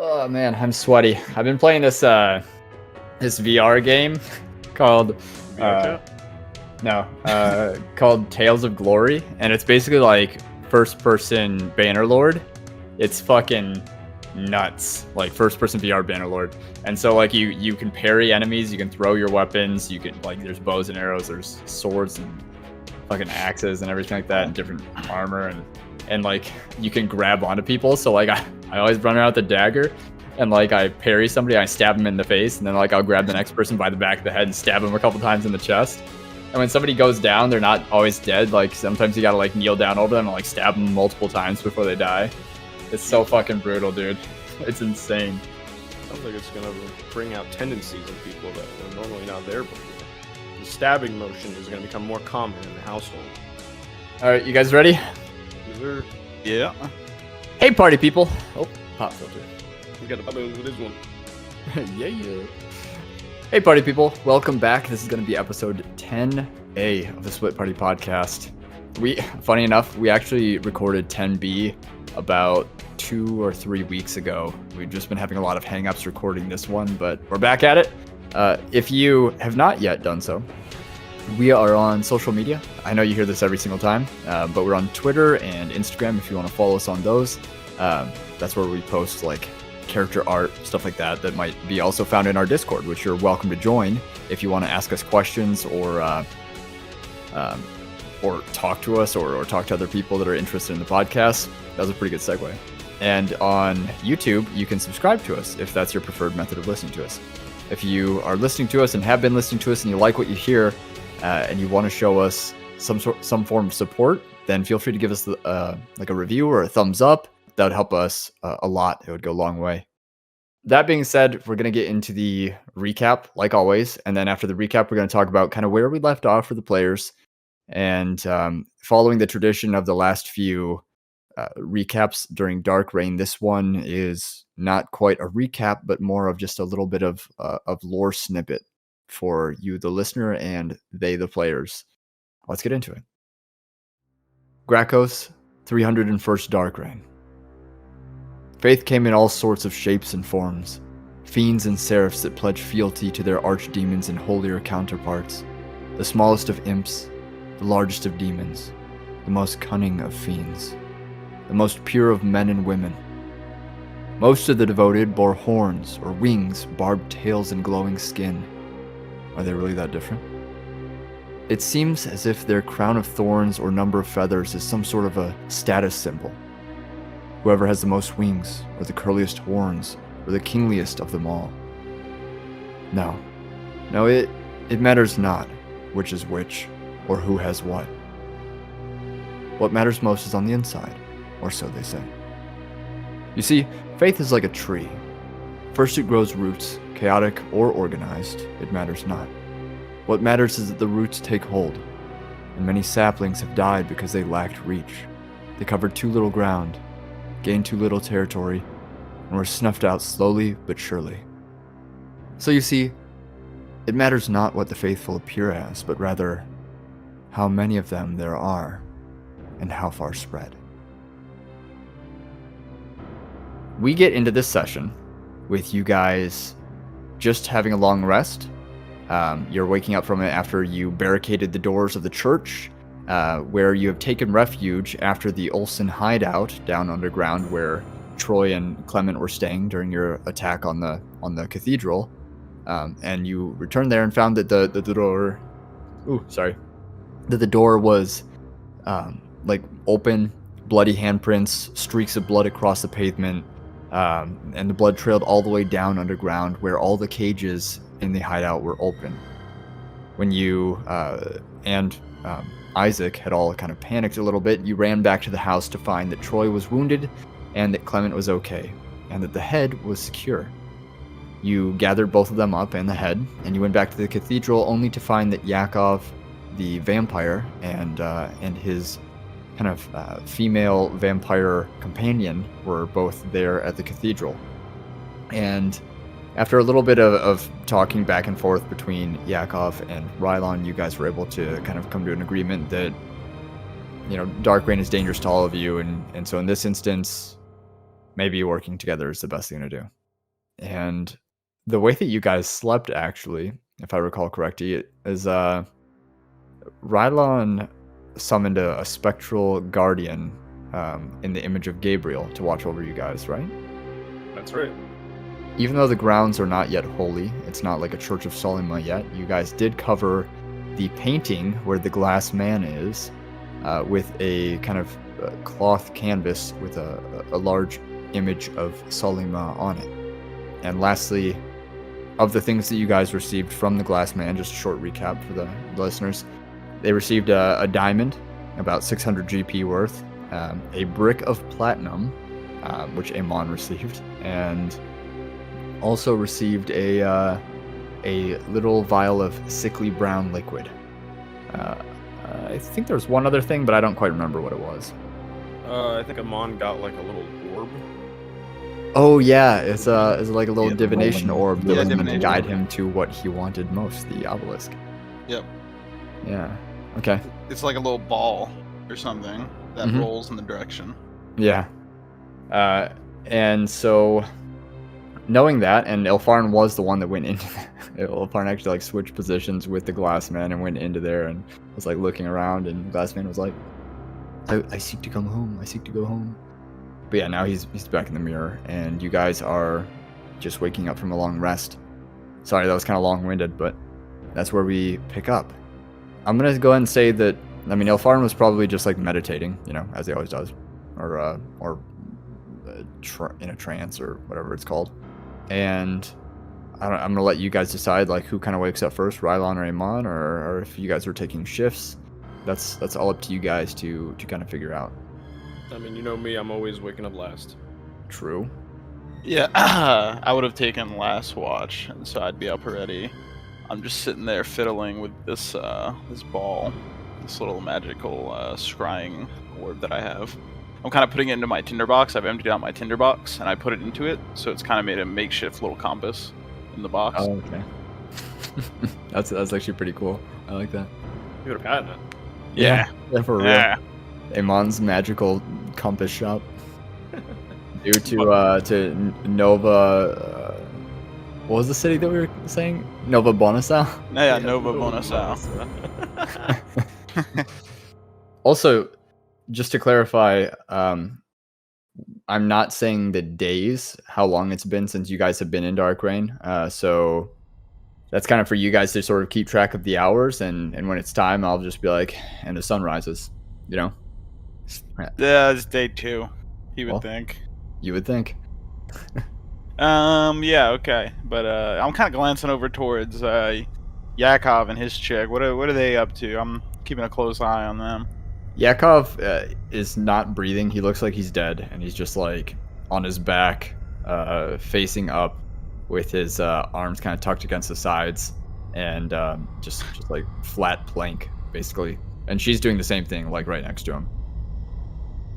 Oh man, I'm sweaty. I've been playing this VR game called called Tales of Glory, and it's basically like first-person Bannerlord. It's fucking nuts, like first-person VR Bannerlord. And so like you can parry enemies, you can throw your weapons, you can like there's bows and arrows, there's swords and fucking axes and everything like that, and different armor and like you can grab onto people. So like I always run around with the dagger and like I parry somebody, I stab them in the face, and then like I'll grab the next person by the back of the head and stab them a couple times in the chest. And when somebody goes down, they're not always dead. Like sometimes you gotta like kneel down over them and like stab them multiple times before they die. It's so fucking brutal, dude. It's insane. Sounds like it's gonna bring out tendencies in people that were normally not there before. The stabbing motion is gonna become more common in the household. All right, you guys ready? Yeah. Hey, party people. Oh, pop filter. We got a pop with this one. yeah. Hey, party people. Welcome back. This is going to be episode 10A of the Split Party Podcast. Funny enough, we actually recorded 10B about 2 or 3 weeks ago. We've just been having a lot of hang-ups recording this one, but we're back at it. If you have not yet done so, we are on social media. I know you hear this every single time, but we're on Twitter and Instagram if you want to follow us on those. That's where we post like character art, stuff like that might be also found in our Discord, which you're welcome to join if you want to ask us questions or talk to us or talk to other people that are interested in the podcast. That was a pretty good segue. And on YouTube, you can subscribe to us if that's your preferred method of listening to us. If you are listening to us and have been listening to us and you like what you hear, and you want to show us some form of support, then feel free to give us like a review or a thumbs up. That would help us a lot. It would go a long way. That being said, we're going to get into the recap, like always. And then after the recap, we're going to talk about kind of where we left off for the players. And following the tradition of the last few recaps during Darkreign, this one is not quite a recap, but more of just a little bit of lore snippet for you, the listener, and they, the players. Let's get into it. Gracos, 301st Darkreign. Faith came in all sorts of shapes and forms, fiends and seraphs that pledge fealty to their archdemons and holier counterparts, the smallest of imps, the largest of demons, the most cunning of fiends, the most pure of men and women. Most of the devoted bore horns or wings, barbed tails, and glowing skin. Are they really that different? It seems as if their crown of thorns or number of feathers is some sort of a status symbol. Whoever has the most wings, or the curliest horns, or the kingliest of them all. No, it matters not which is which, or who has what. What matters most is on the inside, or so they say. You see, faith is like a tree. First it grows roots, chaotic or organized, it matters not. What matters is that the roots take hold, and many saplings have died because they lacked reach. They covered too little ground, gained too little territory, and were snuffed out slowly but surely. So you see, it matters not what the faithful appear as, but rather how many of them there are, and how far spread. We get into this session with you guys just having a long rest. You're waking up from it after you barricaded the doors of the church, where you have taken refuge after the Olsen hideout down underground where Troy and Clement were staying during your attack on the cathedral. And you returned there and found that the door was like open, bloody handprints, streaks of blood across the pavement, and the blood trailed all the way down underground where all the cages in the hideout were open. When you and Isaac had all kind of panicked a little bit, you ran back to the house to find that Troy was wounded and that Clement was okay, and that the head was secure. You gathered both of them up and the head, and you went back to the cathedral only to find that Yakov, the vampire, and his kind of female vampire companion were both there at the cathedral. And after a little bit of talking back and forth between Yakov and Rylon, you guys were able to kind of come to an agreement that, Darkreign is dangerous to all of you, and so in this instance, maybe working together is the best thing to do. And the way that you guys slept, actually, if I recall correctly, is Rylon summoned a spectral guardian in the image of Gabriel to watch over you guys, right? That's right. Even though the grounds are not yet holy, it's not like a Church of Solima yet, you guys did cover the painting where the glass man is with a kind of cloth canvas with a large image of Solima on it. And lastly, of the things that you guys received from the glass man, just a short recap for the listeners, they received a diamond, about 600 GP worth, a brick of platinum, which Eamon received, and also received a little vial of sickly brown liquid. I think there was one other thing, but I don't quite remember what it was. I think Eamon got like a little orb. Oh yeah, it's like a little divination orb that Yeah, was meant to divination guide orb. him to what he wanted most, the obelisk. Yep. Yeah. Okay. It's like a little ball or something that Mhm. rolls in the direction. Yeah. And so, knowing that, and Ilfharyn was the one that went into Ilfharyn actually like switched positions with the glass man and went into there and was like looking around, and the glass man was like, I seek to come home, I seek to go home. But yeah, now he's back in the mirror, and you guys are just waking up from a long rest. Sorry, that was kind of long-winded, but that's where we pick up. I'm gonna go ahead and say that, I mean, Ilfharyn was probably just like meditating, you know, as he always does, or in a trance or whatever it's called. And I'm gonna let you guys decide like who kind of wakes up first, Rylon or Eamon, or if you guys are taking shifts. That's all up to you guys to kind of figure out. I mean, you know me, I'm always waking up last. True. Yeah, I would have taken last watch, and so I'd be up already. I'm just sitting there fiddling with this this ball, this little magical scrying orb that I have. I'm kind of putting it into my tinderbox. I've emptied out my tinderbox, and I put it into it, so it's kind of made a makeshift little compass in the box. Oh, okay. that's actually pretty cool. I like that. You would have gotten it. Yeah, for real. Yeah. Eamon's magical compass shop. Due to Nova. What was the city that we were saying? Nova Bonasau? Yeah, Nova Bonasau. Also, just to clarify, I'm not saying the days, how long it's been since you guys have been in Darkreign. So that's kind of for you guys to sort of keep track of the hours, and when it's time, I'll just be like, and the sun rises, you know? Yeah, it's day 2, you would Well. think. You would think. Yeah, okay. But I'm kind of glancing over towards Yakov and his chick. What are they up to? I'm keeping a close eye on them. Yakov is not breathing. He looks like he's dead, and he's just like on his back, facing up, with his arms kind of tucked against the sides, and just like flat plank, basically. And she's doing the same thing, like right next to him.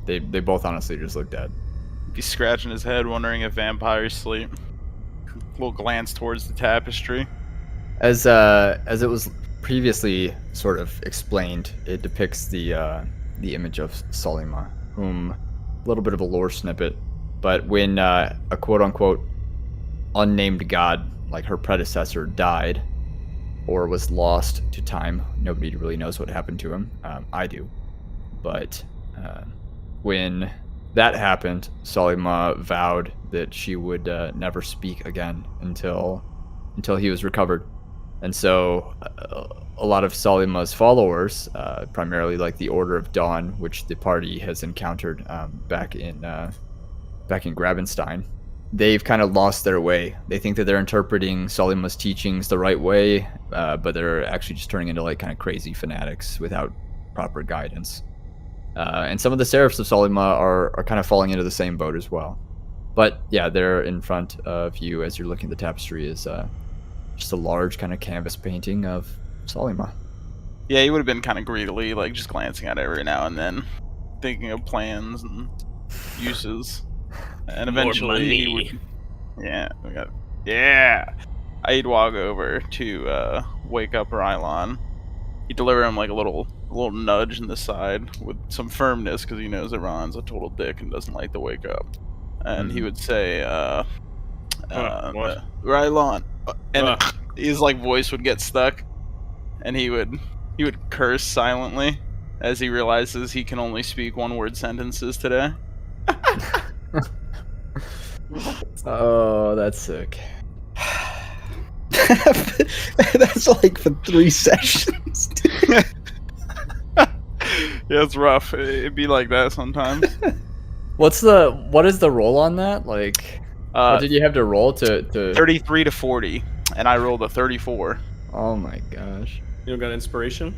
They both honestly just look dead. He's scratching his head, wondering if vampires sleep. Little glance towards the tapestry. As it was previously sort of explained, it depicts the image of Solima, whom a little bit of a lore snippet, but when a quote-unquote unnamed god, like her predecessor, died or was lost to time, nobody really knows what happened to him. I do, but when that happened, Solima vowed that she would never speak again until he was recovered. And so a lot of Solima's followers, primarily like the Order of Dawn, which the party has encountered back in Gravenstein, they've kind of lost their way. They think that they're interpreting Solima's teachings the right way, but they're actually just turning into like kind of crazy fanatics without proper guidance. And some of the Seraphs of Solima are kind of falling into the same boat as well. But yeah, there in front of you as you're looking at the tapestry is just a large kind of canvas painting of Solima. Yeah, he would have been kind of greedily, like just glancing at it every now and then, thinking of plans and uses. And eventually he would... Yeah. I'd walk over to wake up Rylon. He'd deliver him like a little nudge in the side with some firmness, because he knows that Ron's a total dick and doesn't like to wake up. and he would say, what? Rylon, and his like voice would get stuck, and he would curse silently as he realizes he can only speak one-word sentences today. Oh, that's sick. That's like for 3 sessions. Yeah, it's rough. It'd be like that sometimes. What is the roll on that? Like, what did you have to roll to 33 to 40, and I rolled a 34. Oh my gosh. You don't got inspiration?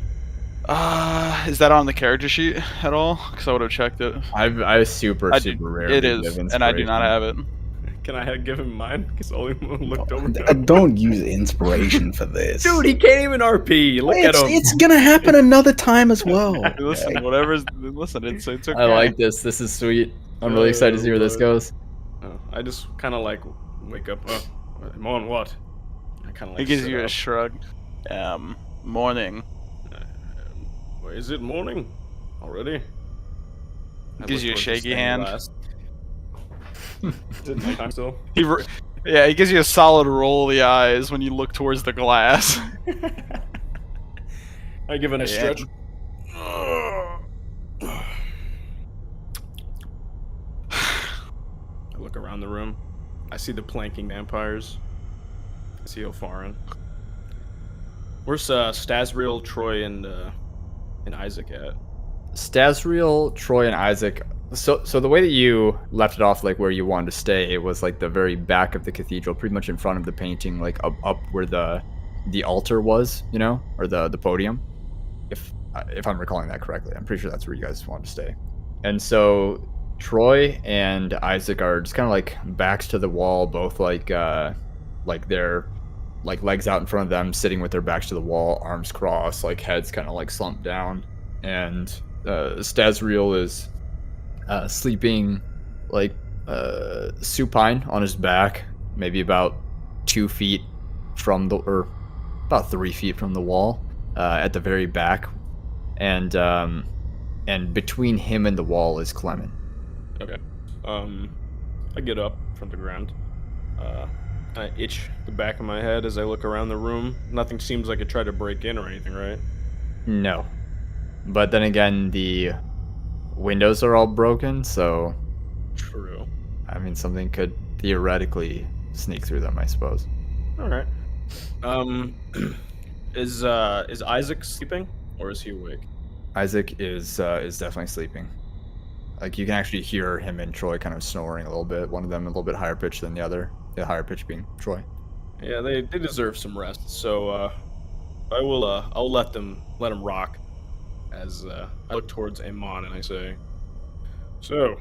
Is that on the character sheet at all? Because I would have checked it. I super rare. It is, and I do not have it. Can I give him mine? Because all looked over. Don't use inspiration for this. Dude, he can't even RP. Look at him. It's gonna happen another time as well. Listen, it's okay. I like this. This is sweet. I'm really excited to see where this goes. I just kind of like wake up. I'm on what? I kind of like. It gives you up. a shrug. Morning. Is it morning already? Gives you a shaky hand. Is it nighttime still? He gives you a solid roll of the eyes when you look towards the glass. I give it a stretch. I look around the room. I see the planking vampires. I see Ilfharyn. Where's Stazriel, Troy, and Isaac at? Stazriel, Troy, and Isaac. So the way that you left it off, like where you wanted to stay, it was like the very back of the cathedral, pretty much in front of the painting, like up where the altar was, you know, or the podium. If I'm recalling that correctly, I'm pretty sure that's where you guys wanted to stay. And so Troy and Isaac are just kind of like backs to the wall, both like they're like legs out in front of them, sitting with their backs to the wall, arms crossed, like heads kind of like slumped down. And Stazriel is sleeping like supine on his back, maybe about 2 feet from or about 3 feet from the wall, at the very back, and between him and the wall is Clement. Okay. I get up from the ground. I itch the back of my head as I look around the room. Nothing seems like it tried to break in or anything, right? No. But then again, the windows are all broken, so... True. I mean, something could theoretically sneak through them, I suppose. Alright. Is Isaac sleeping, or is he awake? Isaac is definitely sleeping. Like, you can actually hear him and Troy kind of snoring a little bit. One of them a little bit higher pitched than the other. The higher pitch being Troy. Yeah, they deserve some rest. So I'll let them rock. As I look towards Eamon and I say, "So,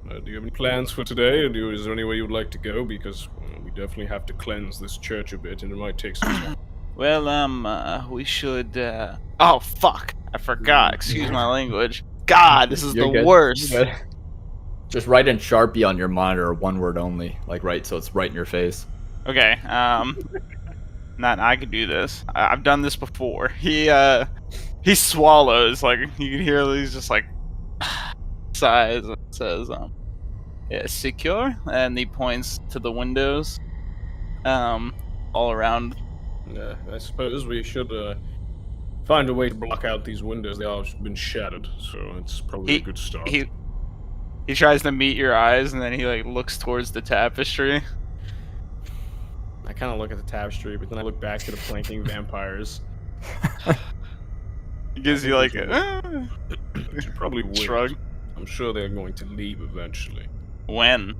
do you have any plans for today? Or is there any way you would like to go? Because we definitely have to cleanse this church a bit, and it might take some time." Well, we should. Oh fuck! I forgot. Excuse my language. God, this is You're the good. worst. You're good. Just write in Sharpie on your monitor, one word only, like right, so it's right in your face. Okay. I could do this. I've done this before. He swallows, like you can hear he's just like sighs and says, yeah, secure, and he points to the windows all around. I suppose we should find a way to block out these windows. They all have been shattered, so it's probably a good start. He tries to meet your eyes, and then he like looks towards the tapestry. I kind of look at the tapestry, but then I look back to the planking vampires. He gives you like a should probably wait. Shrug. I'm sure they're going to leave eventually. When?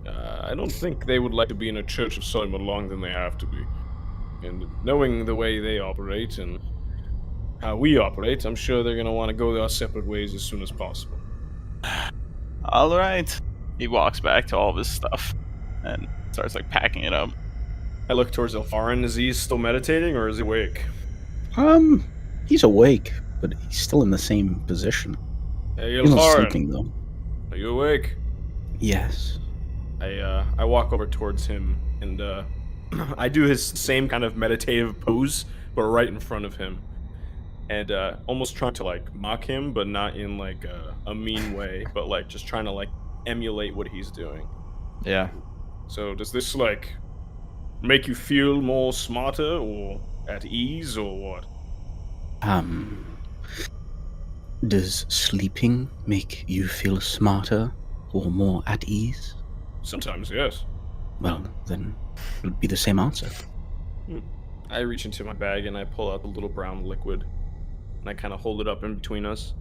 I don't think they would like to be in a church of Solomon longer than they have to be. And knowing the way they operate and how we operate, I'm sure they're going to want to go our separate ways as soon as possible. All right. He walks back to all of his stuff and starts like packing it up. I look towards Ilfharyn. Is he still meditating or is he awake? He's awake, but he's still in the same position. Hey, He's not Ilfharyn. sleeping though. Are you awake? Yes. I walk over towards him and I do his same kind of meditative pose, but right in front of him, and almost trying to like mock him, but not in like a mean way, but like just trying to like emulate what he's doing. Yeah. So does this, like, make you feel more smarter or at ease or what? Does sleeping make you feel smarter or more at ease? Sometimes, yes. Well, then it would be the same answer. I reach into my bag and I pull out the little brown liquid, and I kind of hold it up in between us.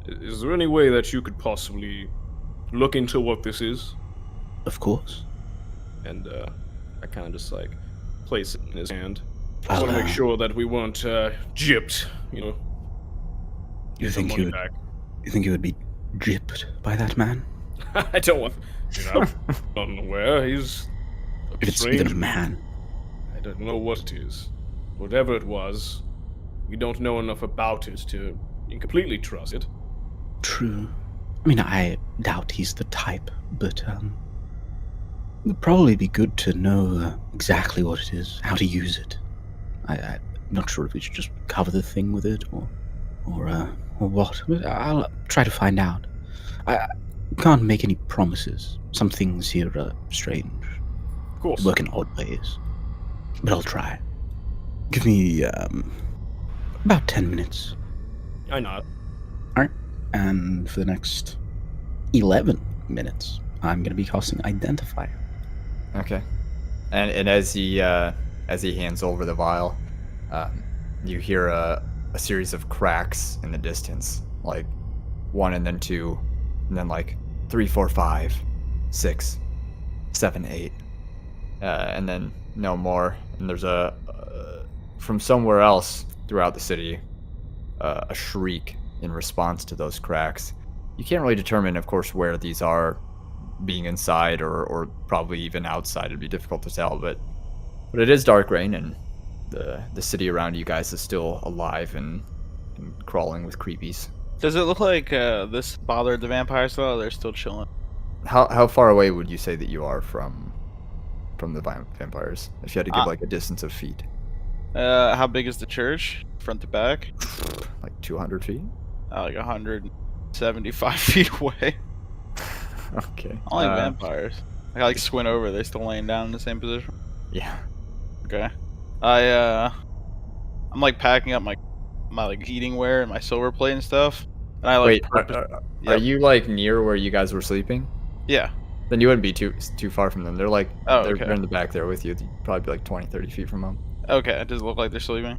Is there any way that you could possibly look into what this is? Of course. And I kind of just like place it in his hand. I I'll, want to make sure that we weren't gypped, you know. You Get the think money you would? back. You think you would be gypped by that man? I don't want. I'm unaware. He's a If it's strange even a man. I don't know what it is. Whatever it was, we don't know enough about it to completely trust it. True. I mean, I doubt he's the type, but it'd probably be good to know exactly what it is, how to use it. I'm not sure if we should just cover the thing with it or what. But I'll try to find out. I can't make any promises. Some things here are strange. Of course. Work in odd ways. But I'll try. Give me about 10 minutes. I nod. Alright. And for the next 11 minutes, I'm going to be casting Identify. Okay. And as he hands over the vial, you hear a series of cracks in the distance, like 1 and then 2, and then like 3, 4, 5, 6, 7, 8, and then no more. And there's from somewhere else throughout the city, a shriek in response to those cracks. You can't really determine, of course, where these are, being inside or probably even outside. It'd be difficult to tell, but it is Darkreign, and the city around you guys is still alive and crawling with creepies. Does it look like this bothered the vampires though? Or they're still chilling. How far away would you say that you are from the vampires? If you had to give like a distance of feet. How big is the church, front to back? Like 200 feet? Like 175 feet away. Okay. Only vampires. I like squint over. They're still laying down in the same position. Yeah. Okay. I'm like packing up my like eating ware and my silver plate and stuff. And I like. Wait, are you like near where you guys were sleeping? Yeah. Then you wouldn't be too far from them. They're like okay. They're in the back there with you. You'd probably be like 20, 30 feet from them. Okay. Does it look like they're sleeping?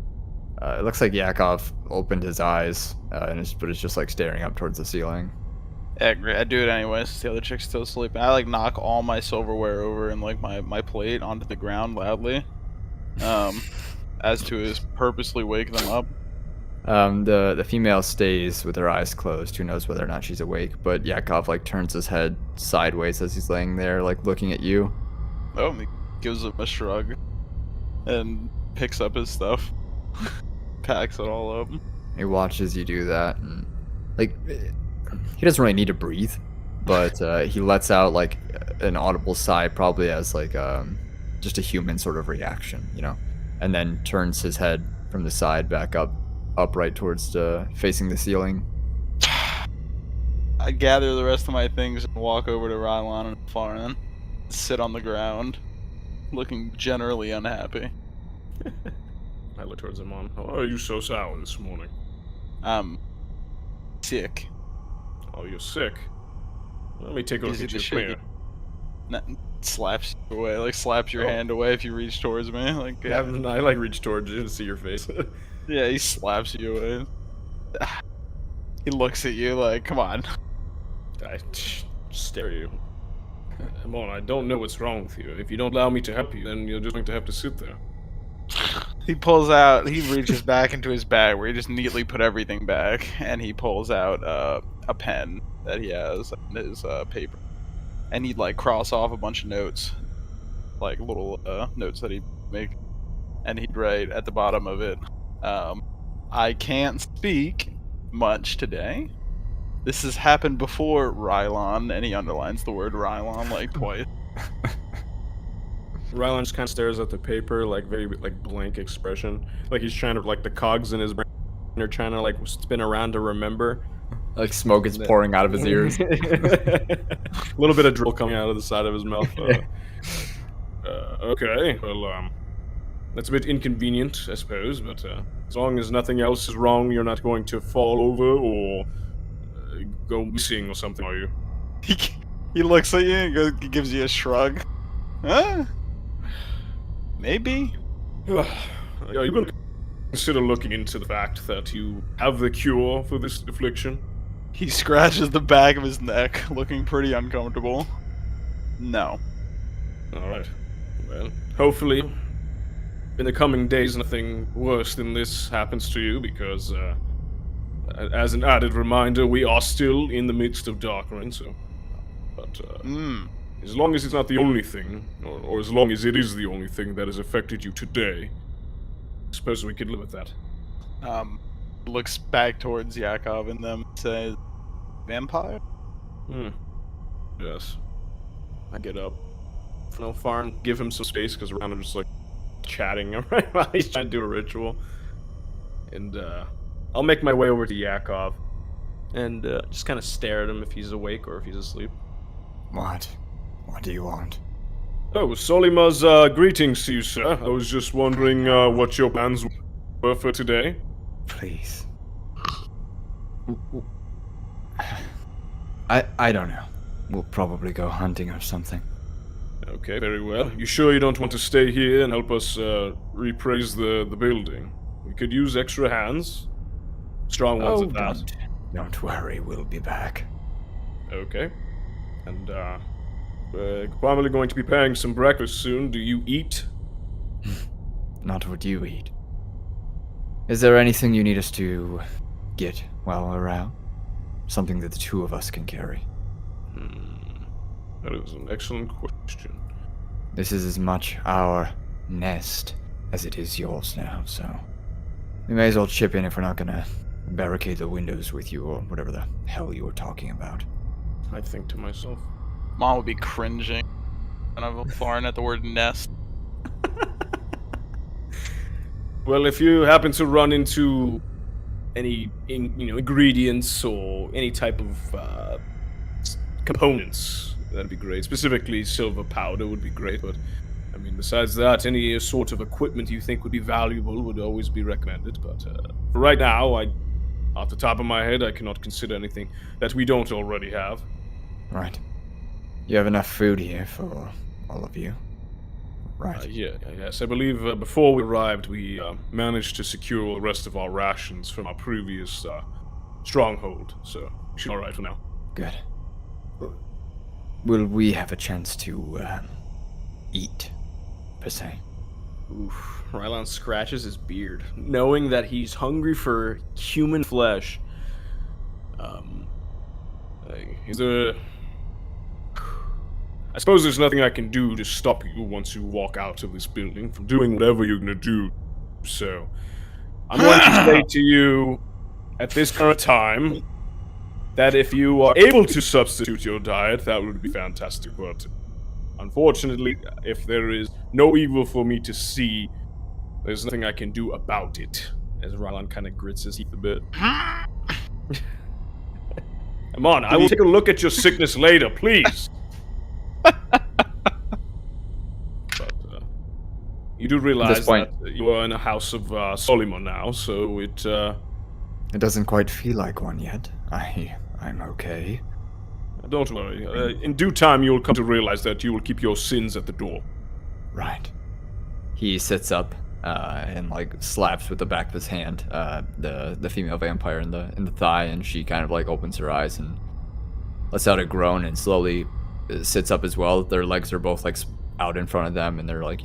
It looks like Yakov opened his eyes, but it's just like staring up towards the ceiling. Yeah, great. I do it anyways. The other chick's still sleeping. I like knock all my silverware over and like my plate onto the ground loudly, as to is purposely wake them up. The female stays with her eyes closed. Who knows whether or not she's awake? But Yakov like turns his head sideways as he's laying there, like looking at you. Oh, he gives him a shrug, and picks up his stuff, packs it all up. He watches you do that, and like he doesn't really need to breathe, but he lets out like an audible sigh, probably as like just a human sort of reaction, you know, and then turns his head from the side back upright towards facing the ceiling. I gather the rest of my things and walk over to Rylon and Ilfharyn, sit on the ground, looking generally unhappy. I look towards Eamon. How are you so sour this morning? I'm sick. Oh, you're sick? Let me take a look Is it at the you. shit Come here. Slaps you away, like slaps your hand away if you reach towards me. Like Yeah, I like reach towards you to see your face. yeah, he slaps you away. He looks at you like, come on. I stare at you. Eamon, I don't know what's wrong with you. If you don't allow me to help you, then you're just going to have to sit there. He reaches back into his bag where he just neatly put everything back, and he pulls out a pen that he has in his paper. And he'd like cross off a bunch of notes, like little notes that he'd make, and he'd write at the bottom of it, I can't speak much today. This has happened before, Rylon, and he underlines the word Rylon like twice. Rylon just kind of stares at the paper, like very like blank expression, like he's trying to like the cogs in his brain are trying to like spin around to remember. Like smoke is pouring out of his ears. A little bit of drool coming out of the side of his mouth. Okay, well, that's a bit inconvenient, I suppose, but as long as nothing else is wrong, you're not going to fall over or go missing or something, are you? He looks at you and he gives you a shrug. Huh? Maybe. Are you going to consider looking into the fact that you have the cure for this affliction? He scratches the back of his neck, looking pretty uncomfortable. No. Alright. Well, hopefully, in the coming days, nothing worse than this happens to you, because, as an added reminder, we are still in the midst of Darkreign, so... But, as long as it's not the only thing, or as long as it is the only thing that has affected you today, I suppose we could live with that. Looks back towards Yakov and them, says, "Vampire?" Yes. I get up. Ilfharyn, give him some space, because we're kind of just, like, chatting right while he's trying to do a ritual. And, I'll make my way over to Yakov, and, just kind of stare at him if he's awake or if he's asleep. What? What do you want? Oh, Solima's, greetings to you, sir. I was just wondering, what your plans were for today. Please. I don't know. We'll probably go hunting or something. Okay, very well. You sure you don't want to stay here and help us, repraise the building? We could use extra hands. Strong ones at that. Don't worry, we'll be back. Okay. And, we're probably going to be paying some breakfast soon. Do you eat? Not what you eat. Is there anything you need us to get while we're out? Something that the two of us can carry? That is an excellent question. This is as much our nest as it is yours now, so... we may as well chip in if we're not gonna barricade the windows with you, or whatever the hell you were talking about. I think to myself. Mom would be cringing when I'm foreign at the word nest. Well, if you happen to run into any, ingredients or any type of components, that'd be great. Specifically, silver powder would be great, but I mean, besides that, any sort of equipment you think would be valuable would always be recommended. But for right now, off the top of my head, I cannot consider anything that we don't already have. Right. You have enough food here for all of you? Right. Yes. I believe before we arrived, we managed to secure the rest of our rations from our previous stronghold, so we should be alright for now. Good. Will we have a chance to eat, per se? Oof. Rylon scratches his beard, knowing that he's hungry for human flesh. Is there... I suppose there's nothing I can do to stop you once you walk out of this building from doing whatever you're gonna do. So, I'm going to say to you, at this current time, that if you are able to substitute your diet, that would be fantastic. But unfortunately, if there is no evil for me to see, there's nothing I can do about it. As Rylon kind of grits his teeth a bit. Come on, I will take a look at your sickness later, please. But you do realize that you are in a house of Soliman now, so it doesn't quite feel like one yet. I'm okay. Don't worry. In due time, you will come to realize that you will keep your sins at the door. Right. He sits up and like slaps with the back of his hand the female vampire in the thigh, and she kind of like opens her eyes and lets out a groan and slowly sits up as well. Their legs are both like out in front of them, and they're like,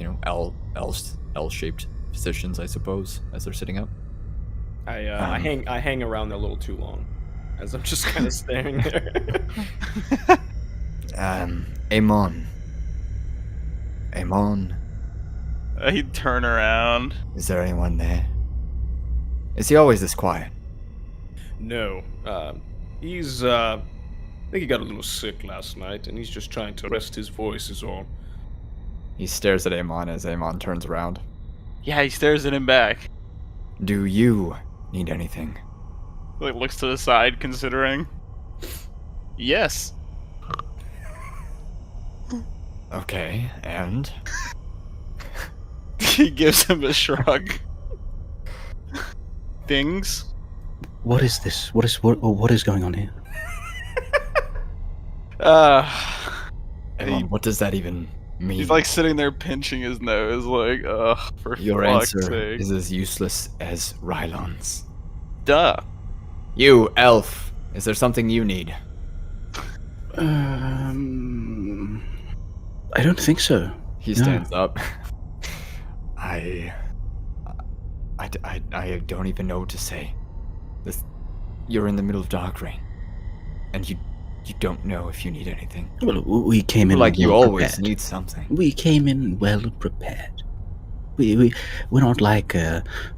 L-shaped positions, I suppose, as they're sitting up. I hang around there a little too long, as I'm just kind of staring there. Eamon. He'd turn around. Is there anyone there? Is he always this quiet? No. He's, I think he got a little sick last night, and he's just trying to rest his voice is all. He stares at Eamon as Eamon turns around. Yeah, he stares at him back. Do you need anything? Like looks to the side, considering. Yes. Okay, and? He gives him a shrug. Things. What is this? What is going on here? Eamon, what does that even mean? He's like sitting there pinching his nose, like, for Your fuck's answer sake. is as useless as Rylon's. Duh. You, elf, is there something you need? I don't think so. He No. stands up. I don't even know what to say. You're in the middle of Darkreign, and you don't know if you need anything. Well, we came in Like you well always prepared. need something. We came in well prepared. We're not like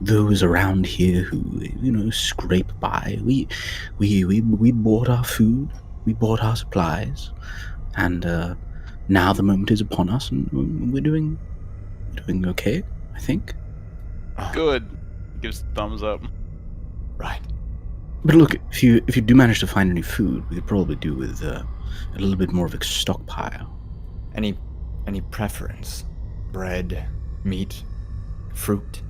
those around here who scrape by. We bought our food, we bought our supplies, and now the moment is upon us, and we're doing okay, I think. Good. Gives the thumbs up. Right. But look, if you do manage to find any food, we could probably do with a little bit more of a stockpile. Any preference? Bread, meat, fruit?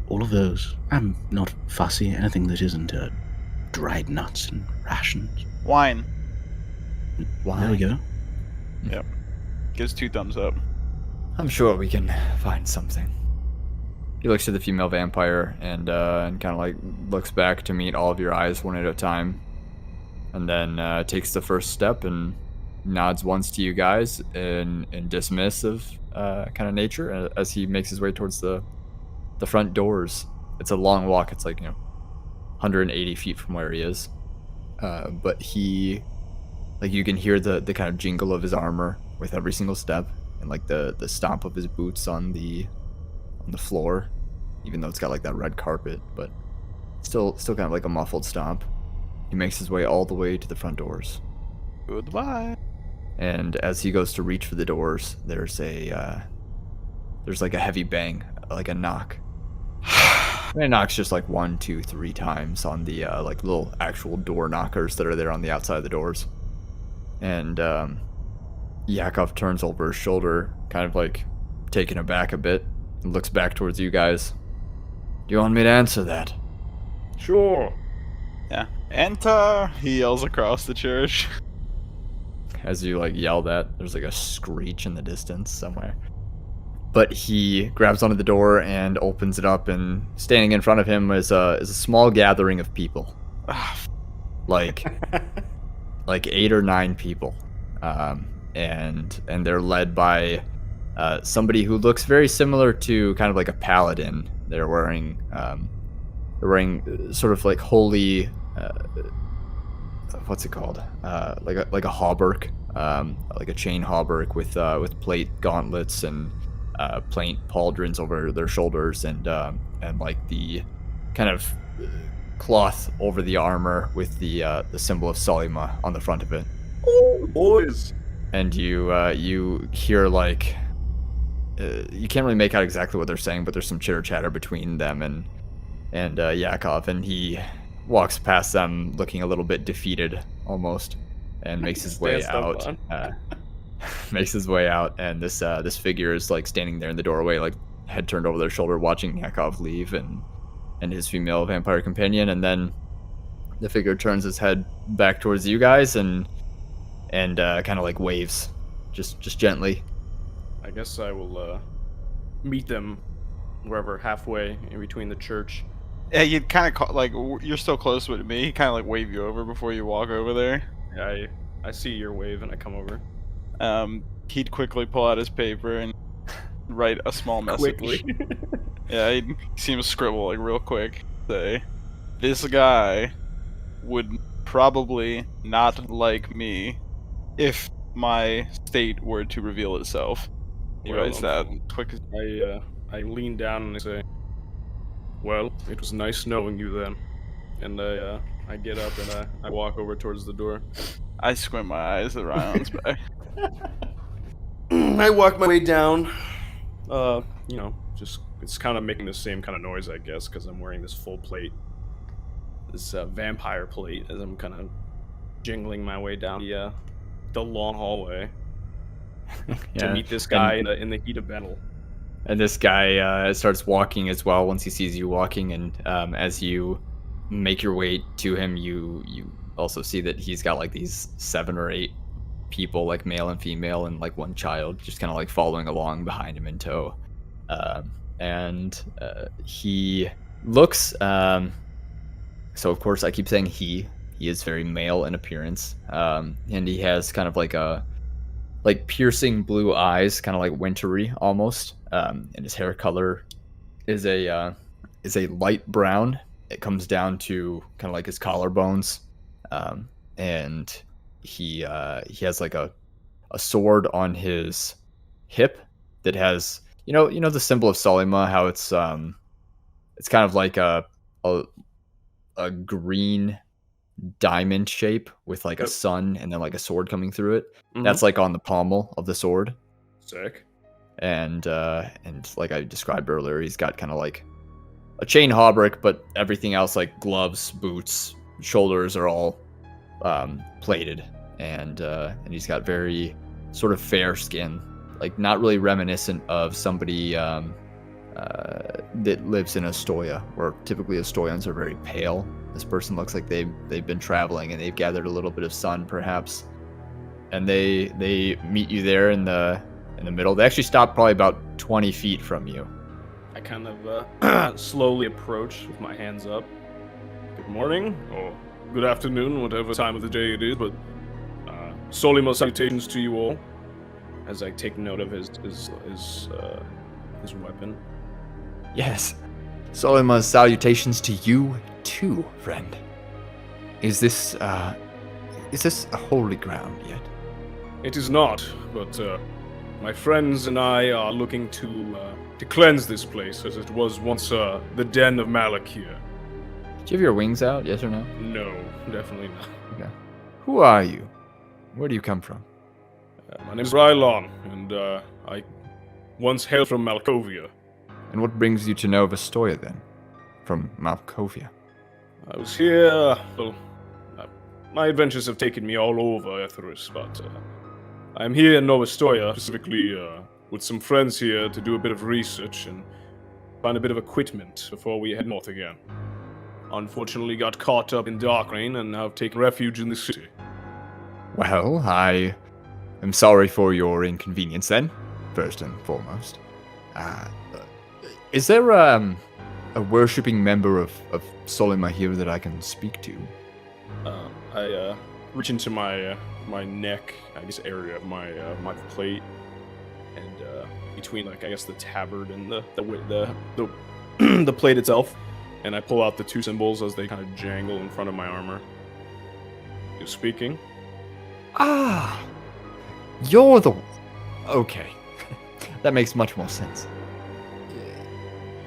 All of those. I'm not fussy. Anything that isn't dried nuts and rations. Wine. There we go. Gives 2 thumbs up. I'm sure we can find something. He looks to the female vampire and kind of like looks back to meet all of your eyes one at a time, and then takes the first step and nods once to you guys in dismissive kind of nature as he makes his way towards the front doors. It's a long walk. It's like 180 feet from where he is, but he you can hear the kind of jingle of his armor with every single step, and like the stomp of his boots on the floor, even though it's got like that red carpet, but still kind of like a muffled stomp. He makes his way all the way to the front doors. Goodbye. And as he goes to reach for the doors, there's like a heavy bang, like a knock. And it knocks just like 1, 2, 3 times on the like little actual door knockers that are there on the outside of the doors. And Yakov turns over his shoulder, kind of like taken aback a bit, and looks back towards you guys. Do you want me to answer that? Sure. Yeah. Enter! He yells across the church. As you like yell that, there's like a screech in the distance somewhere. But he grabs onto the door and opens it up, and standing in front of him is a small gathering of people. Like 8 or 9 people. And they're led by somebody who looks very similar to kind of like a paladin. They're wearing sort of like holy, what's it called? Like a hauberk, like a chain hauberk with plate gauntlets and plate pauldrons over their shoulders, and like the kind of cloth over the armor with the symbol of Solima on the front of it. Oh, boys. And you hear like you can't really make out exactly what they're saying, but there's some chitter chatter between them and Yakov, and he walks past them looking a little bit defeated almost, and makes his way out. Makes his way out, and this figure is like standing there in the doorway, like head turned over their shoulder, watching Yakov leave and his female vampire companion, and then the figure turns his head back towards you guys and kind of like waves, just gently. I guess I will meet them wherever, halfway in between the church. Yeah, you'd kind of like you're still close with me. He kind of like wave you over before you walk over there. Yeah, I see your wave and I come over. He'd quickly pull out his paper and write a small message. Quickly. Yeah, he'd see him scribble like real quick. Say, this guy would probably not like me if my state were to reveal itself. He writes that quick as I lean down and I say, well, it was nice knowing you then. And I get up and I walk over towards the door. I squint my eyes at Rylon's back. I walk my way down. Just it's kind of making the same kind of noise, I guess, because I'm wearing this full plate vampire plate as I'm kind of jingling my way down the long hallway to meet this guy in the heat of battle. And this guy starts walking as well once he sees you walking, and as you make your way to him, you also see that he's got like these 7 or 8 people, like male and female, and like one child, just kind of like following along behind him in tow. And he looks. So of course I keep saying he is very male in appearance, and he has kind of like piercing blue eyes, kind of like wintry almost. And his hair color is a light brown. It comes down to kind of like his collarbones, and he has like a sword on his hip that has you know the symbol of Solima, how it's kind of like a green diamond shape with like a sun and then like a sword coming through it. Mm-hmm. That's like on the pommel of the sword. Sick. And like I described earlier, he's got kind of like a chain hauberk, but everything else like gloves, boots, shoulders are all plated, and he's got very sort of fair skin, like not really reminiscent of somebody that lives in Ostoya, where typically Ostoyans are very pale. This person looks like they've been traveling and they've gathered a little bit of sun, perhaps. And they meet you there in the middle. They actually stop probably about 20 feet from you. I kind of slowly approach with my hands up. Good morning, or good afternoon, whatever time of the day it is, but Solima salutations to you all, as I take note of his weapon. Yes. Solima's salutations to you too, friend. Is this a holy ground yet? It is not, but my friends and I are looking to cleanse this place, as it was once the den of Malak here. Do you have your wings out, yes or no? No, definitely not. Okay. Who are you? Where do you come from? My name is Rylon, and I once hailed from Malkovia. And what brings you to Nov Ostoya then? From Malkovia? I was here, my adventures have taken me all over Etheris, but I'm here in Nov Ostoya, specifically with some friends here to do a bit of research and find a bit of equipment before we head north again. Unfortunately got caught up in Darkreign and now have taken refuge in the city. Well, I am sorry for your inconvenience then, first and foremost. Is there a worshipping member of Solima here that I can speak to? I reach into my neck, I guess, area of my plate, and between, like, I guess the tabard and the plate itself, and I pull out the 2 symbols as they kind of jangle in front of my armor. You speaking? Ah, you're the... Okay, that makes much more sense.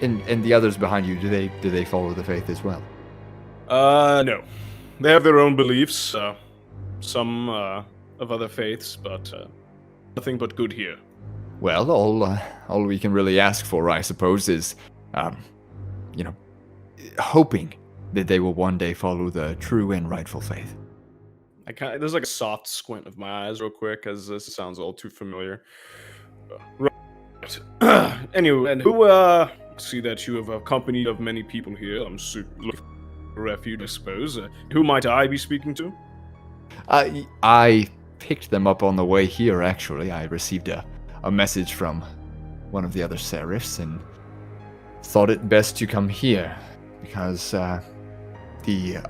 And the others behind you, do they follow the faith as well? No. They have their own beliefs, some of other faiths, but nothing but good here. Well, all we can really ask for, I suppose, is, hoping that they will one day follow the true and rightful faith. There's like a soft squint of my eyes real quick, as this sounds all too familiar. Right. Anyway, and who, see that you have accompanied of many people here. I'm looking for refuge, I suppose. Who might I be speaking to? I picked them up on the way here, actually. I received a message from one of the other serifs and thought it best to come here because the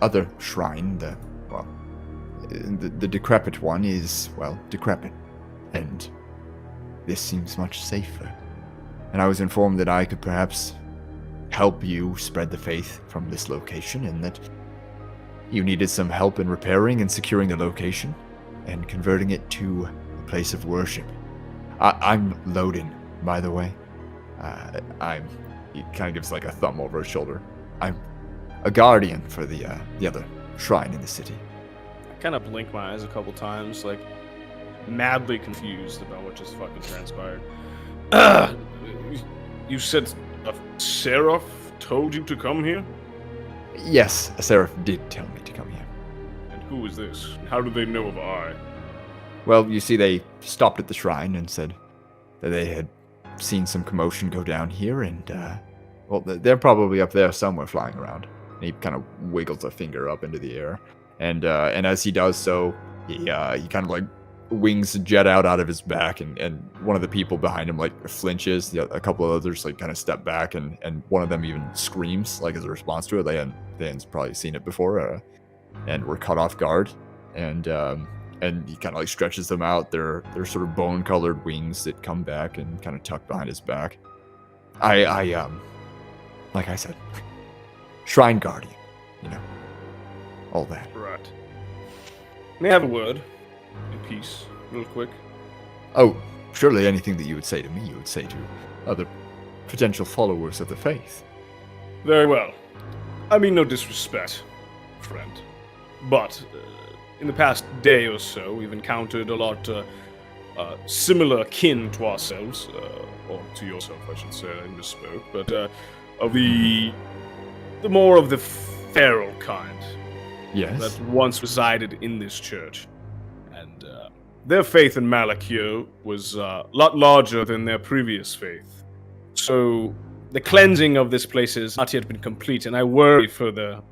other shrine, the decrepit one is, decrepit. And this seems much safer. And I was informed that I could perhaps help you spread the faith from this location, and that you needed some help in repairing and securing the location and converting it to a place of worship. I'm Loden, by the way. He kind of gives like a thumb over his shoulder. I'm a guardian for the other shrine in the city. I kind of blink my eyes a couple times, like madly confused about what just fucking transpired. You said a seraph told you to come here? Yes, a seraph did tell me to come here. And who is this? And how do they know of I? Well, you see, they stopped at the shrine and said that they had seen some commotion go down here, and, well, they're probably up there somewhere flying around. And he kind of wiggles a finger up into the air. And as he does so, he kind of, like, wings jet out of his back, and one of the people behind him, like, flinches. A couple of others, like, kind of step back, and one of them even screams, like, as a response to it. They hadn't probably seen it before, and were caught off guard. And he kind of, like, stretches them out. They're sort of bone-colored wings that come back and kind of tuck behind his back. I like I said, Shrine Guardian, you know, all that. Right. May I have a word? In peace, real quick. Oh, surely anything that you would say to me, you would say to other potential followers of the faith. Very well. I mean no disrespect, friend. But, in the past day or so, we've encountered a lot similar kin to ourselves, or to yourself, I should say, I misspoke, but of the more of the feral kind. Yes. That once resided in this church. And their faith in Malakir was a lot larger than their previous faith. So the cleansing of this place has not yet been complete, and I worry for the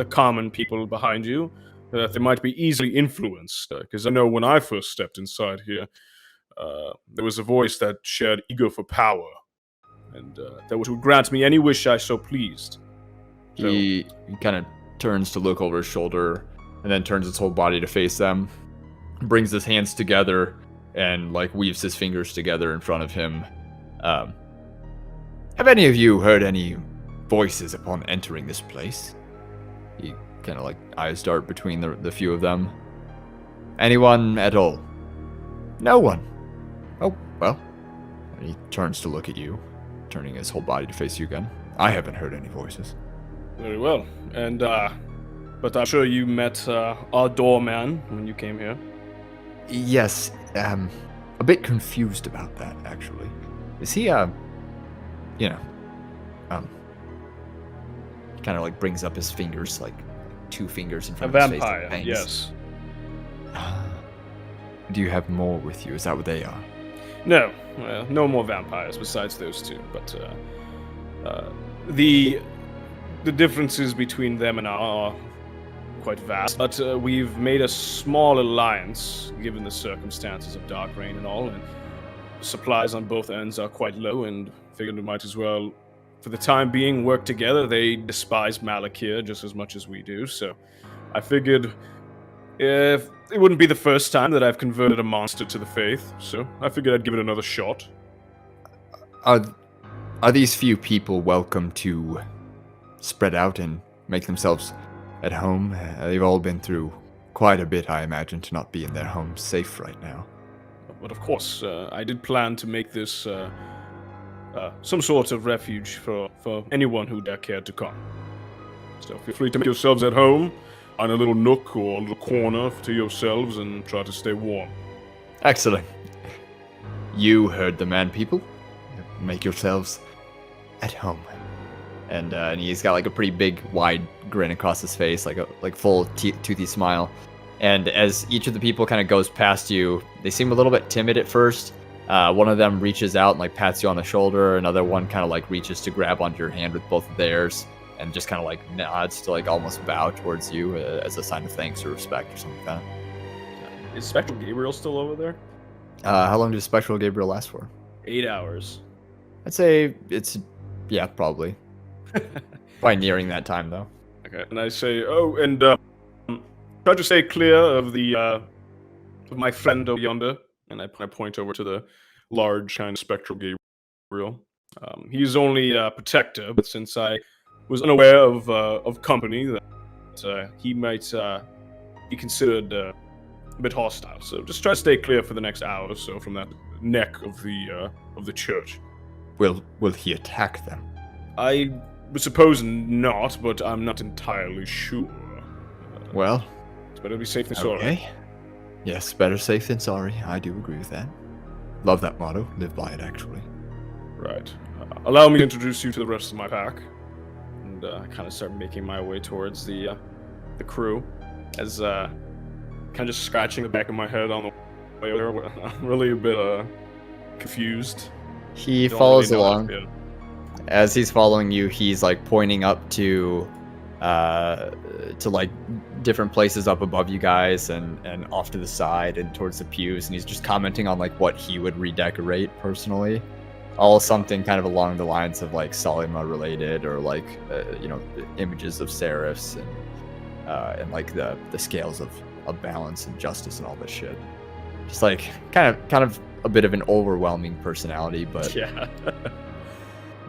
common people behind you that they might be easily influenced. Because I know when I first stepped inside here, there was a voice that shared ego for power, and that would grant me any wish I so pleased. He kind of turns to look over his shoulder, and then turns his whole body to face them, brings his hands together, and, like, weaves his fingers together in front of him. Have any of you heard any voices upon entering this place? He kind of, like, eyes dart between the few of them. Anyone at all? No one. Oh, well. And he turns to look at you, turning his whole body to face you again. I haven't heard any voices. Very well. And, but I'm sure you met our doorman when you came here. Yes, a bit confused about that, actually. Is he, kind of, like, brings up his fingers, like, two fingers in A front of his face. vampire, Like yes. Do you have more with you? Is that what they are? No, no more vampires besides those two. But the differences between them and are quite vast. But we've made a small alliance, given the circumstances of Darkreign and all, and supplies on both ends are quite low, and figured we might as well, for the time being, work together. They despise Malakir just as much as we do, so I figured if it wouldn't be the first time that I've converted a monster to the faith, so I figured I'd give it another shot. Are these few people welcome to spread out and make themselves at home? They've all been through quite a bit, I imagine, to not be in their homes safe right now. But of course, I did plan to make this some sort of refuge for anyone who dare care to come. So feel free to make yourselves at home, on a little nook or a little corner to yourselves, and try to stay warm. Excellent. You heard the man, people. Make yourselves at home. And he's got, like, a pretty big, wide grin across his face, like a full toothy smile. And as each of the people kind of goes past you, they seem a little bit timid at first. One of them reaches out and, like, pats you on the shoulder. Another one kind of, like, reaches to grab onto your hand with both of theirs, and just kind of, like, nods to, like, almost bow towards you as a sign of thanks or respect or something like that. Is Spectral Gabriel still over there? How long does Spectral Gabriel last for? 8 hours. I'd say it's, yeah, probably. Probably nearing that time, though. Okay, and I say, oh, and try to stay clear of the of my friend over yonder, and I point over to the large kind of Spectral Gabriel. He's only a protector, but since I was unaware of company, that he might be considered a bit hostile. So just try to stay clear for the next hour or so from that neck of the church. Will he attack them? I suppose not, but I'm not entirely sure. Well, It's better to be safe than sorry. okay. Yes, better safe than sorry. I do agree with that. Love that motto. Live by it, actually. Right. Allow me to introduce you to the rest of my pack. And, and I kind of start making my way towards the crew, as kind of just scratching the back of my head on the way there. I'm really a bit confused. He Don't follows really know how to along. feel. As he's following you, he's like pointing up to like different places up above you guys and off to the side and towards the pews, and he's just commenting on like what he would redecorate personally. All something kind of along the lines of like Solima related, or like images of serifs and like the scales of balance and justice and all this shit. Just like kind of a bit of an overwhelming personality, but Yeah.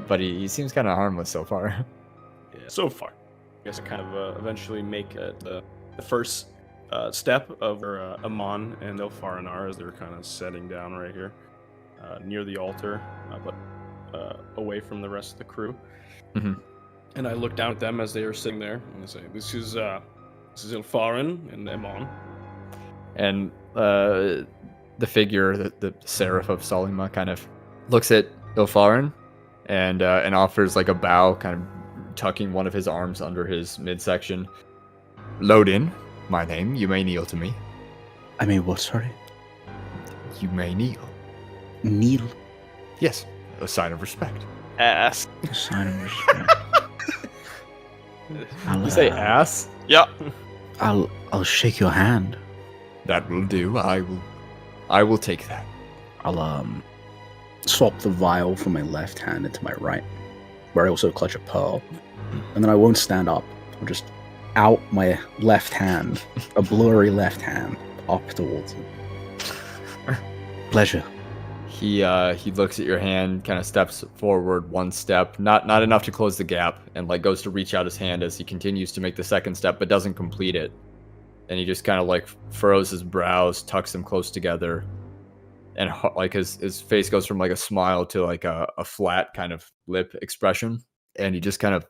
but he seems kind of harmless so far. Yeah, so far. I guess I kind of eventually make the first step of where Eamon and Ilfharyn are, as they're kind of setting down right here near the altar, but away from the rest of the crew. Mhm. And I look down at them as they are sitting there, and I say, "This is Ilfharyn and Eamon." And the figure, the seraph of Solima, kind of looks at Ilfharyn and offers like a bow, kind of tucking one of his arms under his midsection. Lodin, my name. You may kneel to me. I mean, what, sorry? You may kneel. Kneel. Yes, a sign of respect. Ass. A sign of respect. You say ass? Yep. I'll shake your hand. That will do. I will take that. I'll swap the vial from my left hand into my right, where I also clutch a pearl. And then I won't stand up. I'll just out my left hand, a blurry left hand, up towards him. Pleasure. He looks at your hand, kind of steps forward one step, not enough to close the gap, and like goes to reach out his hand as he continues to make the second step, but doesn't complete it. And he just kind of like furrows his brows, tucks them close together, and like his face goes from like a smile to like a flat kind of lip expression. And he just kind of,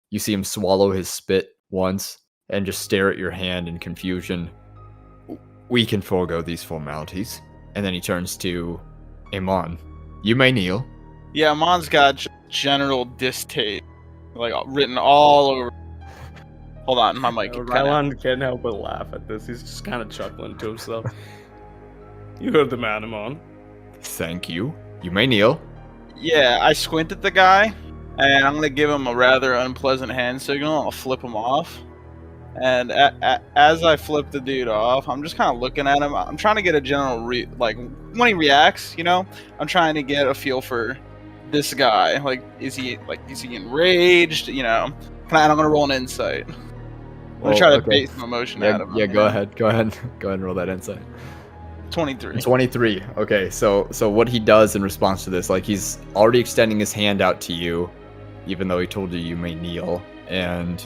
you see him swallow his spit once and just stare at your hand in confusion. We can forego these formalities. And then he turns to Eamon. You may kneel. Yeah, Mon's got general distaste, like written all over. Hold on, my mic. Rylon can't help but laugh at this. He's just kind of chuckling to himself. You heard the man, Eamon. Thank you. You may kneel. Yeah, I squint at the guy, and I'm gonna give him a rather unpleasant hand signal. I'll flip him off, and as I flip the dude off, I'm just kind of looking at him. I'm trying to get a general like when he reacts, I'm trying to get a feel for this guy. Like, is he enraged? I'm gonna roll an insight. I'm gonna try to bait some emotion out of him. Yeah, go ahead. Go ahead and roll that insight. 23. 23. Okay, so what he does in response to this, like he's already extending his hand out to you, even though he told you may kneel. And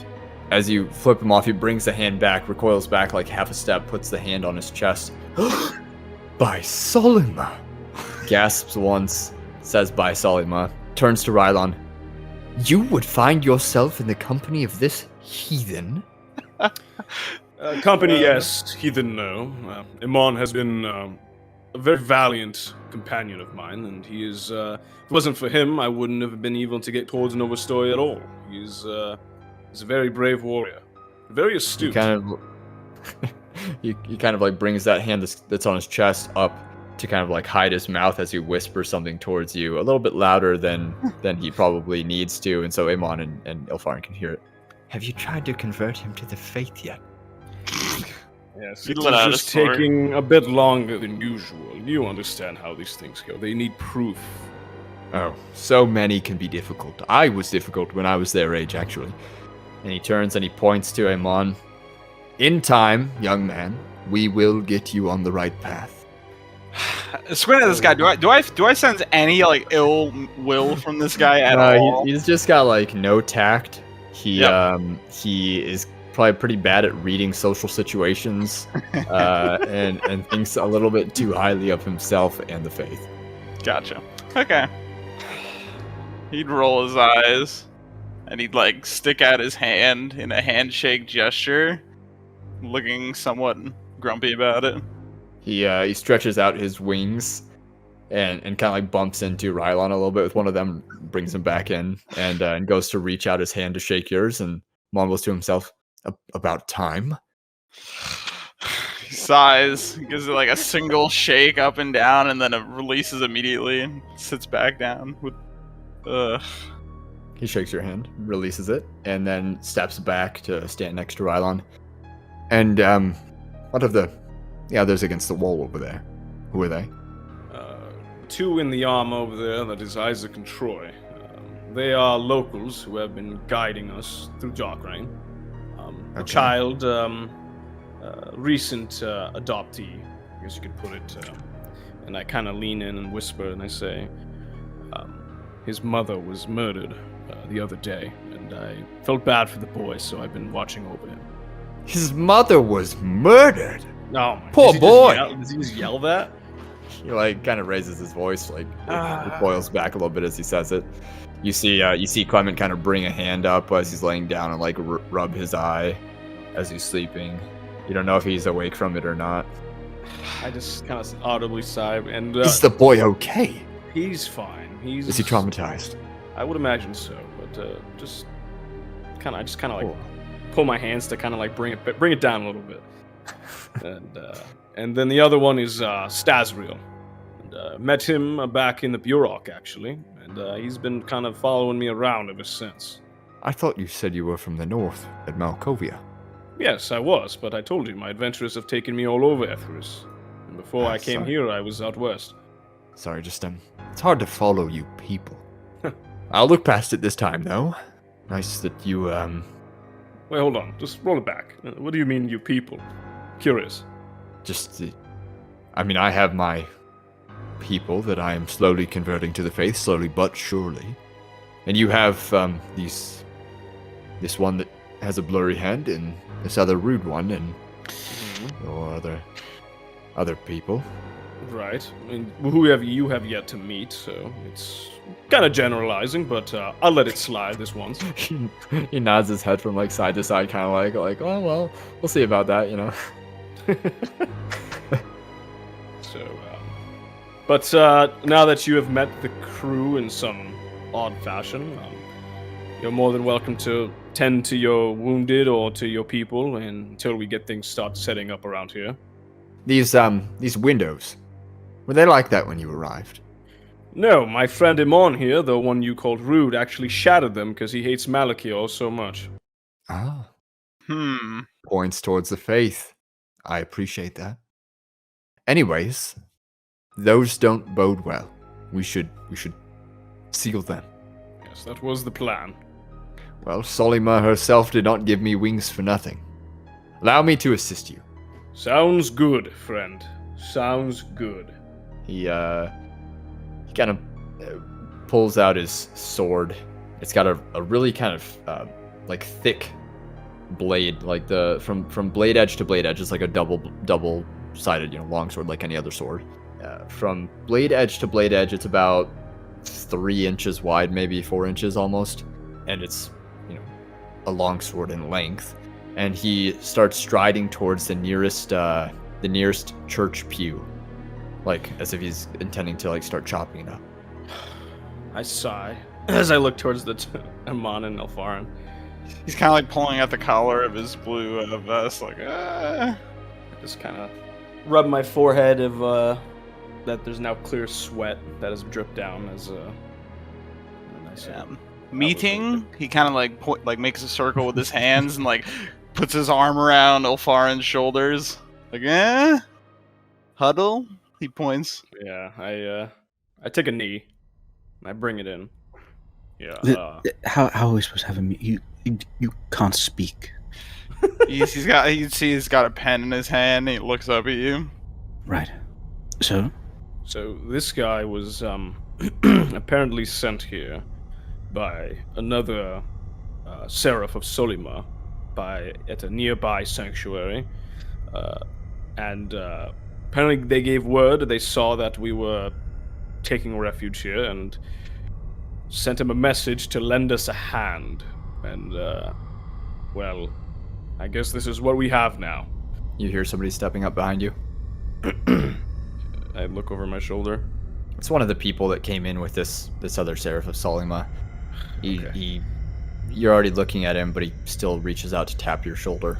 as you flip him off, he brings the hand back, recoils back like half a step, puts the hand on his chest. By Solima! Gasps once, says by Solima, turns to Rylon. You would find yourself in the company of this heathen? Company, yes. Heathen, no. Eamon has been a very valiant companion of mine, and he is. If it wasn't for him, I wouldn't have been able to get towards Nov Ostoya at all. He's a very brave warrior, very astute. He kind of like brings that hand that's on his chest up to kind of like hide his mouth as he whispers something towards you, a little bit louder than he probably needs to, and so Eamon and Ilfharyn can hear it. Have you tried to convert him to the faith yet? Yes, it's just taking a bit longer than usual. You understand how these things go. They need proof. Oh, so many can be difficult. I was difficult when I was their age, actually. And he turns and he points to Eamon. In time, young man, we will get you on the right path. Squint at this guy. Do I sense any like ill will from this guy at all? He's just got like no tact. He is probably pretty bad at reading social situations, and thinks a little bit too highly of himself and the faith. Gotcha. Okay. He'd roll his eyes, and he'd like stick out his hand in a handshake gesture, looking somewhat grumpy about it. He stretches out his wings and kind of like bumps into Rylon a little bit with one of them, brings him back in, and goes to reach out his hand to shake yours, and mumbles to himself, "About time." He sighs, gives it like a single shake up and down, and then it releases immediately and sits back down. He shakes your hand, releases it, and then steps back to stand next to Rylon. And what of the others against the wall over there? Who are they? Two in the arm over there, that is Isaac and Troy. They are locals who have been guiding us through Darkreign. A child, recent adoptee, I guess you could put it. And I kind of lean in and whisper and I say, his mother was murdered the other day, and I felt bad for the boy, so I've been watching over him. His mother was murdered? No, poor boy! Does he just yell that? He like kind of raises his voice, like recoils back a little bit as he says it. You see Clement kind of bring a hand up as he's laying down and like rub his eye as he's sleeping. You don't know if he's awake from it or not. I just kind of audibly sigh, and is the boy okay? He's fine. Is he traumatized? I would imagine so, but just kind of like pull my hands to kind of like bring it down a little bit. And then the other one is Stasriel. And met him back in the Burok, actually, and he's been kind of following me around ever since. I thought you said you were from the north, at Malkovia. Yes, I was, but I told you, my adventures have taken me all over Etheris. And before I came here, I was out west. Sorry, just, it's hard to follow you people. I'll look past it this time, though. Nice that you, Wait, hold on. Just roll it back. What do you mean, you people? Curious. I have my people that I am slowly converting to the faith, slowly but surely. And you have, this one that has a blurry hand, and this other rude one, and or other people. Right. I mean, who you have yet to meet, so it's kind of generalizing, but I'll let it slide this once. He nods his head from like side to side, kind of like, oh well, we'll see about that, you know. So, but now that you have met the crew in some odd fashion, you're more than welcome to tend to your wounded or to your people until we get things start setting up around here. These windows, were they like that when you arrived? No, my friend Eamon here, the one you called rude, actually shattered them because he hates Malachiel so much. Ah. Points towards the faith. I appreciate that. Anyways, those don't bode well. We should seal them. Yes, that was the plan. Well, Solima herself did not give me wings for nothing. Allow me to assist you. Sounds good, friend. Sounds good. He kind of pulls out his sword. It's got a really kind of like thick blade, like from blade edge to blade edge. It's like a double sided, long sword like any other sword. From blade edge to blade edge, it's about 3 inches wide, maybe 4 inches almost, and it's a long sword in length. And he starts striding towards the nearest church pew, like as if he's intending to like start chopping it up. I sigh as I look towards the Eamon and Ilfharyn. He's kind of like pulling out the collar of his blue vest, like, I just kind of rub my forehead of that there's now clear sweat that has dripped down as meeting. He kind of like makes a circle with his hands and like puts his arm around Ilfharyn's shoulders, like, huddle. He points. Yeah, I take a knee. I bring it in. Yeah. How are we supposed to have a meet? You can't speak. He's got a pen in his hand. And he looks up at you. Right. So this guy was apparently sent here by another Seraph of Solima at a nearby sanctuary, and apparently they gave word. They saw that we were taking refuge here and sent him a message to lend us a hand. And, well, I guess this is what we have now. You hear somebody stepping up behind you? I look over my shoulder. It's one of the people that came in with this other Seraph of Solima. Okay. You're already looking at him, but he still reaches out to tap your shoulder.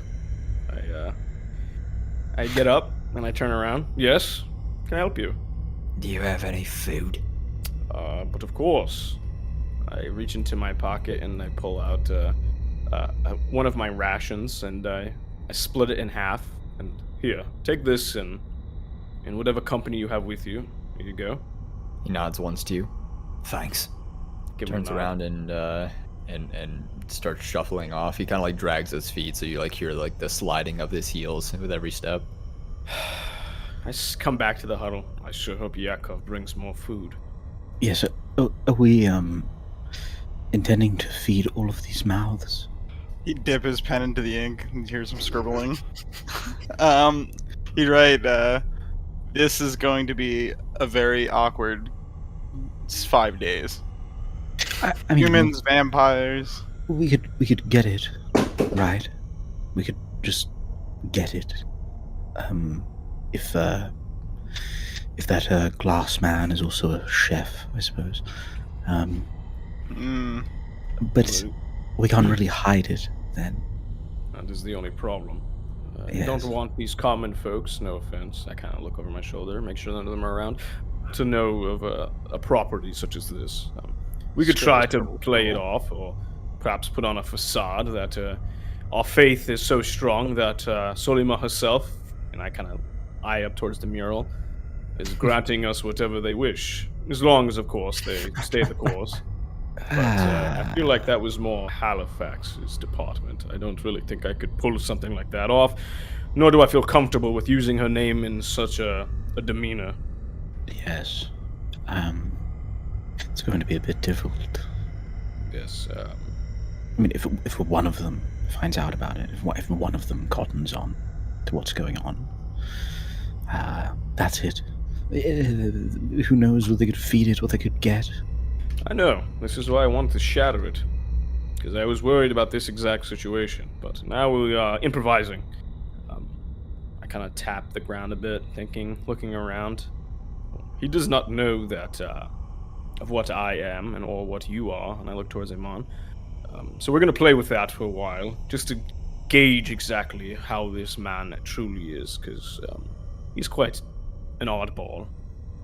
I get up and I turn around. Yes, can I help you? Do you have any food? But of course. I reach into my pocket and I pull out one of my rations and I split it in half. And here, take this and whatever company you have with you. Here you go. He nods once to you. Thanks. Give him a Turns nod. around and starts shuffling off. He kind of like drags his feet, so you like hear like the sliding of his heels with every step. I come back to the huddle. I sure hope Yakov brings more food. Yes, are we, intending to feed all of these mouths? He'd dip his pen into the ink and hear some scribbling. He'd write, this is going to be a very awkward 5 days. I mean, Humans, vampires. we could get it, right? We could just get it. If that glass man is also a chef, I suppose. But we can't really hide it then. That is the only problem. You Yes. don't want these common folks, no offense, I kind of look over my shoulder, make sure none of them are around, to know of a property such as this. We could try to play it off, or perhaps put on a facade that our faith is so strong that Solima herself, and I kind of eye up towards the mural, is granting us whatever they wish. As long as, of course, they stay the course. But I feel like that was more Halifax's department. I don't really think I could pull something like that off, nor do I feel comfortable with using her name in such a demeanor. Yes. It's going to be a bit difficult. Yes, I mean, if one of them finds out about it, if one of them cottons on to what's going on, that's it. Who knows what they could feed it, what they could get. I know. This is why I wanted to shatter it. Because I was worried about this exact situation. But now we are improvising. I kind of tap the ground a bit, looking around. He does not know that of what I am and or what you are, and I look towards Eamon. So we're going to play with that for a while, just to gauge exactly how this man truly is, because he's quite an oddball.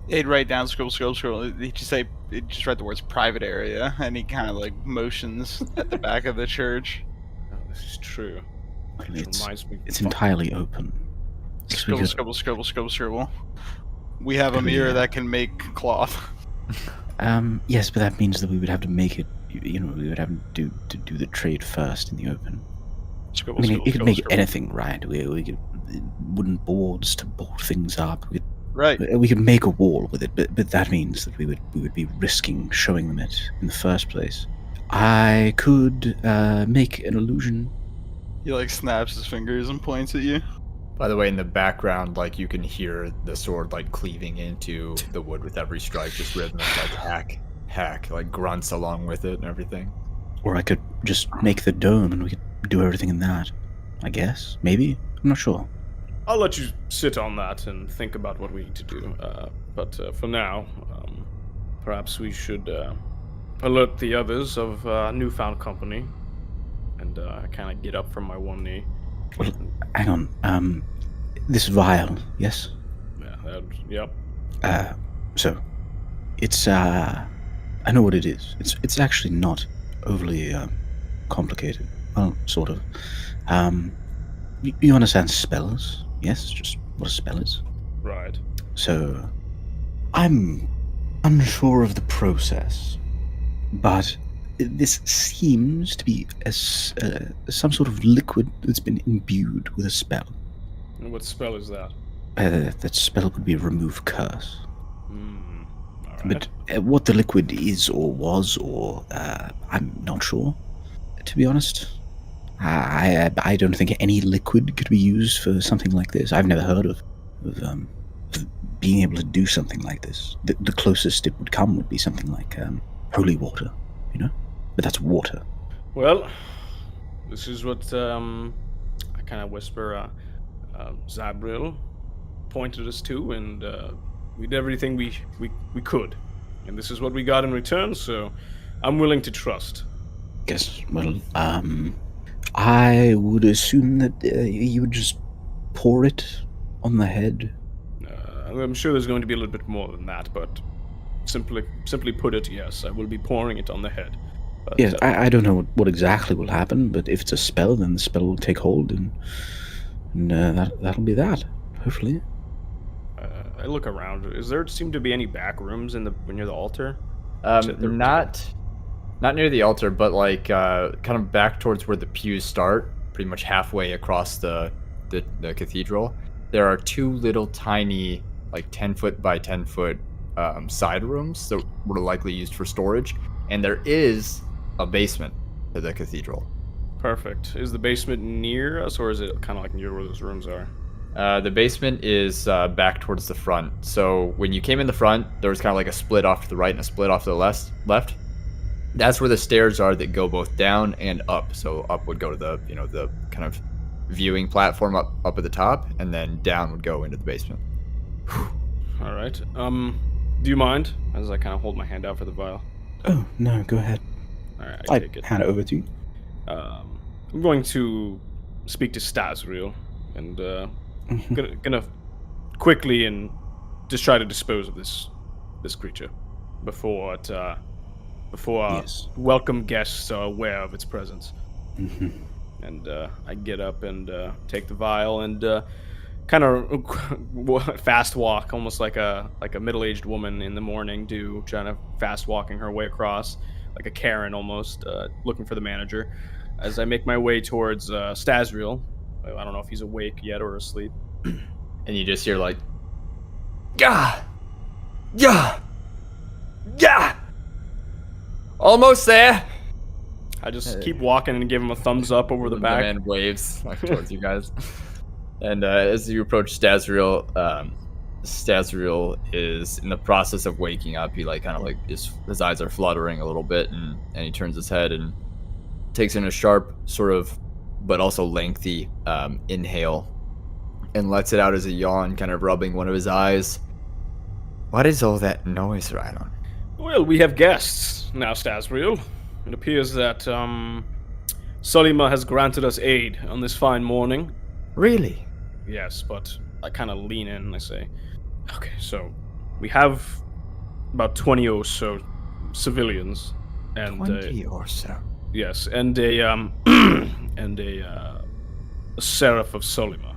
He'd write down scroll. He'd just write the words private area, and he kind of like motions at the back of the church. Oh, this is true. Well, Which reminds me. it's entirely open. So we Scribble. We have a mirror that can make cloth. yes, but that means that we would have to make it. We would have to do the trade first in the open. Scribble. You could make anything, right? We could wooden boards to bolt things up. Right. We could make a wall with it, but that means that we would be risking showing them it in the first place. I could make an illusion. He like snaps his fingers and points at you. By the way, in the background, like you can hear the sword like cleaving into the wood with every strike, just rhythmic, like hack, like grunts along with it and everything. Or I could just make the dome and we could do everything in that. I guess. Maybe. I'm not sure. I'll let you sit on that and think about what we need to do. But for now, perhaps we should alert the others of newfound company. And I kind of get up from my one knee. Well, hang on. This vial, yes? Yeah, yep. So, it's, I know what it is. It's actually not overly, complicated. Well, sort of. You understand spells, yes? Just what a spell is? Right. So, I'm unsure of the process, but this seems to be some sort of liquid that's been imbued with a spell. And what spell is that? That spell would be remove curse. All right. But what the liquid is or was, or I'm not sure, to be honest. I don't think any liquid could be used for something like this. I've never heard of being able to do something like this. The closest it would come would be something like holy water, But that's water. Well, this is what I kind of whisper. Zabril pointed us to, and We did everything we could, and this is what we got in return. So, I'm willing to trust. Guess, well, I would assume that you would just pour it on the head. I'm sure there's going to be a little bit more than that, but simply put it, yes, I will be pouring it on the head. But, Yes, I don't know what exactly will happen, but if it's a spell, then the spell will take hold, and that'll be that. Hopefully. I look around. Is there seem to be any back rooms near the altar? Not near the altar, but like kind of back towards where the pews start, pretty much halfway across the cathedral. There are two little tiny, like 10-foot by 10-foot side rooms that were likely used for storage, and there is a basement to the cathedral. Perfect. Is the basement near us, or is it kind of like near where those rooms are? The basement is back towards the front. So when you came in the front, there was kind of like a split off to the right and a split off to the left. That's where the stairs are that go both down and up. So up would go to the the kind of viewing platform up at the top, and then down would go into the basement. All right. Do you mind as I kind of hold my hand out for the vial? Oh no, go ahead. All right, I take it. hand it over to you. I'm going to speak to Stasriel and gonna quickly and just try to dispose of this creature before Yes. welcome guests are aware of its presence. Mm-hmm. And I get up and take the vial and kind of fast walk, almost like a middle-aged woman in the morning trying to fast walking her way across, like a Karen almost, looking for the manager. As I make my way towards Stasriel, I don't know if he's awake yet or asleep. And you just hear like, "Gah! Gah! Gah! Almost there!" I just keep walking and give him a thumbs up over the back. The man waves like, towards you guys. And as you approach Stasriel, Stasriel is in the process of waking up. He his eyes are fluttering a little bit, and he turns his head and takes in a sharp, sort of, but also lengthy inhale, and lets it out as a yawn, kind of rubbing one of his eyes. What is all that noise, Rylon? Well, we have guests now, Stasriel. It appears that Sulima has granted us aid on this fine morning. Really? Yes, but I kind of lean in and I say, okay, so we have about 20 or so civilians, and 20 or so. yes, and a seraph of Sulima.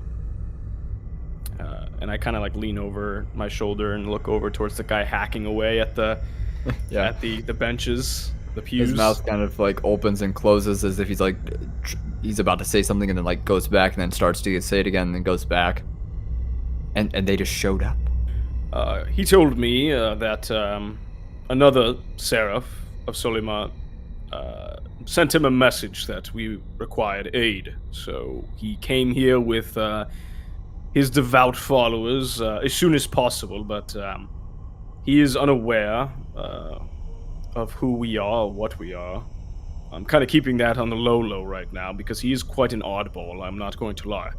And I kind of lean over my shoulder and look over towards the guy hacking away at the at the benches, the pews. His mouth kind of opens and closes as if he's about to say something, and then goes back and then starts to say it again and then goes back. And they just showed up. He told me that another seraph of Sulima sent him a message that we required aid. So he came here with his devout followers as soon as possible, but he is unaware of who we are or what we are. I'm kind of keeping that on the low right now because he is quite an oddball, I'm not going to lie.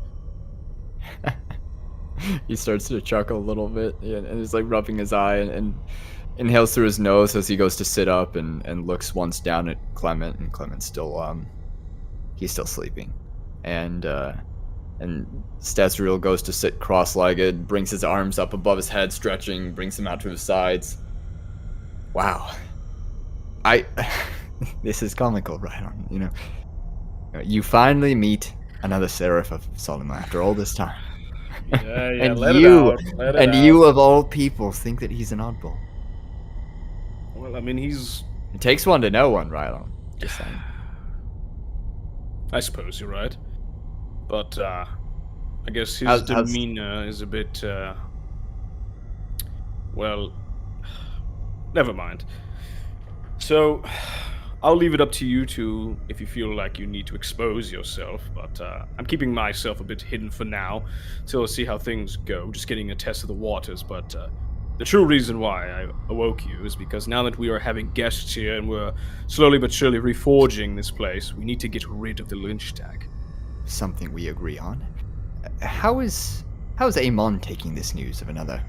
He starts to chuckle a little bit and is rubbing his eye and inhales through his nose as he goes to sit up and looks once down at Clement, and Clement's still he's still sleeping. And Stasriel goes to sit cross-legged, brings his arms up above his head, stretching, brings them out to his sides. Wow. This is comical, right? You finally meet another seraph of Sulima after all this time. Yeah, and let you, it out. you of all people think that he's an oddball. Well, I mean, It takes one to know one, Rylon. Just saying. I suppose you're right. But, I guess his demeanor is a bit, well, never mind. So, I'll leave it up to you if you feel like you need to expose yourself, but I'm keeping myself a bit hidden for now, till I see how things go, just getting a test of the waters, but the true reason why I awoke you is because now that we are having guests here and we're slowly but surely reforging this place, we need to get rid of the lynch tag. Something we agree on. How is Eamon taking this news of another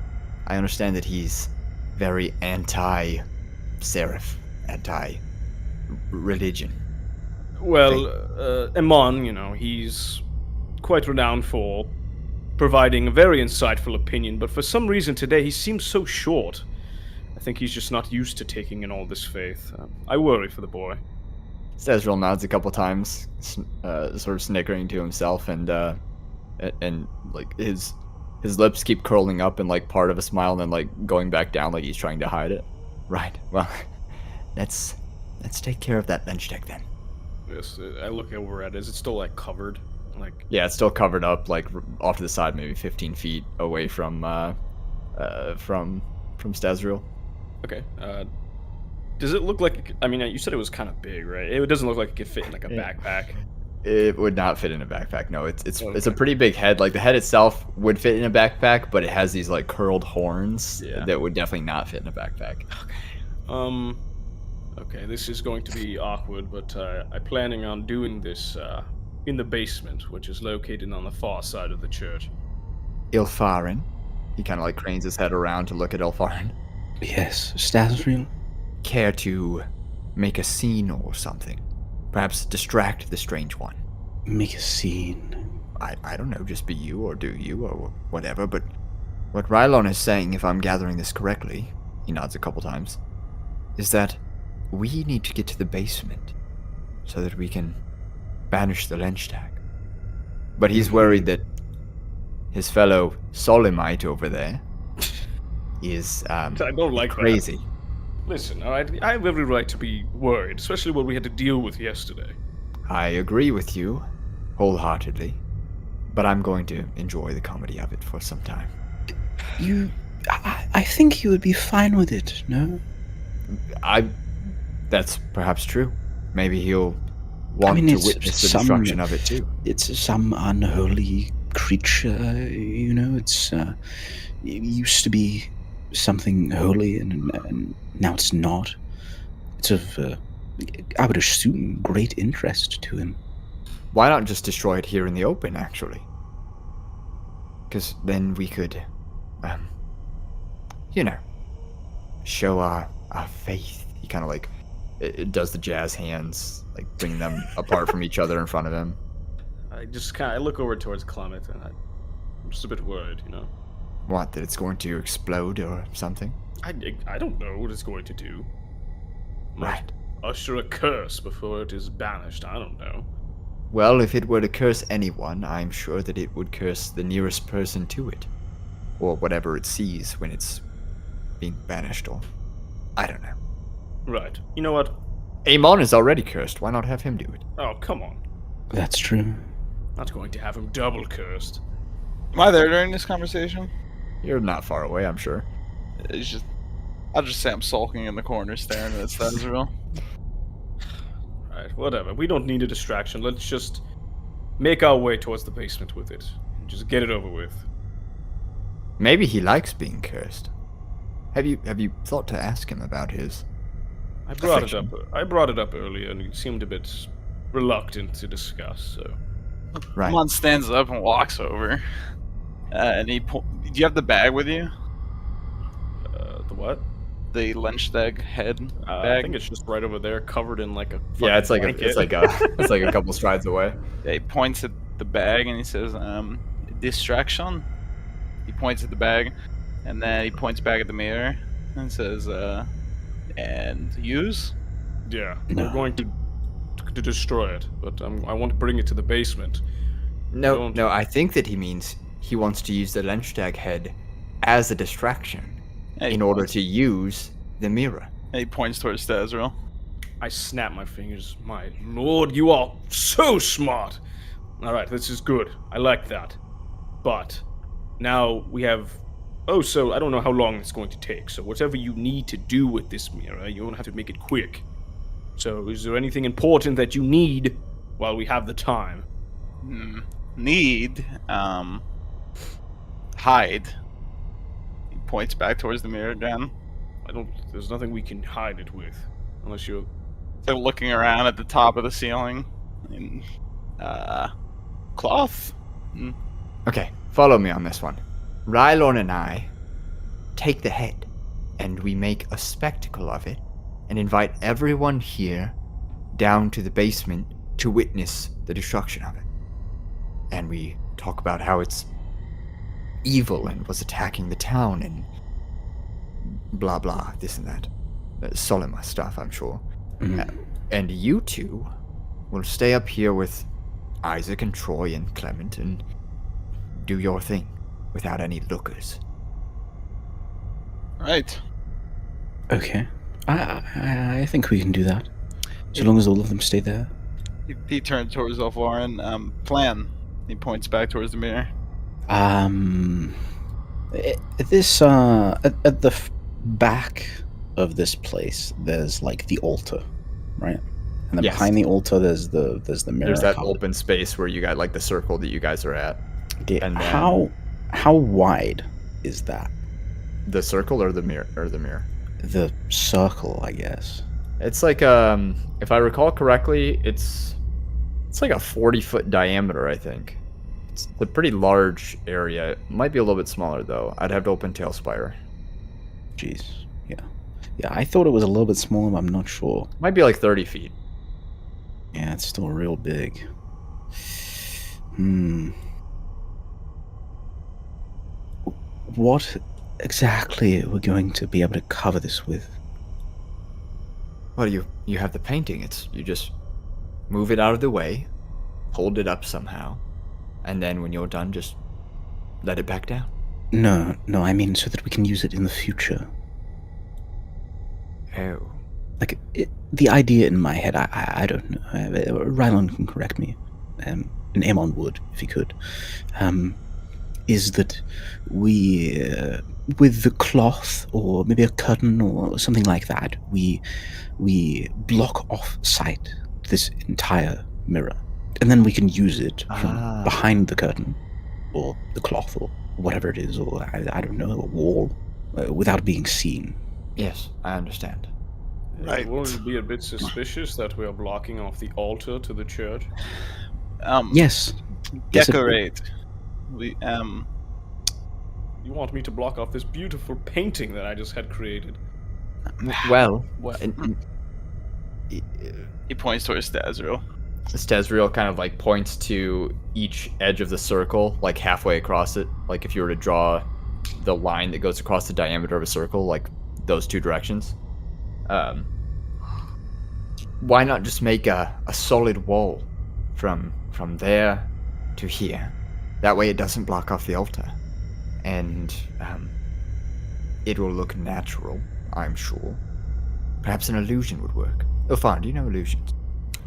I understand that he's very anti-serif, anti-religion. Well, Eamon, he's quite renowned for providing a very insightful opinion, but for some reason today he seems so short. I think he's just not used to taking in all this faith. I worry for the boy. Stazriel nods a couple times, sort of snickering to himself, and like his lips keep curling up in like part of a smile, and then like going back down, like he's trying to hide it. Right. Well, let's take care of that bench deck then. Yes, I look over at it. Is it still like covered? Like Yeah, it's still covered up, like off to the side, maybe 15 feet away from Stazriel. Okay. Does it look like? I mean, you said it was kind of big, right? It doesn't look like it could fit in like a backpack. It would not fit in a backpack. No, it's Okay. it's a pretty big head. Like the head itself would fit in a backpack, but it has these like curled horns that would definitely not fit in a backpack. Okay, this is going to be awkward, but I'm planning on doing this in the basement, which is located on the far side of the church. Ilfharyn. He kind of like cranes his head around to look at Ilfharyn. Yes, Stazriel? Care to make a scene or something? Perhaps distract the strange one. Make a scene. I don't know, just be you or do you or whatever, but what Rylon is saying, if I'm gathering this correctly, he nods a couple times, is that we need to get to the basement so that we can banish the Lenchtag. But he's worried that his fellow Solemite over there is I don't like crazy. that. Listen, all right, I have every right to be worried, especially what we had to deal with yesterday. I agree with you wholeheartedly, but I'm going to enjoy the comedy of it for some time. I think you would be fine with it, no? That's perhaps true. Maybe he'll want to it's witness the destruction of it too. It's some unholy creature, it's, it used to be something holy, and now it's not. It's of, I would assume, great interest to him. Why not just destroy it here in the open, actually? Because then we could, show our faith. He kind of like it does the jazz hands, like bringing them apart from each other in front of him. I look over towards Clement, and I'm just a bit worried, What, that it's going to explode or something? I don't know what it's going to do. Right. Usher a curse before it is banished. I don't know. Well, if it were to curse anyone, I'm sure that it would curse the nearest person to it. Or whatever it sees when it's being banished, or I don't know. Right. You know what? Eamon is already cursed. Why not have him do it? Oh, come on. That's true. Not going to have him double cursed. Am I there during this conversation? You're not far away, I'm sure. I'll just say I'm sulking in the corner staring at Stazriel. Right, whatever. We don't need a distraction. Let's just make our way towards the basement with it. And just get it over with. Maybe he likes being cursed. Have you thought to ask him about his I brought it up affection? earlier, and he seemed a bit reluctant to discuss. So Right. Eamon stands up and walks over, and do you have the bag with you? the what? The Lenchtag head I bag? think it's just right over there, covered in like a. Yeah, it's like blanket. it's like a couple strides away. Yeah, he points at the bag and he says, distraction. He points at the bag, and then he points back at the mirror and says, and use? Yeah, No. we're going to destroy it, but I want to bring it to the basement. No, I think that he means he wants to use the Lenchtag head as a distraction And he in order points- to use the mirror. And he points towards Stazriel. I snap my fingers. My lord, you are so smart. All right, this is good. I like that. But now we have. Oh, so I don't know how long it's going to take. So whatever you need to do with this mirror, you don't have to make it quick. So is there anything important that you need while we have the time? Need, hide. He points back towards the mirror again. There's nothing we can hide it with, unless you're. They're looking around at the top of the ceiling. And, cloth? Okay, follow me on this one. Rylon and I take the head and we make a spectacle of it and invite everyone here down to the basement to witness the destruction of it. And we talk about how it's evil and was attacking the town and blah blah, this and that. Solima stuff, I'm sure. And you two will stay up here with Isaac and Troy and Clement and do your thing without any lookers. Right. Okay. I think we can do that. So long as all of them stay there. He turns towards Ilfharyn. Plan. He points back towards the mirror. This at the back of this place, there's like the altar, right? And then Yes. behind the altar, there's the mirror. There's that card. open space where you got like the circle that you guys are at. Okay, and then- how wide is that? The circle or the mirror? The circle, I guess. It's like if I recall correctly, it's like a 40-foot diameter, I think. It's a pretty large area. It might be a little bit smaller though. I'd have to open Tailspire. Jeez, yeah. I thought it was a little bit smaller, but I'm not sure. Might be like 30 feet. Yeah, it's still real big. What exactly are we going to be able to cover this with? Well, you have the painting. You just move it out of the way, hold it up somehow, and then when you're done, just let it back down. No, I mean so that we can use it in the future. Oh. Like, the idea in my head, I don't know. Rylon can correct me, and Eamon would, if he could, is that we, with the cloth, or maybe a curtain, or something like that, we block off sight this entire mirror. And then we can use it from behind the curtain, or the cloth, or whatever it is, or I don't know, a wall, without being seen. Yes, I understand. Right. Won't it be a bit suspicious that we are blocking off the altar to the church? Yes. Yes, it would. Decorate. We You want me to block off this beautiful painting that I just had created? Well, He points towards Stazriel. Stazriel kind of like points to each edge of the circle, like halfway across it. Like if you were to draw the line that goes across the diameter of a circle, like those two directions. Why not just make a solid wall from there to here? That way it doesn't block off the altar. And it will look natural, I'm sure. Perhaps an illusion would work. Ilfharyn, do you know illusions?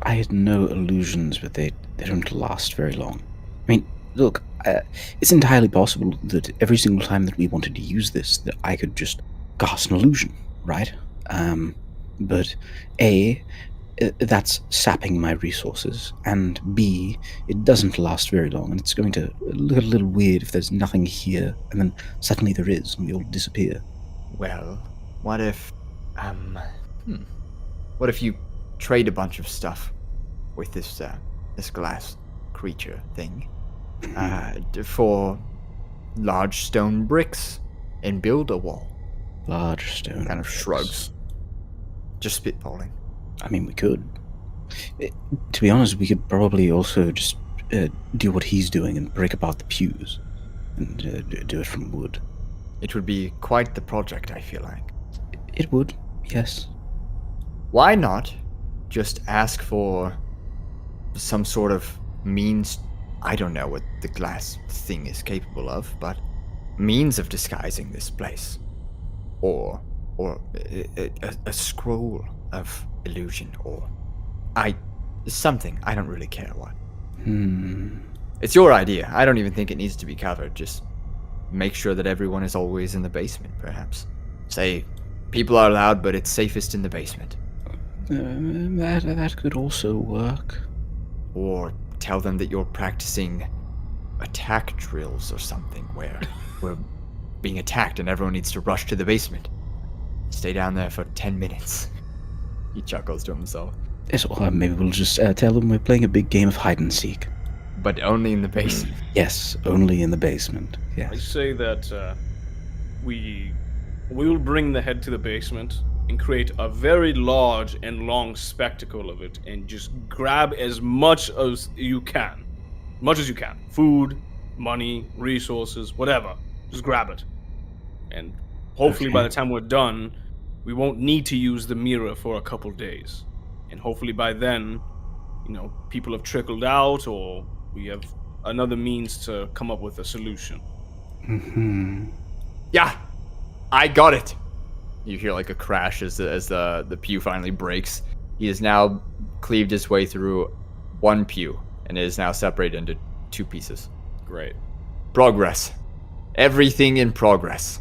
I had no illusions, but they don't last very long. I mean, look, it's entirely possible that every single time that we wanted to use this, that I could just cast an illusion, right? But A, that's sapping my resources, and B, it doesn't last very long, and it's going to look a little weird if there's nothing here, and then suddenly there is, and we all disappear. Well, what if you trade a bunch of stuff with this glass creature thing for large stone bricks and build a wall? Large stone. Kind of bricks. shrugs. Just spitballing. I mean, we could. To be honest, we could probably also just do what he's doing and break apart the pews and do it from wood. It would be quite the project, I feel like. It would, yes. Why not just ask for some sort of means? I don't know what the glass thing is capable of, but means of disguising this place. Or a scroll of illusion, or something. I don't really care what. It's your idea. I don't even think it needs to be covered. Just make sure that everyone is always in the basement, perhaps. Say, people are allowed, but it's safest in the basement. That could also work. Or tell them that you're practicing attack drills or something, where we're being attacked and everyone needs to rush to the basement. Stay down there for 10 minutes. He chuckles to himself. Yes, or maybe we'll just tell them we're playing a big game of hide and seek. But only in the basement. Yes, only in the basement. I Yes. say that we we will bring the head to the basement and create a very large and long spectacle of it, and just grab as much as you can. Much as you can. Food, money, resources, whatever. Just grab it. And hopefully by the time we're done, we won't need to use the mirror for a couple days. And hopefully by then, people have trickled out, or we have another means to come up with a solution. Mm-hmm. Yeah, I got it. You hear like a crash as the pew finally breaks. He has now cleaved his way through one pew, and it is now separated into 2 pieces. Great. Progress. Everything in progress.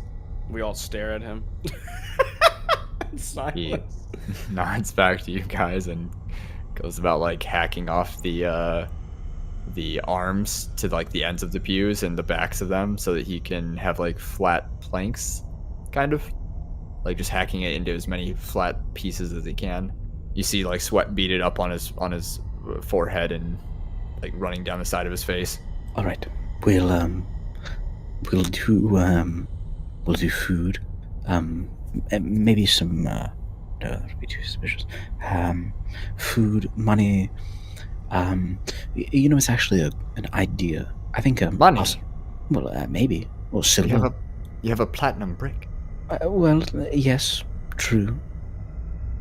We all stare at him. He nods back to you guys and goes about like hacking off the arms to like the ends of the pews and the backs of them so that he can have like flat planks, kind of like just hacking it into as many flat pieces as he can. You see like sweat beaded up on his forehead and like running down the side of his face. All right, we'll do food. Maybe some. No, that'd be too suspicious. Food, money. It's actually an idea. I think money. Maybe or silver. You have a platinum brick. Well, yes, true.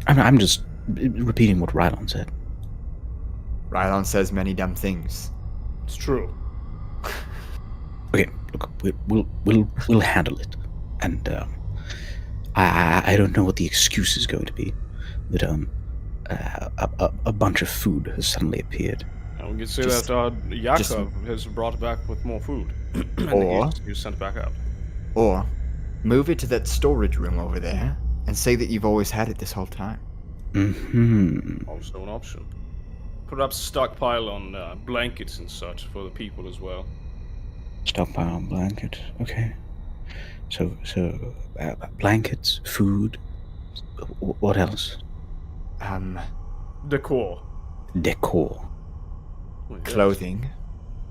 I'm just repeating what Rylon said. Rylon says many dumb things. It's true. Okay, look, we'll handle it, and I don't know what the excuse is going to be, but a bunch of food has suddenly appeared. And we can say that Yakov has brought back with more food, or you sent back out. Or move it to that storage room over there and say that you've always had it this whole time. Mm-hmm. Also an option. Perhaps stockpile on blankets and such for the people as well. Stockpile on blankets. Okay. So blankets, food. What else? Decor. Clothing.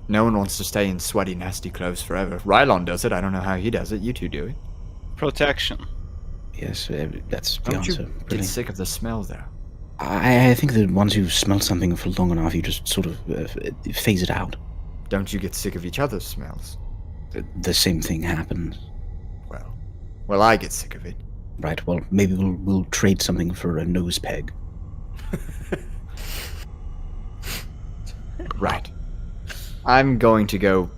No one wants to stay in sweaty, nasty clothes forever. Rylon does it. I don't know how he does it. You two do it. Protection. Yes, that's the Don't answer. you Really. get sick of the smell, though? I think that once you've smelled something for long enough, you just sort of phase it out. Don't you get sick of each other's smells? The same thing happens. Well, I get sick of it. Right, well, maybe we'll trade something for a nose peg. Right. I'm going to go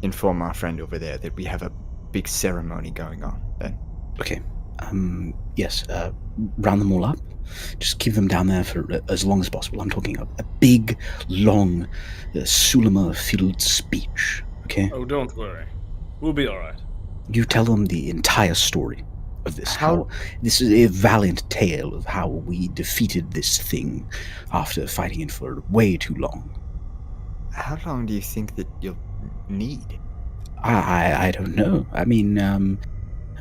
inform our friend over there that we have a big ceremony going on, then. Okay. Yes, round them all up. Just keep them down there for as long as possible. I'm talking a big, long, Sulama-filled speech, okay? Oh, don't worry. We'll be alright. You tell them the entire story of this. How this is a valiant tale of how we defeated this thing after fighting it for way too long. How long do you think that you'll need? I don't know. I mean,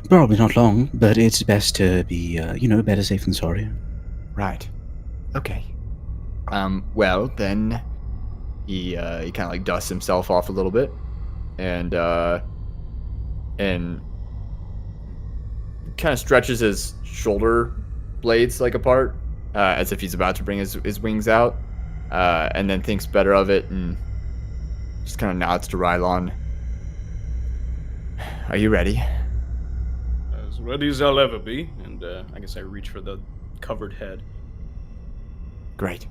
probably not long, but it's best to be, better safe than sorry. Right. Okay. Well, then he kind of like dusts himself off a little bit and kind of stretches his shoulder blades like apart, as if he's about to bring his wings out, and then thinks better of it and just kind of nods to Rylon. Are you ready? As ready as I'll ever be, and I guess I reach for the covered head. Great.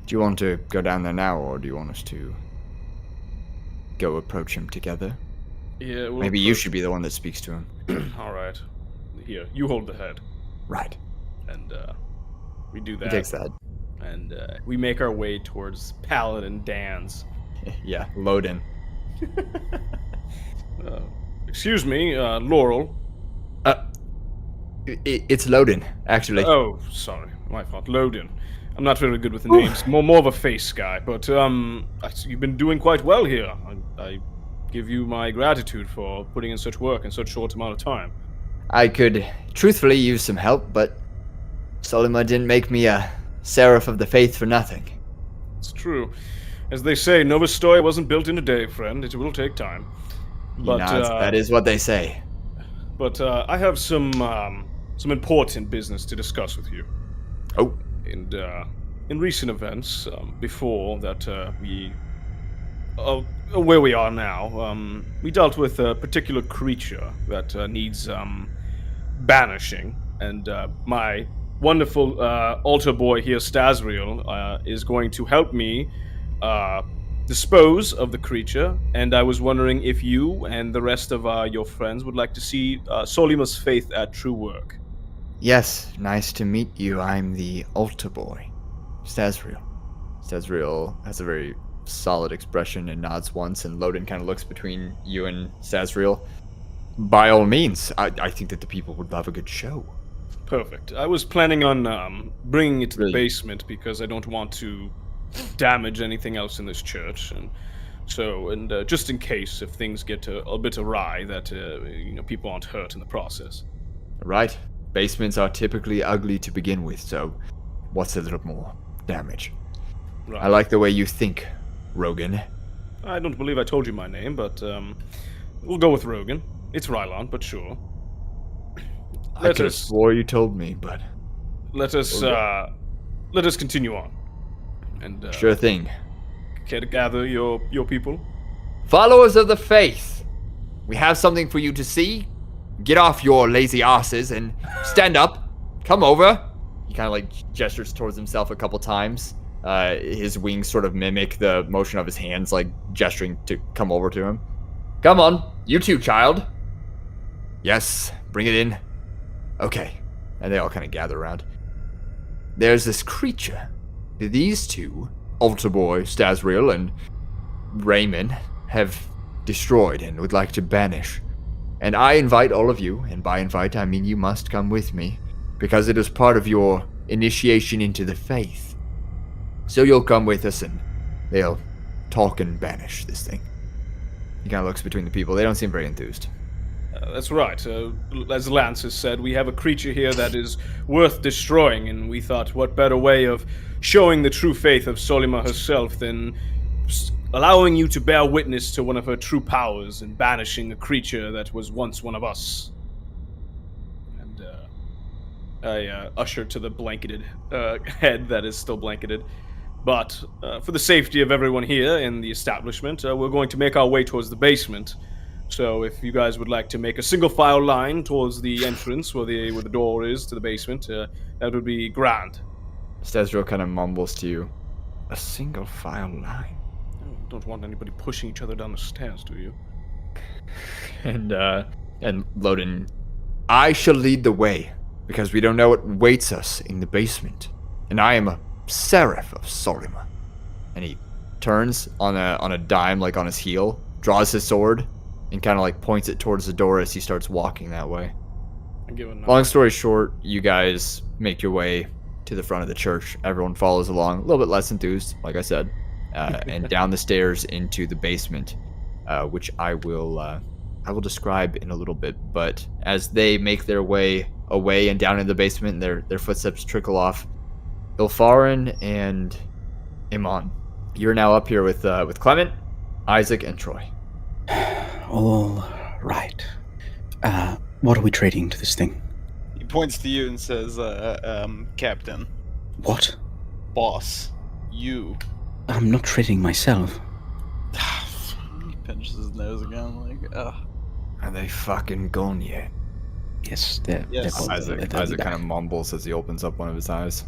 Do you want to go down there now, or do you want us to go approach him together? Yeah, Maybe you should be the one that speaks to him. Alright. Here, you hold the head. Right. And we do that. He takes that. And we make our way towards Paladin Dan's. Yeah, load in. Excuse me, Laurel. It's Loden, actually. Oh, sorry. My fault. Loden. I'm not very good with the names. More of a face guy. But you've been doing quite well here. I give you my gratitude for putting in such work in such short amount of time. I could truthfully use some help, but Solima didn't make me a seraph of the faith for nothing. It's true. As they say, Nov Ostoya wasn't built in a day, friend. It will take time. But that is what they say. but I have some important business to discuss with you. Oh, And in recent events, before that where we are now, we dealt with a particular creature that needs banishing, and my wonderful altar boy here, Stasriel, is going to help me dispose of the creature, and I was wondering if you and the rest of your friends would like to see Solima's faith at true work. yes, nice to meet you. I'm the altar boy, Stasriel. Stasriel has a very solid expression and nods once, and Loden kind of looks between you and Stasriel. By all means, I think that the people would love a good show. Perfect. I was planning on bringing it to the Really? basement because I don't want to damage anything else in this church, and so just in case if things get a bit awry, that people aren't hurt in the process. Right? Basements are typically ugly to begin with, so what's a little more damage? Right. I like the way you think, Rogan. I don't believe I told you my name, but we'll go with Rogan. It's Rylon, but sure. I could have swore you told me, but Let us continue on. And sure thing. care to gather your people? Followers of the faith, we have something for you to see. Get off your lazy asses and stand up. Come over. He kind of like gestures towards himself a couple times. His wings sort of mimic the motion of his hands, like gesturing to come over to him. Come on, you too, child. Yes, bring it in. Okay. And they all kind of gather around. There's this creature. These two, Altar Boy, Stasriel, and Raymond, have destroyed and would like to banish. And I invite all of you, and by invite I mean you must come with me, because it is part of your initiation into the faith. So you'll come with us and they'll talk and banish this thing. He kind of looks between the people. They don't seem very enthused. That's right. As Lance has said, we have a creature here that is worth destroying, and we thought what better way of showing the true faith of Solima herself than allowing you to bear witness to one of her true powers and banishing a creature that was once one of us. And I usher to the blanketed head that is still blanketed. But for the safety of everyone here in the establishment, we're going to make our way towards the basement. So if you guys would like to make a single file line towards the entrance where the door is to the basement, that would be grand. Stasriel kind of mumbles to you. A single file line? Don't want anybody pushing each other down the stairs, do you? And Loden, I shall lead the way, because we don't know what waits us in the basement. And I am a seraph of Solima. And he turns on a dime, like on his heel, draws his sword, and kind of like points it towards the door as he starts walking that way. I give a nod. Long story short, you guys make your way to the front of the church. Everyone follows along, a little bit less enthused, like I said, and down the stairs into the basement, which I will describe in a little bit. But as they make their way away and down in the basement, their footsteps trickle off. Ilfharyn and Eamon, you're now up here with Clement, Isaac, and Troy. All right. What are we trading to this thing? He points to you and says, Captain, What? boss, you. I'm not trading myself. He pinches his nose again, like, ugh. Are they fucking gone yet? Yes, they're Yes. both- Isaac kind of mumbles as he opens up one of his eyes.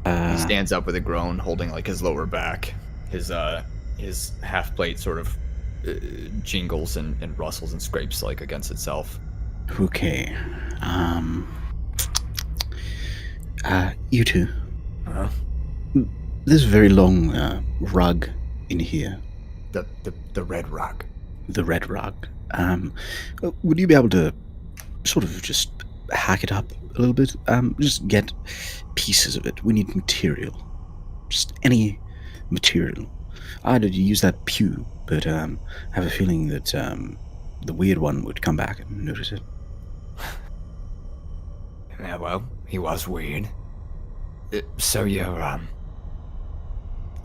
He Uh, stands up with a groan, holding like his lower back. His half plate sort of jingles and rustles and scrapes like against itself. okay. You two. Huh? There's a very long rug in here. The red rug. The red rug. Would you be able to sort of just hack it up a little bit? Just get pieces of it. We need material. Just any material. I'd use that pew, but I have a feeling that the weird one would come back and notice it. Yeah, well, he was weird. So you're, I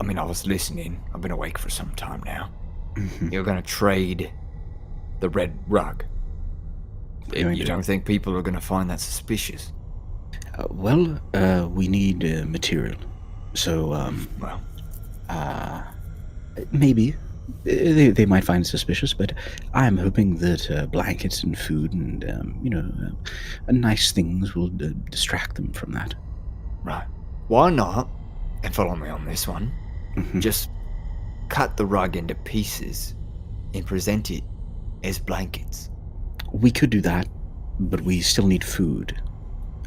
mean, I was listening. I've been awake for some time now. Mhm. You're gonna trade the red rug. You don't think people are going to find that suspicious? We need material. So, Well, maybe. They might find it suspicious, but I'm hoping that blankets and food and, nice things will distract them from that. right. Why not, and follow me on this one, Mhm. just cut the rug into pieces and present it as blankets? We could do that, but we still need food.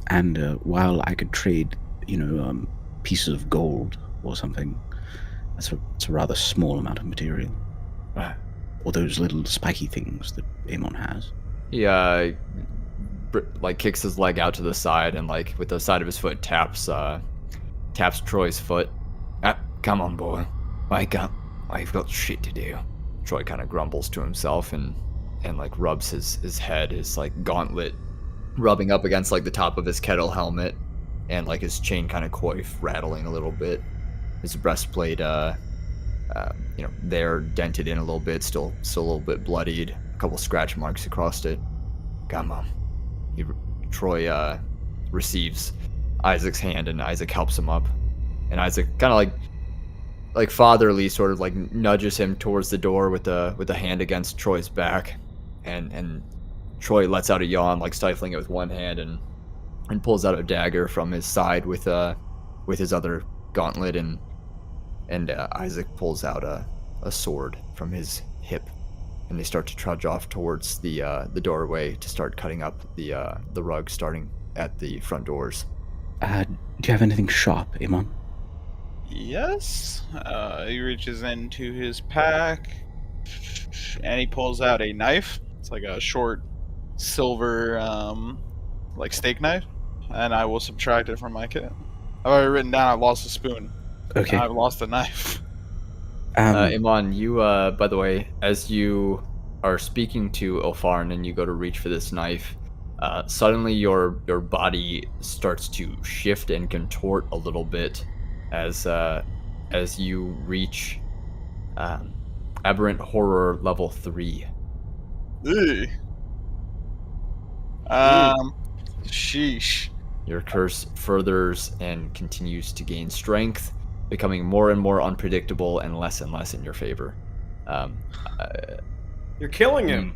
And while I could trade, pieces of gold or something, it's a rather small amount of material. Right. Or those little spiky things that Eamon has. He, kicks his leg out to the side and, with the side of his foot, taps Troy's foot. Come on, boy. Wake up. I've got shit to do. Troy kind of grumbles to himself and rubs his head, his, gauntlet rubbing up against, the top of his kettle helmet, and, his chain kind of coif rattling a little bit. His breastplate, there dented in a little bit, still a little bit bloodied, a couple scratch marks across it. Come on. Troy receives Isaac's hand, and Isaac helps him up. And Isaac kind of like fatherly sort of nudges him towards the door with a hand against Troy's back, and Troy lets out a yawn, stifling it with one hand, and pulls out a dagger from his side with his other gauntlet, and Isaac pulls out a sword from his hip, and they start to trudge off towards the doorway to start cutting up the rug, starting at the front doors. Do you have anything sharp, Eamon? Yes. He reaches into his pack, and he pulls out a knife. It's like a short silver, steak knife, and I will subtract it from my kit. I've already written down I've lost a spoon. Okay. I've lost a knife. Eamon, you, by the way, as you are speaking to Ilfharyn and you go to reach for this knife, suddenly your body starts to shift and contort a little bit as you reach Aberrant Horror level 3. Ugh. Sheesh. Your curse furthers and continues to gain strength, becoming more and more unpredictable and less in your favor. You're killing him.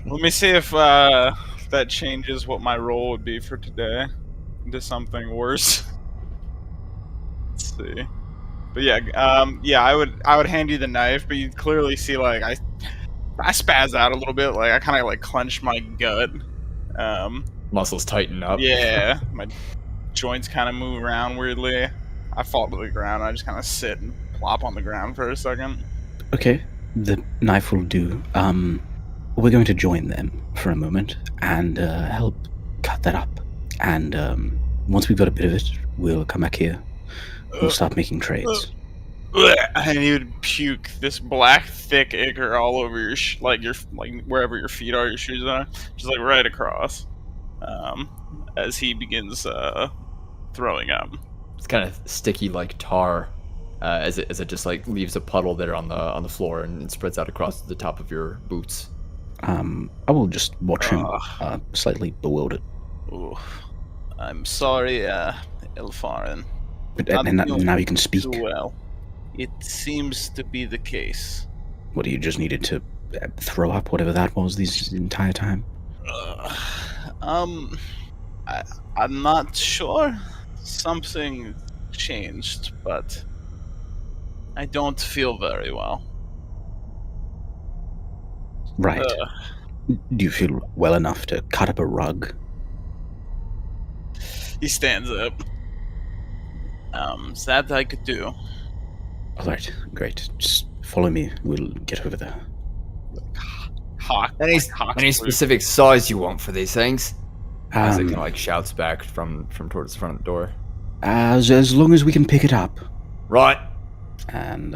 Let me see if that changes what my role would be for today into something worse. Let's see. But I would hand you the knife, but you clearly see I spaz out a little bit, I kind of clench my gut. Muscles tighten up. Yeah, my joints kind of move around weirdly. I fall to the ground. I just kind of sit and plop on the ground for a second. Okay, the knife will do. We're going to join them for a moment and help cut that up. And once we've got a bit of it, we'll come back here. We'll start making trades. And you would puke this black, thick ichor all over your wherever your feet are, your shoes are, just right across. As he begins throwing up. It's kind of sticky like tar, as it just leaves a puddle there on the floor and it spreads out across the top of your boots. I will just watch him, slightly bewildered. Ooh. I'm sorry, Ilfharyn. But now you can speak. Well, it seems to be the case. What, you just needed to throw up, whatever that was, this entire time? I'm not sure. Something changed, but I don't feel very well. Right. Do you feel well enough to cut up a rug? He stands up. That I could do. Alright, great. Just follow me. We'll get over there. Any specific size you want for these things? As it kind of shouts back from towards the front door. As long as we can pick it up. Right. And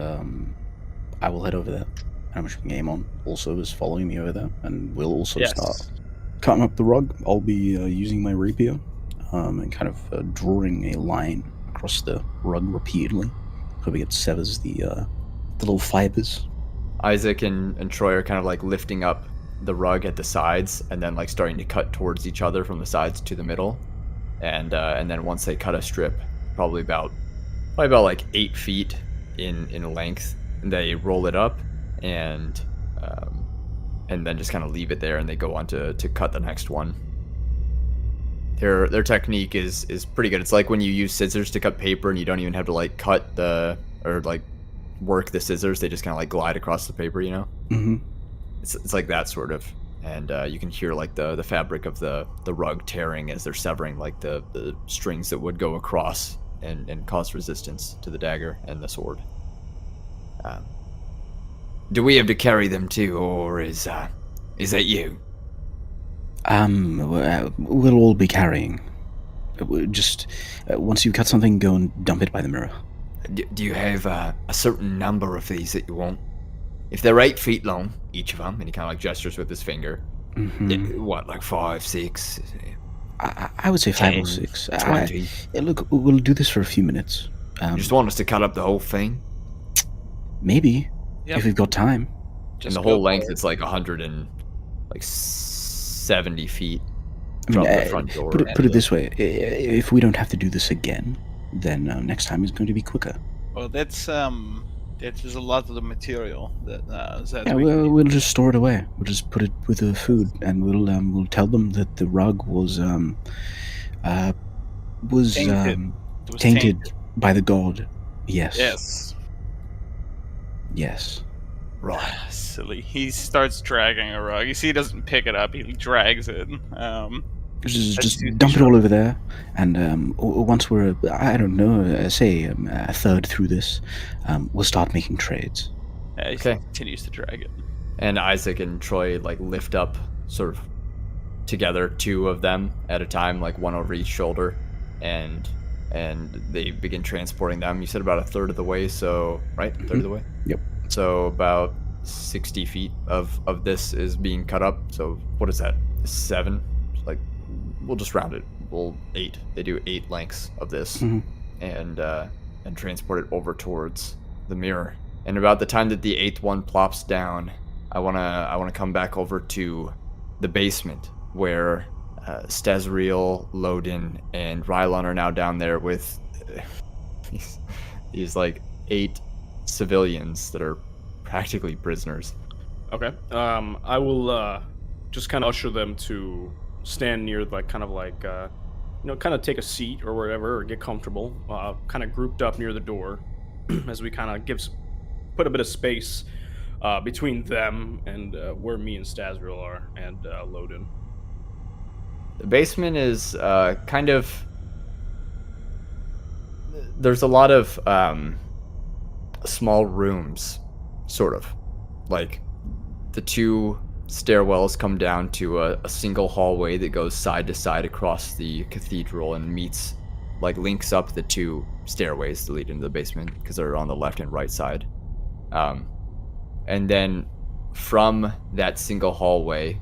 I will head over there. I'm assuming Eamon also is following me over there, and we'll also start cutting up the rug. I'll be using my rapier and kind of drawing a line across the rug repeatedly, hoping it severs the little fibers. Isaac and Troy are kind of lifting up the rug at the sides, and then like starting to cut towards each other from the sides to the middle, and then once they cut a strip, probably about like 8 feet in length, and they roll it up, and then just kind of leave it there, and they go on to cut the next one. Their technique is pretty good. It's like when you use scissors to cut paper, and you don't even have to like cut or like work the scissors. They just kind of like glide across the paper, you know. Mm-hmm. It's like that sort of, and you can hear like the fabric of the rug tearing as they're severing like the strings that would go across and cause resistance to the dagger and the sword. Do we have to carry them too, or is that you? We'll all be carrying. Just once you cut something, go and dump it by the mirror. Do you have a certain number of these that you want? If they're 8 feet long, each of them, and he kind of like gestures with his finger. Mm-hmm. What, like 5, 6? I would say 5 or 6. 20. Look, we'll do this for a few minutes. You just want us to cut up the whole thing? Maybe, Yep. if we've got time. And the whole length, it's like 170 feet I from mean, the front door. Put it this way: if we don't have to do this again, then next time is going to be quicker. Well, that's there's a lot of the material that Yeah, we'll just store it away. We'll just put it with the food, and we'll tell them that the rug was tainted by the god. Yes. Yes. Right. Silly. He starts dragging a rug. You see, he doesn't pick it up. He drags it. Just dump it all over there, and once we're, I don't know, say a third through this, we'll start making trades. He continues to drag it. And Isaac and Troy like lift up sort of together 2 of them at a time, like one over each shoulder, and they begin transporting them. You said about a third of the way, so right, a third of the way. Yep. So about 60 feet of this is being cut up. So what is that? 7? Like, we'll just round it. 8. They do 8 lengths of this, and transport it over towards the mirror. And about the time that the 8th one plops down, I wanna come back over to the basement where Stazriel, Lodin, and Rylon are now down there with these like 8 civilians that are practically prisoners. Okay. I will just kind of usher them to stand near, like, kind of take a seat or whatever, or get comfortable, kind of grouped up near the door, as we kind of put a bit of space between them and where me and Stazriel are, and Lodin. The basement is kind of... There's a lot of small rooms, sort of. Like, the 2 stairwells come down to a single hallway that goes side to side across the cathedral and links up the 2 stairways that lead into the basement, because they're on the left and right side. And then from that single hallway,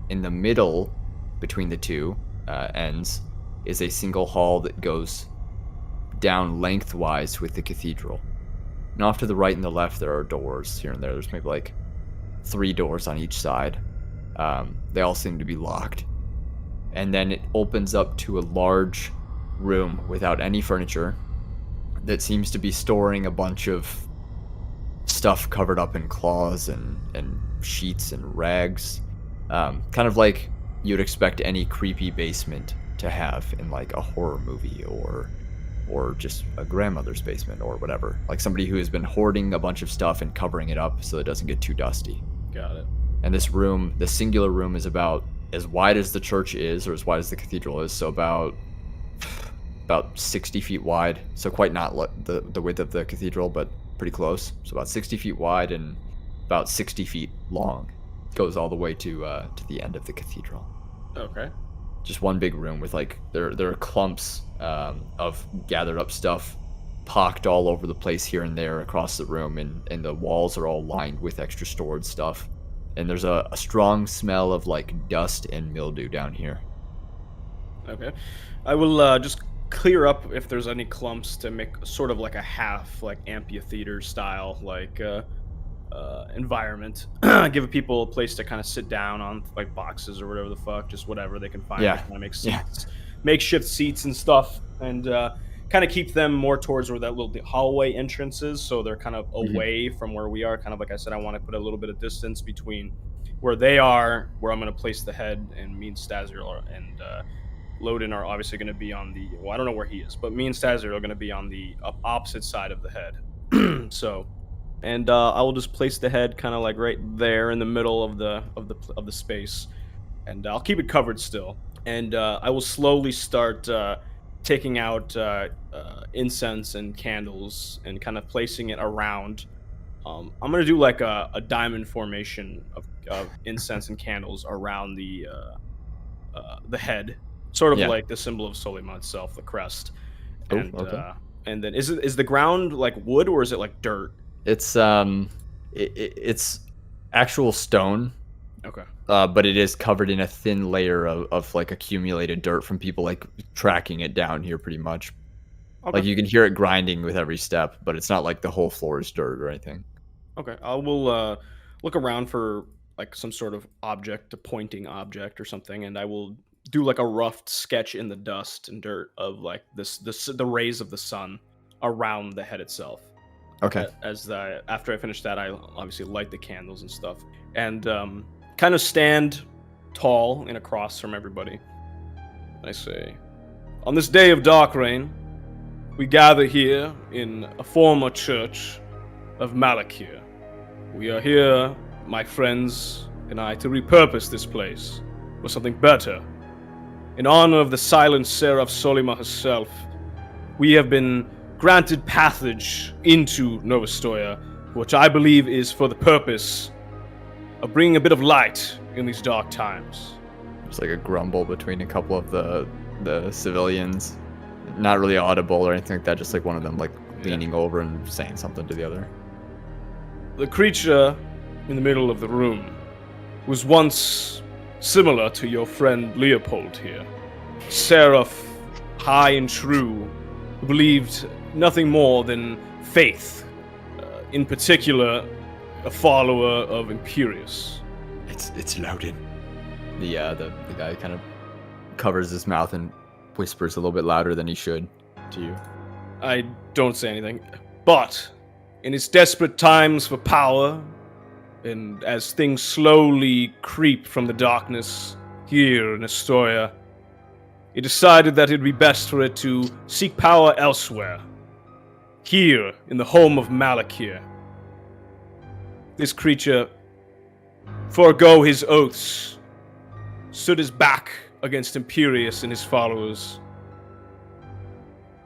in the middle between the 2 ends, is a single hall that goes down lengthwise with the cathedral. And off to the right and the left, there are doors here and there. There's maybe like 3 doors on each side. They all seem to be locked. And then it opens up to a large room without any furniture that seems to be storing a bunch of stuff covered up in claws and sheets and rags. Kind of like you'd expect any creepy basement to have in like a horror movie or just a grandmother's basement or whatever. Like somebody who has been hoarding a bunch of stuff and covering it up so it doesn't get too dusty. Got it. And this room, the singular room, is about as wide as the church is, or as wide as the cathedral is, so about 60 feet wide. So quite not the width of the cathedral, but pretty close. So about 60 feet wide and about 60 feet long. Goes all the way to the end of the cathedral. Okay. Just one big room with like there are clumps of gathered up stuff pocked all over the place here and there across the room, and the walls are all lined with extra stored stuff. And there's a strong smell of like dust and mildew down here. Okay. I will just clear up if there's any clumps to make sort of like a half like amphitheater style, like environment, giving people a place to kind of sit down on, like boxes or whatever the fuck, just whatever they can find. Yeah. To kind of make seats, makeshift seats and stuff, and kind of keep them more towards where that little hallway entrance is, so they're kind of away from where we are. Kind of like I said, I want to put a little bit of distance between where they are, where I'm going to place the head, and me and Stazir and Loden are obviously going to be on the. Well, I don't know where he is, but me and Stazir are going to be on the opposite side of the head. So. And I will just place the head kind of like right there in the middle of the space, and I'll keep it covered still. And I will slowly start taking out incense and candles and kind of placing it around. I'm gonna do like a diamond formation of incense and candles around the head, sort of like the symbol of Solima itself, the crest. And and then is the ground like wood or is it like dirt? It's it's actual stone. Okay. But it is covered in a thin layer of like accumulated dirt from people like tracking it down here pretty much. Okay. Like you can hear it grinding with every step, but it's not like the whole floor is dirt or anything. Okay. I will look around for like some sort of object, a pointing object or something, and I will do like a rough sketch in the dust and dirt of like the rays of the sun around the head itself. Okay. After I finish that, I obviously light the candles and stuff, and kind of stand tall and across from everybody. I say, on this day of Darkreign, we gather here in a former church of Malakir. We are here, my friends and I, to repurpose this place for something better. In honor of the silent Seraph Solima herself, we have been granted passage into Nov Ostoya, which I believe is for the purpose of bringing a bit of light in these dark times. There's like a grumble between a couple of the civilians. Not really audible or anything like that, just like one of them like leaning over and saying something to the other. The creature in the middle of the room was once similar to your friend Leopold here. Seraph, high and true, who believed nothing more than faith, in particular, a follower of Imperius. It's Loden. The guy kind of covers his mouth and whispers a little bit louder than he should to you. I don't say anything, but in his desperate times for power, and as things slowly creep from the darkness here in Ostoya, he decided that it'd be best for it to seek power elsewhere. Here, in the home of Malakir. This creature forego his oaths, stood his back against Imperius and his followers,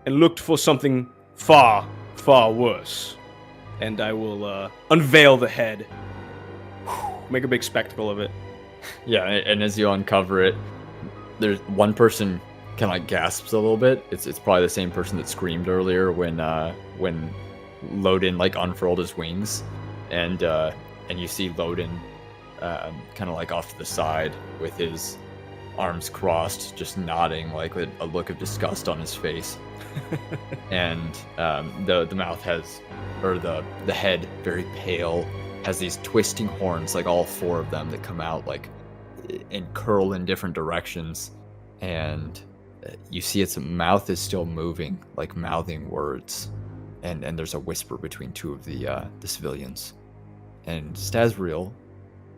and looked for something far, far worse. And I will unveil the head, make a big spectacle of it. Yeah, and as you uncover it, there's one person kind of like gasps a little bit. It's probably the same person that screamed earlier when Loden like unfurled his wings, and you see Loden kind of like off to the side with his arms crossed, just nodding like with a look of disgust on his face. And the mouth has, or the head, very pale, has these twisting horns, like all four of them that come out like and curl in different directions, and you see its mouth is still moving, like mouthing words, and there's a whisper between two of the civilians, and Stazriel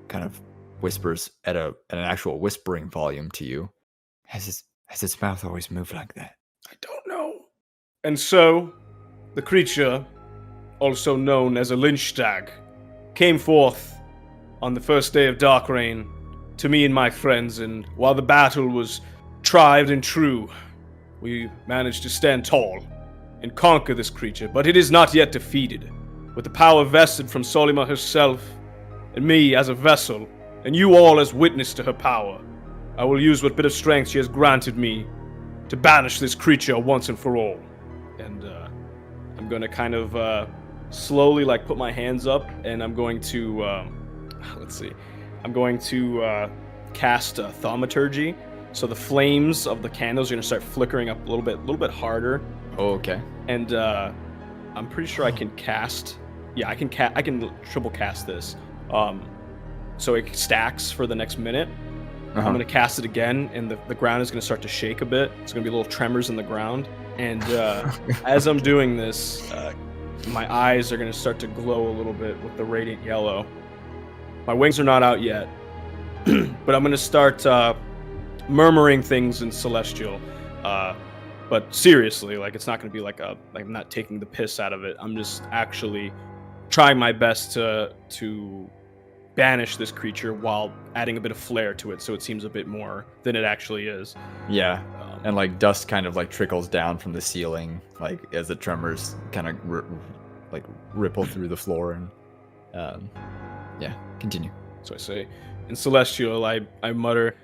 kind of whispers at an actual whispering volume to you. Has its mouth always moved like that? I don't know. And so, the creature, also known as a lynch stag, came forth on the first day of Darkreign to me and my friends, and while the battle was tried and true, we managed to stand tall and conquer this creature, but it is not yet defeated. With the power vested from Solima herself, and me as a vessel, and you all as witness to her power, I will use what bit of strength she has granted me to banish this creature once and for all. And I'm going to kind of slowly like put my hands up, and I'm going to, let's see, I'm going to cast Thaumaturgy. So the flames of the candles are going to start flickering up a little bit harder. Oh, okay. And I'm pretty sure I can cast Yeah, I can triple cast this. So it stacks for the next minute. I'm going to cast it again, and the ground is going to start to shake a bit. It's going to be little tremors in the ground. And as I'm doing this, my eyes are going to start to glow a little bit with the radiant yellow. My wings are not out yet, but I'm going to start murmuring things in Celestial. But seriously, like, it's not going to be like I'm not taking the piss out of it. I'm just actually trying my best to banish this creature while adding a bit of flair to it, so it seems a bit more than it actually is. Yeah, and like dust kind of like trickles down from the ceiling, like as the tremors kind of ripple through the floor, and yeah, continue. So I say, in Celestial, I mutter,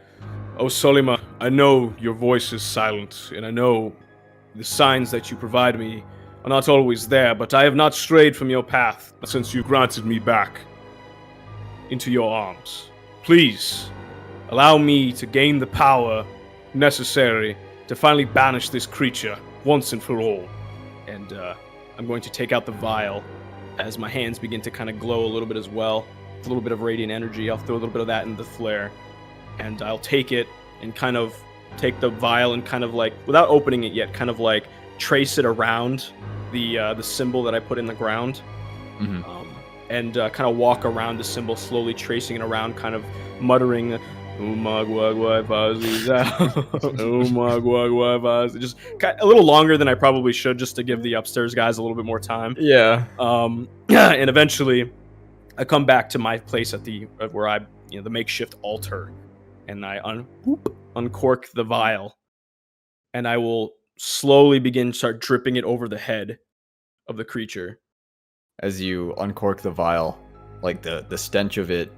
"Oh, Solima, I know your voice is silent, and I know the signs that you provide me are not always there, but I have not strayed from your path since you granted me back into your arms. Please, allow me to gain the power necessary to finally banish this creature once and for all." And I'm going to take out the vial as my hands begin to kind of glow a little bit as well. A little bit of radiant energy. I'll throw a little bit of that in the flare. And I'll take it and kind of take the vial and kind of like, without opening it yet, kind of like trace it around the symbol that I put in the ground. Mm-hmm. And kind of walk around the symbol, slowly tracing it around, kind of muttering, just a little longer than I probably should, just to give the upstairs guys a little bit more time. Yeah. And eventually, I come back to my place at the makeshift altar, and I uncork the vial, and I will slowly start dripping it over the head of the creature. As you uncork the vial, like the stench of it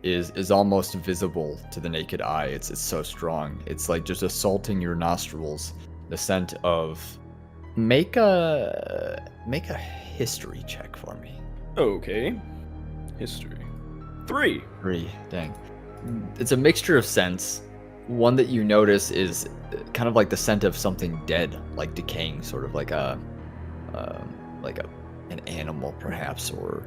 is almost visible to the naked eye. It's so strong. It's like just assaulting your nostrils. The scent of make a history check for me. Okay. History. 3. Dang. It's a mixture of scents. One that you notice is kind of like the scent of something dead, like decaying, sort of like an animal perhaps, or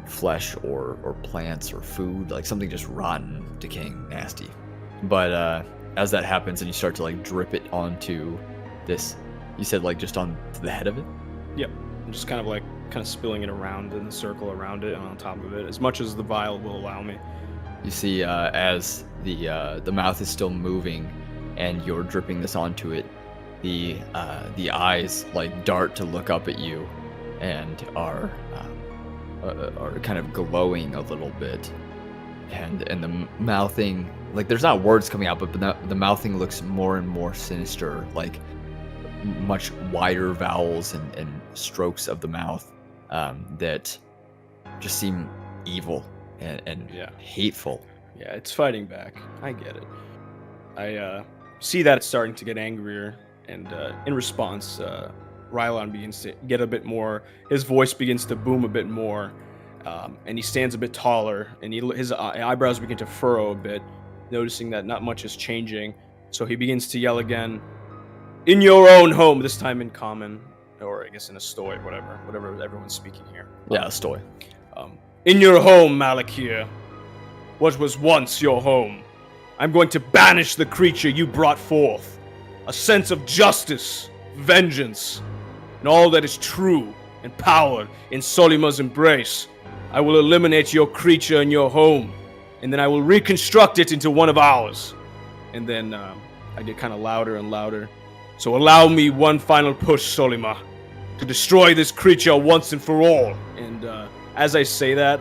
flesh or plants or food, like something just rotten, decaying, nasty. But as that happens and you start to like drip it onto this, you said like just on the head of it? Yep. I'm just kind of spilling it around in a circle around it and on top of it, as much as the vial will allow me. You see as the mouth is still moving and you're dripping this onto it, the eyes like dart to look up at you and are kind of glowing a little bit, and the mouthing, like there's not words coming out, but the mouthing looks more and more sinister, like much wider vowels and strokes of the mouth that just seem evil and hateful. Yeah, it's fighting back. I get it. I see that it's starting to get angrier, and in response, Rylon begins to get a bit more. His voice begins to boom a bit more, and he stands a bit taller, and his eyebrows begin to furrow a bit, noticing that not much is changing. So he begins to yell again, "In your own home," this time in common, or I guess in Ostoya, whatever everyone's speaking here. Yeah, Ostoya. "In your home, Malakir, what was once your home, I'm going to banish the creature you brought forth. A sense of justice, vengeance, and all that is true and power in Solima's embrace. I will eliminate your creature in your home, and then I will reconstruct it into one of ours." And then I get kind of louder and louder. "So allow me one final push, Solima, to destroy this creature once and for all." And as I say that,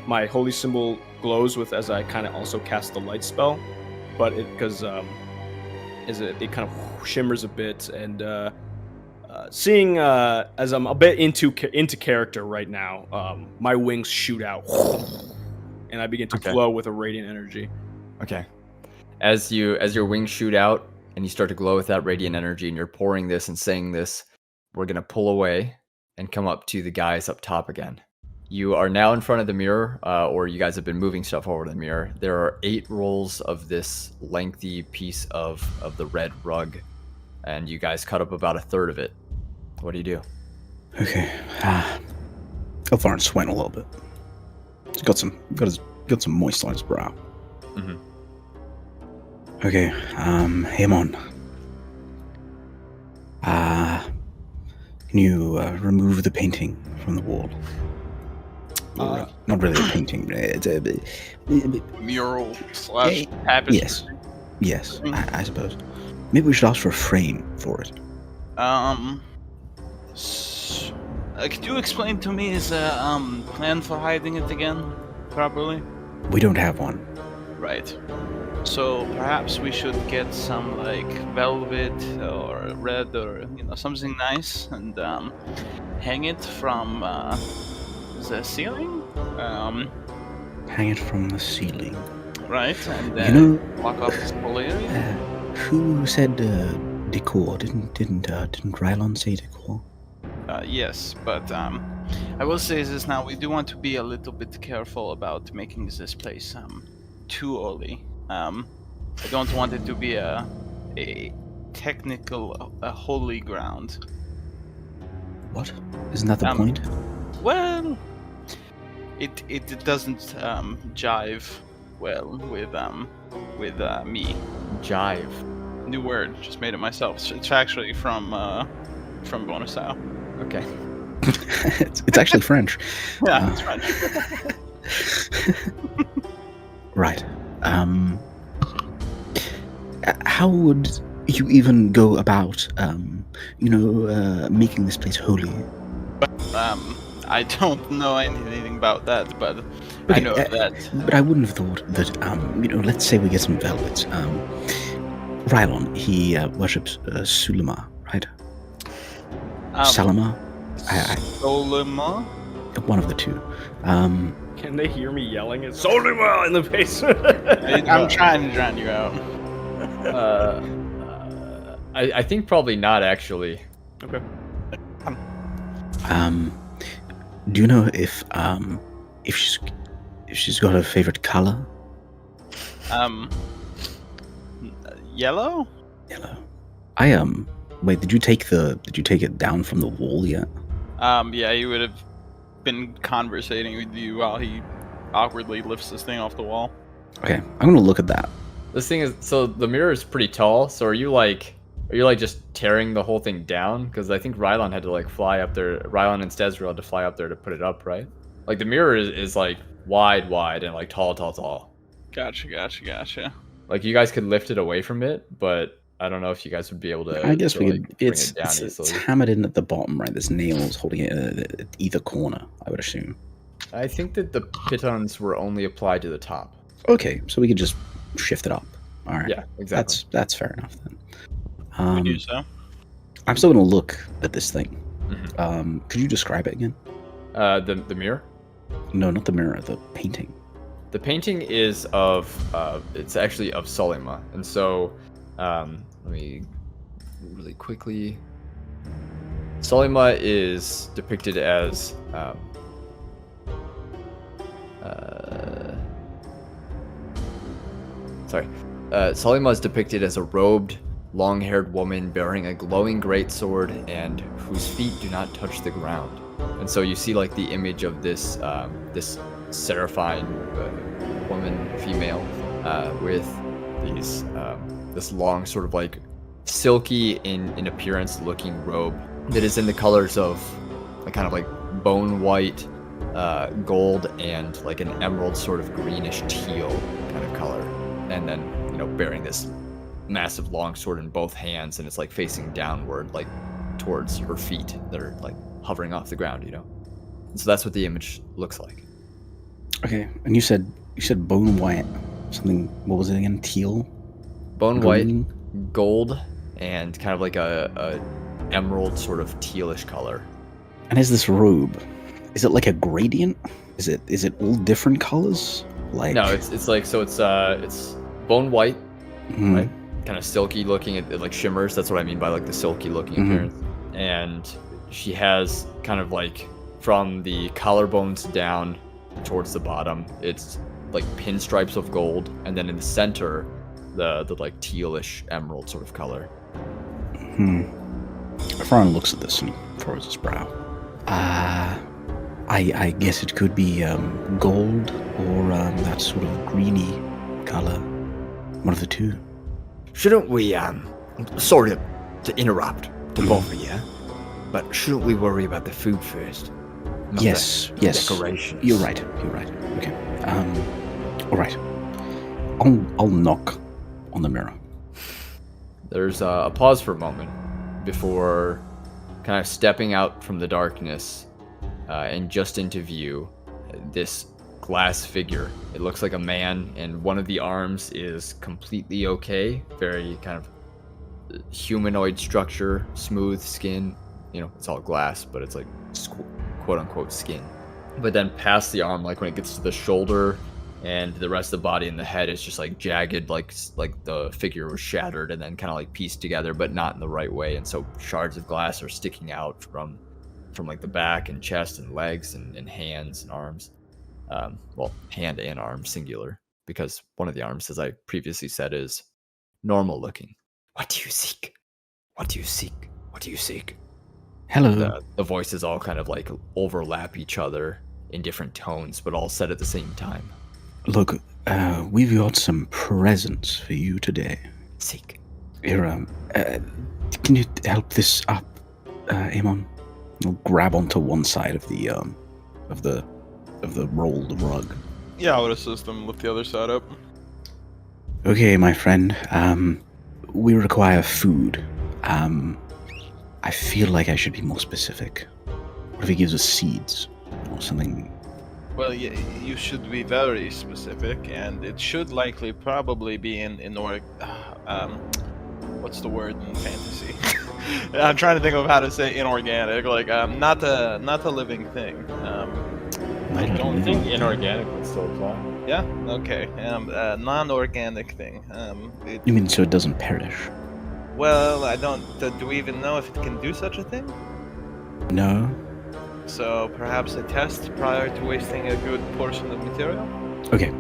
my holy symbol glows with, as I kind of also cast the light spell, but it kind of shimmers a bit, and seeing as I'm a bit into character right now, my wings shoot out, and I begin to glow with a radiant energy. Okay. As your wings shoot out and you start to glow with that radiant energy, and you're pouring this and saying this, we're gonna pull away and come up to the guys up top again. You are now in front of the mirror, or you guys have been moving stuff over to the mirror. There are 8 rolls of this lengthy piece of the red rug, and you guys cut up about a third of it. What do you do? Okay. Ilfharyn sweating a little bit. He's got some moist on his brow. Mm-hmm. Okay, Eamon. Can you remove the painting from the wall? Not really a painting. It's a Mural slash tapestry. Yes, I suppose. Maybe we should ask for a frame for it. Could you explain to me his plan for hiding it again properly? We don't have one. Right. So perhaps we should get some like velvet or red or something nice and hang it from the ceiling. Hang it from the ceiling. Right, and then block off this whole area. Who said decor? Didn't Rylon say decor? Yes, but I will say this now. We do want to be a little bit careful about making this place too early. I don't want it to be a technical, holy ground. What? Isn't that the point? Well, it doesn't jive well with me. Jive. New word, just made it myself. It's actually from Bonus Style. Okay. it's actually French. Yeah, it's French. Right. How would you even go about, making this place holy? I don't know anything about that, but I know that. But I wouldn't have thought that, let's say we get some velvets. Rylon, he worships Sulema, right? Salama? Solima? One of the two. Can they hear me yelling at Solima in the basement? I'm trying to drown you out. I think probably not actually. Okay. Do you know if she's got a favorite color? Yellow? Yellow. Wait, did you take it down from the wall yet? Yeah, he would have been conversating with you while he awkwardly lifts this thing off the wall. Okay, I'm gonna look at that. This thing is, so the mirror is pretty tall, so are you like just tearing the whole thing down? Because I think Rylon had to like fly up there. Rylon and Stezril had to fly up there to put it up, right? Like the mirror is like wide and like tall. Gotcha. Like you guys could lift it away from it, but I don't know if you guys would be able to. I guess we like, could. bring It's it down easily. hammered in at the bottom, right? There's nails holding it at either corner, I would assume. I think that the pitons were only applied to the top. Okay, so we could just shift it up. All right. Yeah, exactly. That's fair enough then. We do so. I'm still gonna look at this thing. Mm-hmm. Could you describe it again? The mirror. No, not the mirror. The painting. The painting is of it's actually of Solima, and so let me really quickly. Solima is depicted as Solima is depicted as a robed, long-haired woman bearing a glowing greatsword and whose feet do not touch the ground. And so you see like the image of this this seraphine woman, female, with these this long sort of like silky in appearance looking robe that is in the colors of like kind of like bone white, gold, and like an emerald sort of greenish teal kind of color, and then bearing this massive long sword in both hands, and it's like facing downward like towards her feet that are like hovering off the ground, and so that's what the image looks like. Okay, and you said bone white, something. What was it again? Teal. Bone Green? white, gold, and kind of like a emerald sort of tealish color. And is this robe? Is it like a gradient? Is it all different colors? Like No, it's like so it's bone white, Mhm. right? Kind of silky looking. It like shimmers. That's what I mean by like the silky looking Mhm. appearance. And she has kind of like from the collarbones down towards the bottom, it's like pinstripes of gold, and then in the center, the like tealish emerald sort of color. Fran looks at this and furrows his brow. I guess it could be gold or that sort of greeny color. One of the two. Shouldn't we, sorry to interrupt the both of you, but shouldn't we worry about the food first? Not Yes. decorations. You're right. Okay. All right. I'll knock on the mirror. There's a pause for a moment before kind of stepping out from the darkness and just into view this glass figure. It looks like a man, and one of the arms is completely okay. Very kind of humanoid structure, smooth skin. You know, it's all glass, but it's like quote unquote skin. But then past the arm, like when it gets to the shoulder and the rest of the body and the head, is just like jagged, like the figure was shattered and then kind of like pieced together, but not in the right way. And so shards of glass are sticking out from like the back and chest and legs and hands and arms. Well, hand and arm singular, because one of the arms, as I previously said, is normal looking. What do you seek? What do you seek? What do you seek? Hello. The voices all kind of like overlap each other in different tones, but all said at the same time. Look, we've got some presents for you today. Seek. Here, can you help this up, Eamon? I'll grab onto one side of the rolled rug. Yeah, I would assist them lift the other side up. Okay, my friend. We require food. I feel like I should be more specific. What if he gives us seeds or something? Well, you should be very specific, and it should likely probably be in what's the word in fantasy? I'm trying to think of how to say inorganic, like not a living thing. I don't think inorganic would still apply. Yeah. Okay. Non-organic thing. You mean so it doesn't perish? Well, I don't. Do we even know if it can do such a thing? No. So perhaps a test prior to wasting a good portion of material. Okay.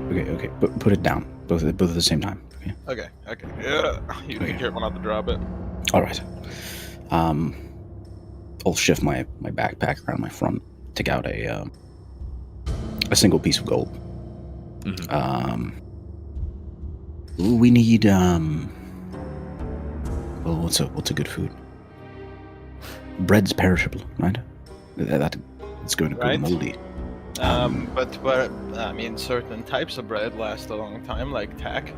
But put it down, both at the same time. Okay. Okay. Yeah. You be careful not to drop it. All right. I'll shift my backpack around my front. Take out a single piece of gold. Mm-hmm. We need well, what's a good food? Bread's perishable, right? That it's going to go Right. moldy. But I mean, certain types of bread last a long time, like tack.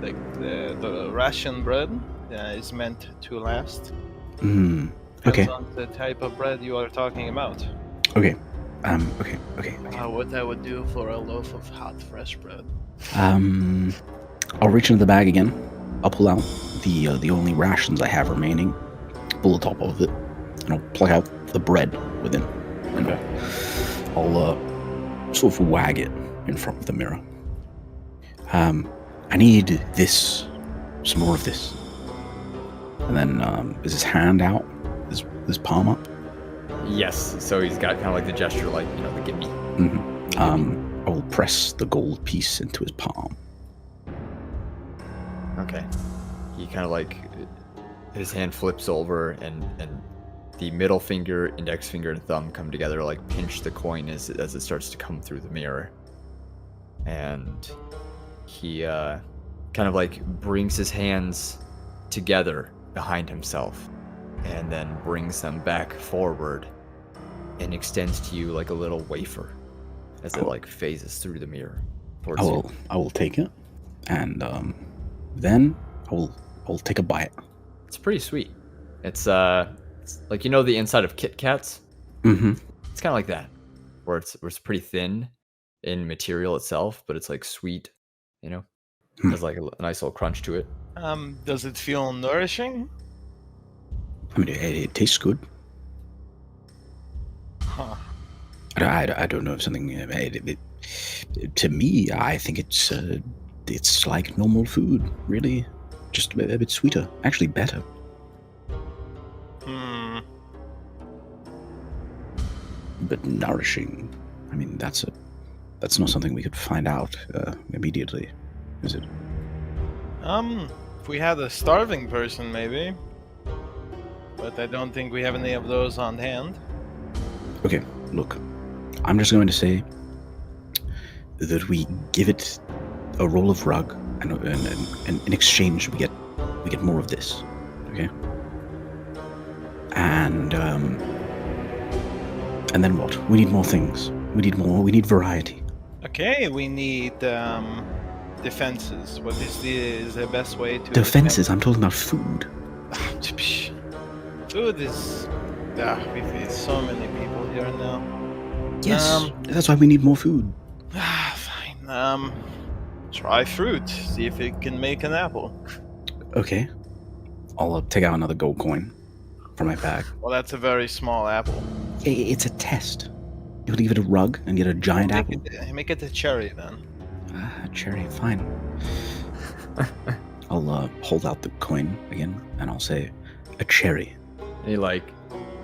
Like the ration bread is meant to last. Okay. Depends on the type of bread you are talking about. Okay. What I would do for a loaf of hot, fresh bread. I'll reach into the bag again. I'll pull out the only rations I have remaining. Pull the top of it, and I'll pluck out the bread within. And I'll sort of wag it in front of the mirror. I need this, some more of this. And then is his hand out? His palm up? Yes. So he's got kind of like the gesture, like, you know, the gimme. Mm-hmm. I will press the gold piece into his palm. Okay. He kind of like, his hand flips over and the middle finger, index finger, and thumb come together, like pinch the coin as it starts to come through the mirror. And he kind of like brings his hands together behind himself and then brings them back forward and extends to you like a little wafer as it like phases through the mirror towards you. I will take it, and then I will take a bite. It's pretty sweet. It's like, you know, the inside of Kit Kats? Mm-hmm. It's kind of like that, where it's pretty thin in material itself, but it's like sweet, you know? Has like a nice little crunch to it. Does it feel nourishing? I mean, it tastes good. Huh. I don't know if something. To me, I think it's like normal food, really, just a bit sweeter, actually better. But nourishing. I mean, that's not something we could find out immediately, is it? If we had a starving person, maybe. But I don't think we have any of those on hand. Okay, Look, I'm just going to say that we give it a roll of rug, and in exchange we get more of this, okay? And then what? We need more things. We need variety. Okay, we need defenses. What is the best way to Defenses? I'm talking about food. Food is we've so many people here now. Yes, that's why we need more food. Fine. Try fruit. See if it can make an apple. Okay. I'll take out another gold coin from my bag. Well, that's a very small apple. It's a test. You want to give it a rug and get a giant apple? Make it a cherry then. A cherry, fine. I'll hold out the coin again, and I'll say, a cherry. And he like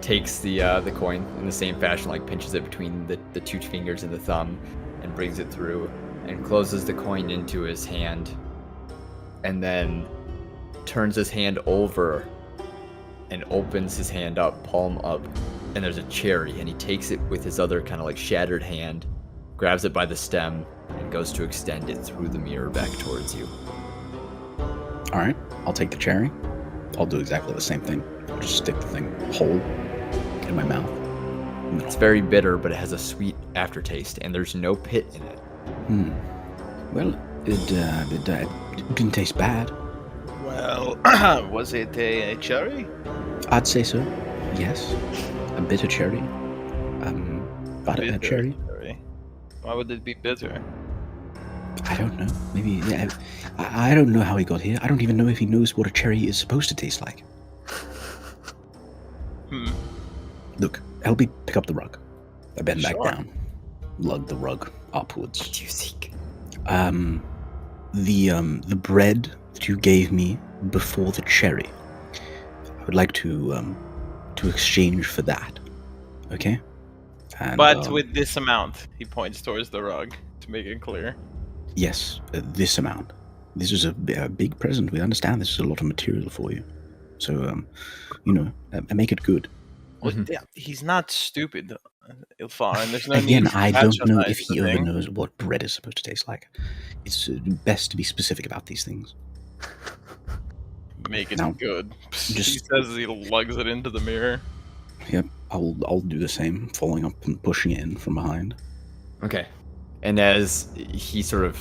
takes the coin in the same fashion, like pinches it between the two fingers and the thumb, and brings it through, and closes the coin into his hand, and then turns his hand over and opens his hand up, palm up, and there's a cherry, and he takes it with his other kind of like shattered hand, grabs it by the stem, and goes to extend it through the mirror back towards you. Alright, I'll take the cherry. I'll do exactly the same thing. I'll just stick the thing whole in my mouth. It's very bitter, but it has a sweet aftertaste, and there's no pit in it. Well, it didn't taste bad. Well, was it a cherry? I'd say so. Yes. A bitter cherry. But a cherry. Why would it be bitter? I don't know. Maybe. Yeah, I don't know how he got here. I don't even know if he knows what a cherry is supposed to taste like. Look, help me pick up the rug. I bend back down. Lug the rug upwards. What do you seek? The bread that you gave me before the cherry. I would like to exchange for that. Okay? And, but with this amount, he points towards the rug to make it clear. Yes, this amount. This is a big present. We understand this is a lot of material for you. So, make it good. Well, yeah, he's not stupid, Ilfharyn. There's no Again, need to I don't know if he the ever thing. knows what bread is supposed to taste like. It's best to be specific about these things. Make it No, good. He just- says he lugs it into the mirror. Yep, I'll do the same, following up and pushing it in from behind. Okay. And as he sort of,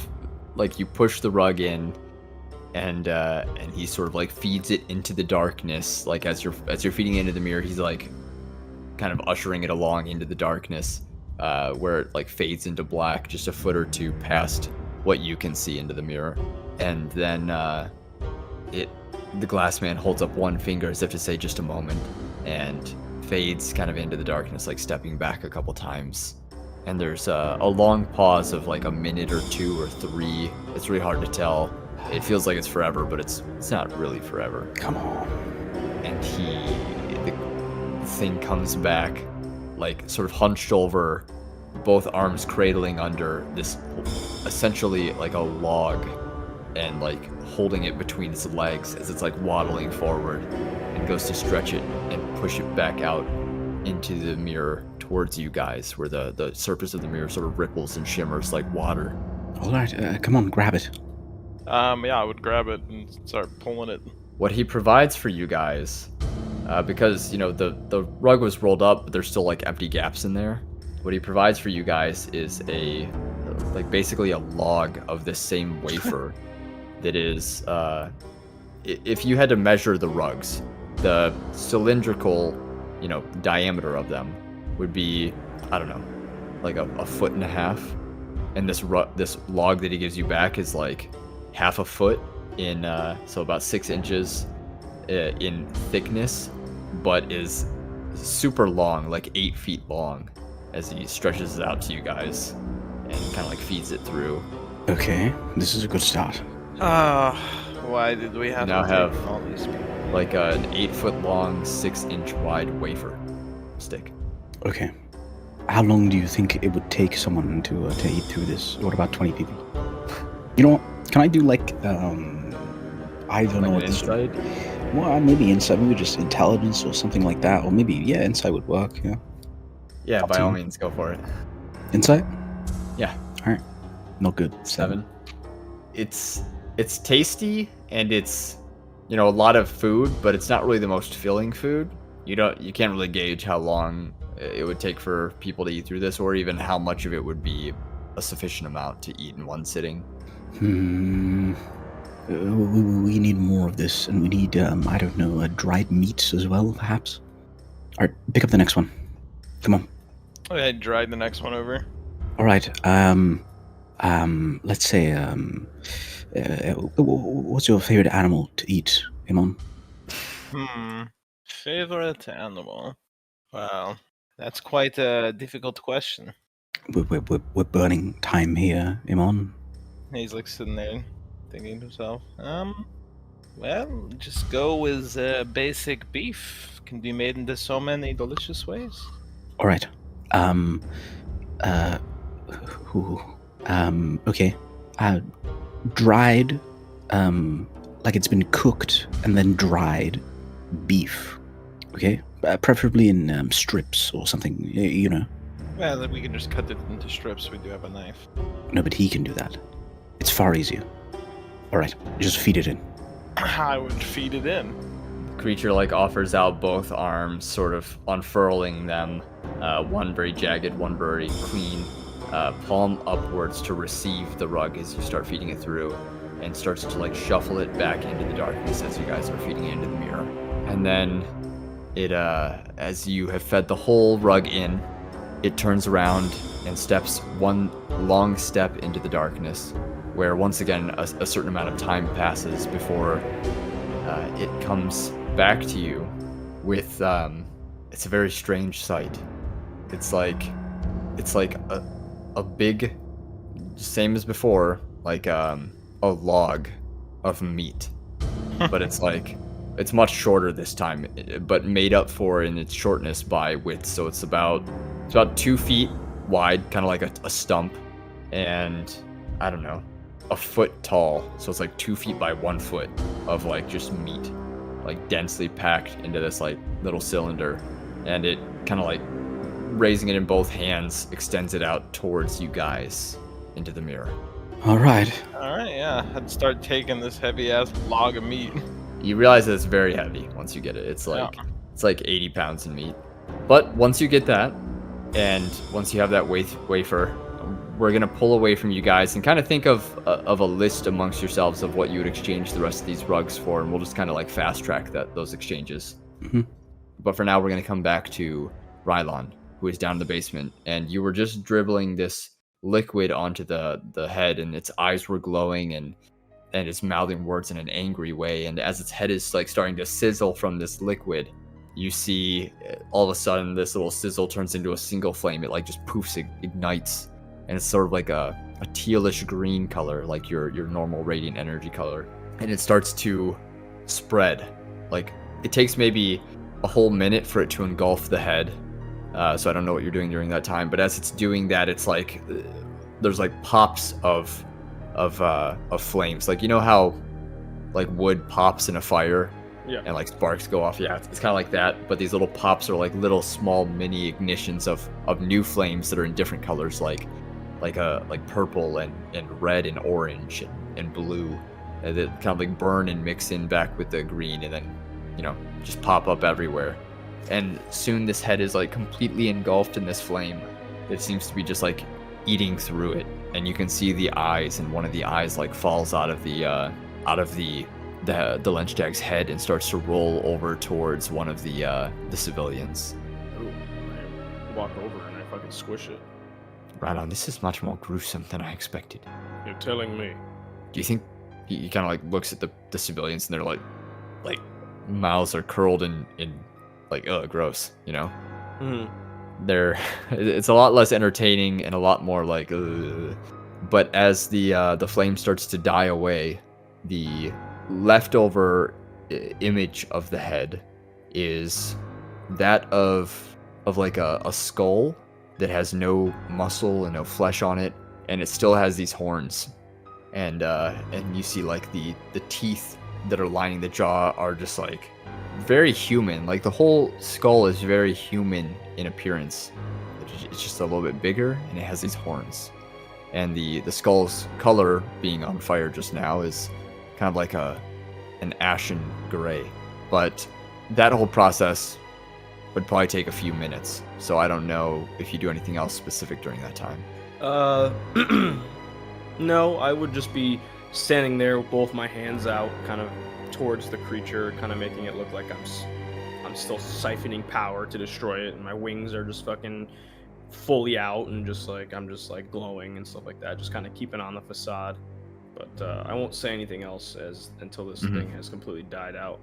like, you push the rug in, and he sort of like feeds it into the darkness. Like as you're feeding it into the mirror, he's like kind of ushering it along into the darkness, where it like fades into black just a foot or two past what you can see into the mirror. And then the glass man holds up one finger as if to say just a moment, and fades kind of into the darkness, like stepping back a couple times. And there's a long pause of like a minute or two or three. It's really hard to tell. It feels like it's forever, but it's not really forever. Come on. And the thing comes back, like sort of hunched over, both arms cradling under this, essentially like a log, and like holding it between its legs as it's like waddling forward, and goes to stretch it and push it back out into the mirror towards you guys, where the surface of the mirror sort of ripples and shimmers like water. All right, come on, grab it. Yeah, I would grab it and start pulling it. What he provides for you guys, because the rug was rolled up, but there's still like empty gaps in there. What he provides for you guys is basically a log of this same wafer that is, if you had to measure the rugs, the cylindrical, diameter of them would be, I don't know, like a foot and a half, and this log that he gives you back is like half a foot in, so about 6 inches in thickness, but is super long, like 8 feet long, as he stretches it out to you guys and kind of like feeds it through. Okay, this is a good start. Why did we have Now to have- take all these people? Like an 8 foot long, 6 inch wide wafer stick. Okay. How long do you think it would take someone to eat through this? What about 20 people? You know what? Can I do like, I don't know Like what an this insight? Well, maybe insight, maybe just intelligence or something like that. Or maybe, insight would work, yeah. Yeah, Up by to all you. means, go for it. Insight? Yeah. Alright. Not good. 7. It's tasty and it's a lot of food, but it's not really the most filling food. You can't really gauge how long it would take for people to eat through this, or even how much of it would be a sufficient amount to eat in one sitting. We need more of this, and we need, I don't know, dried meats as well, perhaps? Alright, pick up the next one. Come on. Okay, I dried the next one over. Alright, let's say, what's your favorite animal to eat, Eamon? Favorite animal? Wow, that's quite a difficult question. We're burning time here, Eamon. He's like sitting there thinking to himself, well, just go with basic beef. Can be made into so many delicious ways. Alright, okay. Dried, like it's been cooked and then dried beef, okay? Preferably in strips or something, you know. Well, we can just cut it into strips. We do have a knife. No, but he can do that. It's far easier. Alright, just feed it in. I would feed it in. The creature offers out both arms, sort of unfurling them, one very jagged, one very clean, palm upwards to receive the rug as you start feeding it through, and starts to shuffle it back into the darkness as you guys are feeding it into the mirror. And then it, as you have fed the whole rug in, it turns around and steps one long step into the darkness, where once again a certain amount of time passes before it comes back to you with it's a very strange sight. It's like a big, same as before, a log of meat, but it's much shorter this time, but made up for in its shortness by width. So it's about 2 feet wide, kind of like a stump, and I don't know, a foot tall. So it's 2 feet by 1 foot of just meat, densely packed into this little cylinder, and it kind of raising it in both hands extends it out towards you guys into the mirror. Alright. Alright, yeah. I'd start taking this heavy-ass log of meat. You realize that it's very heavy once you get it. It's it's 80 pounds in meat. But once you get that, and once you have that wafer, we're going to pull away from you guys and kind of think of a list amongst yourselves of what you would exchange the rest of these rugs for, and we'll just kind of fast track those exchanges. Mm-hmm. But for now, we're going to come back to Rylon, who is down in the basement, and you were just dribbling this liquid onto the head, and its eyes were glowing, and it's mouthing words in an angry way, and as its head is starting to sizzle from this liquid, you see all of a sudden this little sizzle turns into a single flame. It just poofs, ignites, and it's sort of a tealish green color, like your normal radiant energy color, and it starts to spread. It takes maybe a whole minute for it to engulf the head, so I don't know what you're doing during that time, but as it's doing that, it's there's pops of flames, you know how wood pops in a fire. Yeah. And sparks go off. Yeah, it's kind of like that, but these little pops are little small mini ignitions of new flames that are in different colors, like purple and red and orange and blue, and that kind of burn and mix in back with the green, and then just pop up everywhere. And soon this head is completely engulfed in this flame. It seems to be just eating through it, and you can see the eyes, and one of the eyes falls out of the Lenchstag's head and starts to roll over towards one of the civilians. Ooh, I walk over and I fucking squish it. Rylon, this is much more gruesome than I expected. You're telling me. Do you think he kind of looks at the civilians, and they're mouths are curled in gross, Mm-hmm. It's a lot less entertaining and a lot more but as the flame starts to die away, the leftover image of the head is that of a skull that has no muscle and no flesh on it, and it still has these horns, and you see the teeth that are lining the jaw are just very human. The whole skull is very human in appearance, it's just a little bit bigger, and it has these horns. And the skull's color, being on fire just now, is kind of like an ashen gray. But that whole process would probably take a few minutes. So I don't know if you do anything else specific during that time. No, I would just be standing there with both my hands out, kind of towards the creature, kind of making it look like I'm still siphoning power to destroy it, and my wings are just fucking fully out, and I'm just glowing and stuff like that, just kind of keeping on the facade. But I won't say anything else until this thing has completely died out.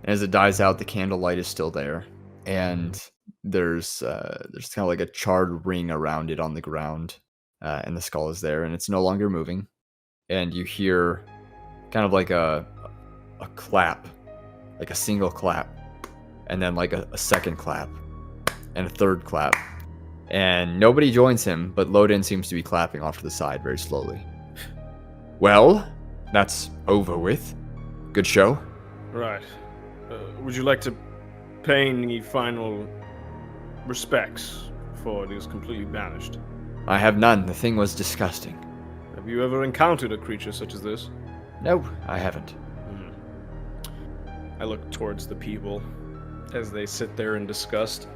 As it dies out, the candlelight is still there, and there's kind of like a charred ring around it on the ground, and the skull is there, and it's no longer moving. And you hear kind of like a clap, like a single clap, and then like a second clap, and a third clap. And nobody joins him, but Lodin seems to be clapping off to the side very slowly. Well, that's over with. Good show. Right. Would you like to pay any final respects before it is completely banished? I have none. The thing was disgusting. Have you ever encountered a creature such as this? No, I haven't. I look towards the people as they sit there in disgust.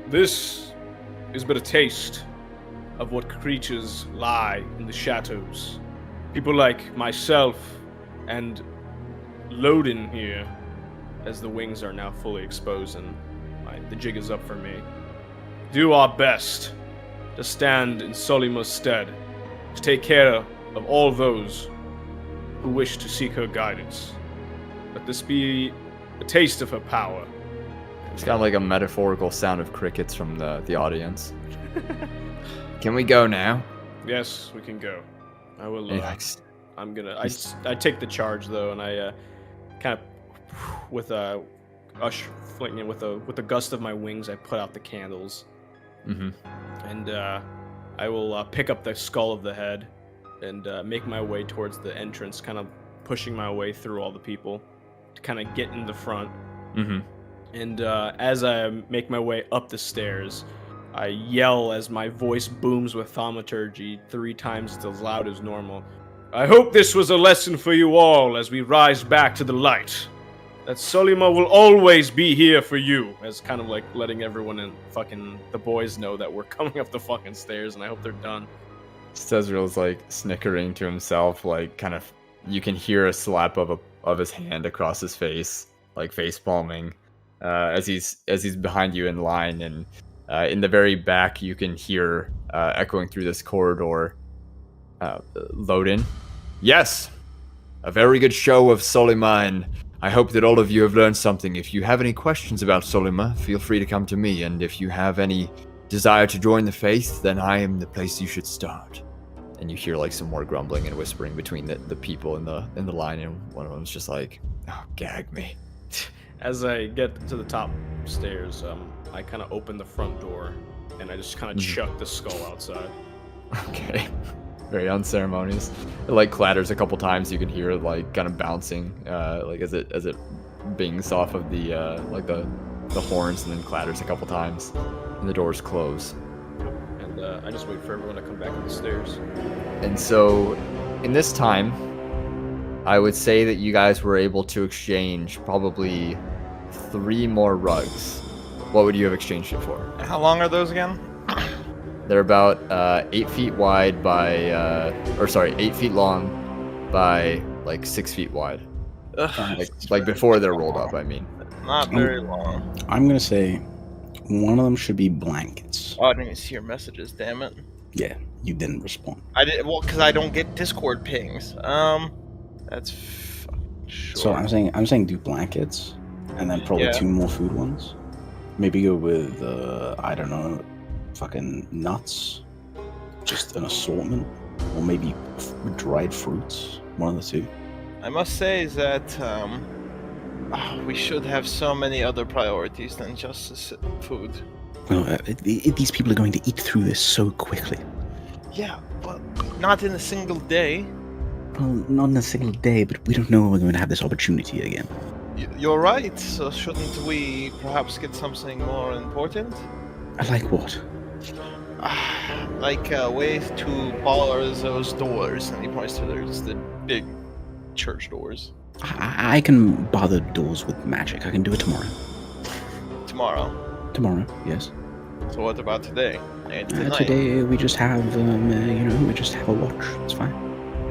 This is but a taste of what creatures lie in the shadows. People like myself and Lodin here, as the wings are now fully exposed and the jig is up for me, do our best to stand in Solima's stead, to take care of all those who wish to seek her guidance. Let this be a taste of her power. It's kind of like a metaphorical sound of crickets from the audience. Can we go now? Yes, we can go. I will. I'm gonna. I take the charge though, and I kind of with a gust of my wings, I put out the candles. And I will pick up the skull of the head and make my way towards the entrance, kind of pushing my way through all the people to kind of get in the front. And as I make my way up the stairs, I yell as my voice booms with thaumaturgy 3 times as loud as normal. I hope this was a lesson for you all as we rise back to the light. That Solima will always be here for you, as kind of like letting everyone in the boys know that we're coming up the fucking stairs, and I hope they're done. Cezreal's like snickering to himself, like kind of, you can hear a slap of his hand across his face, like face palming, as he's behind you in line, and in the very back you can hear echoing through this corridor, Lodin. Yes, a very good show of Solima, and I hope that all of you have learned something. If you have any questions about Solima, feel free to come to me, and if you have any desire to join the faith, then I am the place you should start. And you hear like some more grumbling and whispering between the people in the line, and one of them's just like, "Oh, gag me." As I get to the top stairs, I kind of open the front door, and I just kind of chuck the skull outside. Okay. Very unceremonious. It like clatters a couple times. You can hear it like kind of bouncing, like as it bings off of the like the horns, and then clatters a couple times, and the doors close. And I just wait for everyone to come back up the stairs. And so, in this time, I would say that you guys were able to exchange probably 3 more rugs. What would you have exchanged it for? How long are those again? They're about 8 feet wide by, 8 feet long by like 6 feet wide. Like before they're rolled up, I mean. Not very long. I'm gonna say one of them should be blankets. Oh, I didn't even see your messages, damn it. Yeah, you didn't respond. I did because I don't get Discord pings. That's sure. So I'm saying do blankets, and then probably 2 more food ones. Maybe go with I don't know, fucking nuts, just an assortment, or maybe dried fruits. One of the 2. I must say that we should have so many other priorities than just food. Well, these people are going to eat through this so quickly. Yeah, but not in a single day. Well, not in a single day, but we don't know when we're going to have this opportunity again. You're right. So shouldn't we perhaps get something more important? I like what? Like ways to bar those doors, and he points to the big church doors. I can bar the doors with magic. I can do it tomorrow. Tomorrow, yes. So what about today? And tonight? Today we just have, we just have a watch. It's fine.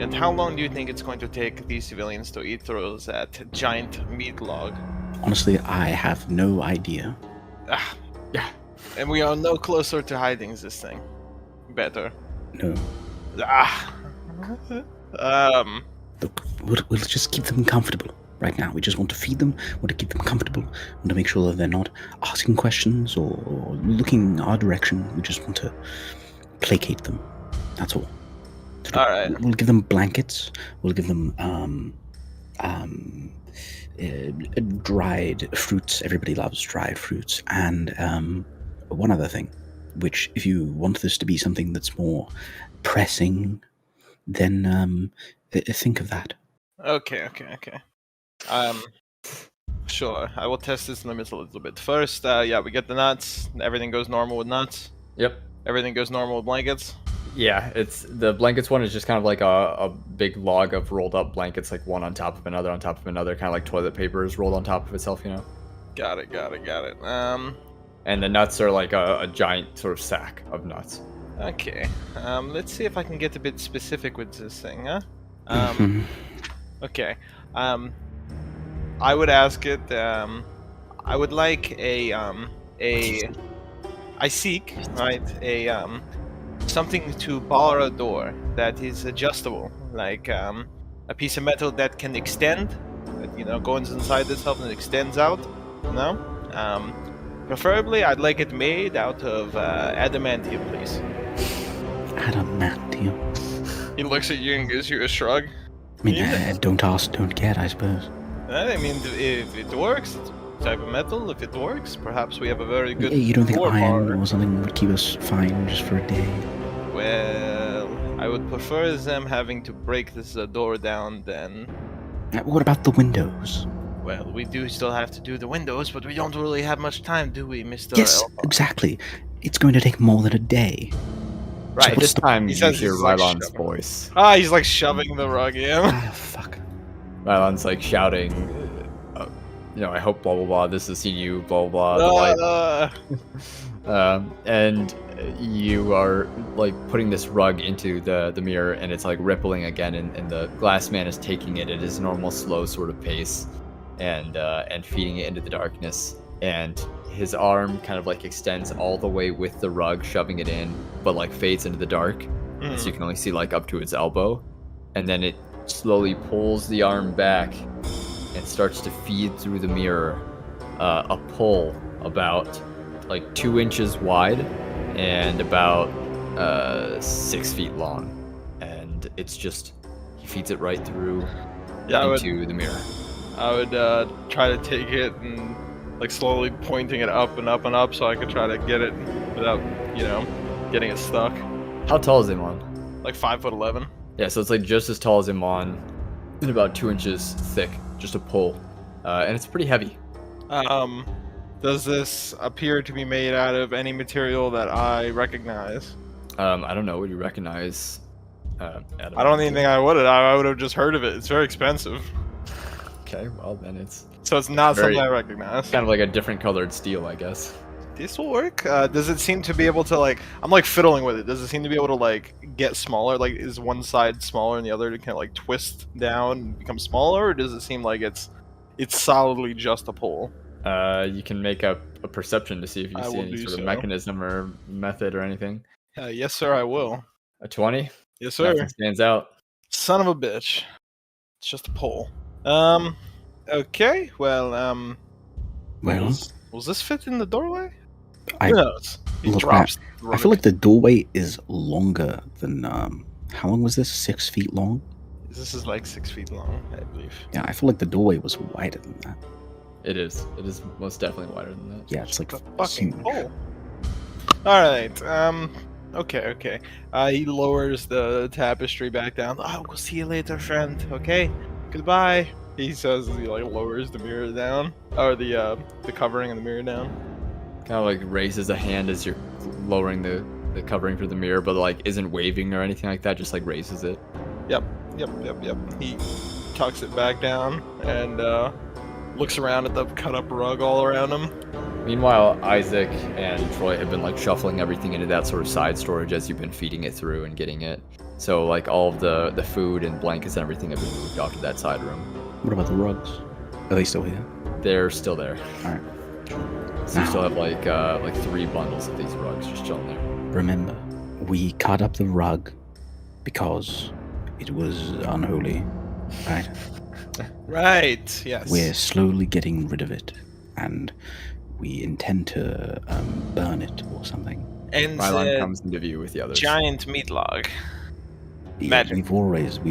And how long do you think it's going to take these civilians to eat through that giant meat log? Honestly, I have no idea. Yeah. And we are no closer to hiding this thing. Better. No. Look, we'll just keep them comfortable right now. We just want to feed them, want to keep them comfortable, want to make sure that they're not asking questions or looking our direction. We just want to placate them. That's all. All right. We'll give them blankets. We'll give them dried fruits. Everybody loves dried fruits. And one other thing, which if you want this to be something that's more pressing, then think of that. Okay. Sure. I will test this limits a little bit. First, we get the nuts. Everything goes normal with nuts. Yep. Everything goes normal with blankets. Yeah, it's the blankets one is just kind of like a big log of rolled up blankets, like one on top of another, kind of like toilet paper is rolled on top of itself, you know? Got it. And the nuts are like a giant sort of sack of nuts. Okay. Let's see if I can get a bit specific with this thing, huh? Okay. I would ask it, I would like I seek, right, something to bar a door that is adjustable, like, a piece of metal that can extend, that, goes inside itself and extends out, preferably I'd like it made out of, adamantium, please. Adamantium. He looks at you and gives you a shrug. I mean, don't ask, don't get, I suppose. I mean, if it works, it's a type of metal. If it works, perhaps we have a very good. You don't think door iron bar. or something would keep us fine just for a day? Well, I would prefer them having to break this door down than. What about the windows? Well, we do still have to do the windows, but we don't really have much time, do we, Mr. Yes, Elfharyn? Exactly. It's going to take more than a day. Right, So this time He you says hear he's, like, Rylon's shoving. voice. He's like shoving the rug in. Fuck. Rylon's like shouting, I hope blah blah blah, this has seen you, blah blah blah. The light. And you are like putting this rug into the mirror, and it's like rippling again, and the glass man is taking it at his normal slow sort of pace and feeding it into the darkness, and his arm kind of like extends all the way with the rug, shoving it in, but like fades into the dark, so you can only see like up to its elbow, and then it slowly pulls the arm back and starts to feed through the mirror a pull about like 2 inches wide and about 6 feet long, and it's just he feeds it right through into the mirror. I would try to take it and like slowly pointing it up and up and up, so I could try to get it without, getting it stuck. How tall is Eamon? Like 5'11". Yeah, so it's like just as tall as Eamon, and about 2 inches thick, just a pull, and it's pretty heavy. Does this appear to be made out of any material that I recognize? I don't know. Would you recognize? I don't even think I would have. I would have just heard of it. It's very expensive. Okay, well then it's So it's not Very- something I recognize. kind of like a different colored steel, I guess. This will work. Does it seem to be able to like? I'm like fiddling with it. Does it seem to be able to like get smaller? Like, is one side smaller and the other kind of like twist down and become smaller, or does it seem like it's solidly just a pole? You can make a perception to see if you I see will any do sort of so. mechanism or method or anything. Yes, sir. I will. A 20? Yes, sir. Nothing stands out. Son of a bitch. It's just a pole. Okay. Well. Well, Was this fit in the doorway? I Who knows? He look drops. I feel like the doorway is longer than how long was this? 6 feet long? This is like 6 feet long, I believe. Yeah, I feel like the doorway was wider than that. It is. It is most definitely wider than that. Yeah, it's like A fucking huge. pole. All right. Okay. He lowers the tapestry back down. Oh, we'll see you later, friend. Okay. Goodbye. He says as he like lowers the mirror down, or the covering of the mirror down. Kind of like raises a hand as you're lowering the covering for the mirror, but like isn't waving or anything like that, just like raises it. Yep. He tucks it back down and looks around at the cut-up rug all around him. Meanwhile, Isaac and Troy have been like shuffling everything into that sort of side storage as you've been feeding it through and getting it. So like all of the food and blankets and everything have been moved off to that side room. What about the rugs? Are they still here? They're still there. Alright. So you still have like 3 bundles of these rugs just chilling there. Remember, we cut up the rug because it was unholy, right? Right, yes. We're slowly getting rid of it, and we intend to burn it or something. And Rylon comes into view with the others. giant meat log. Yeah, Magic. we've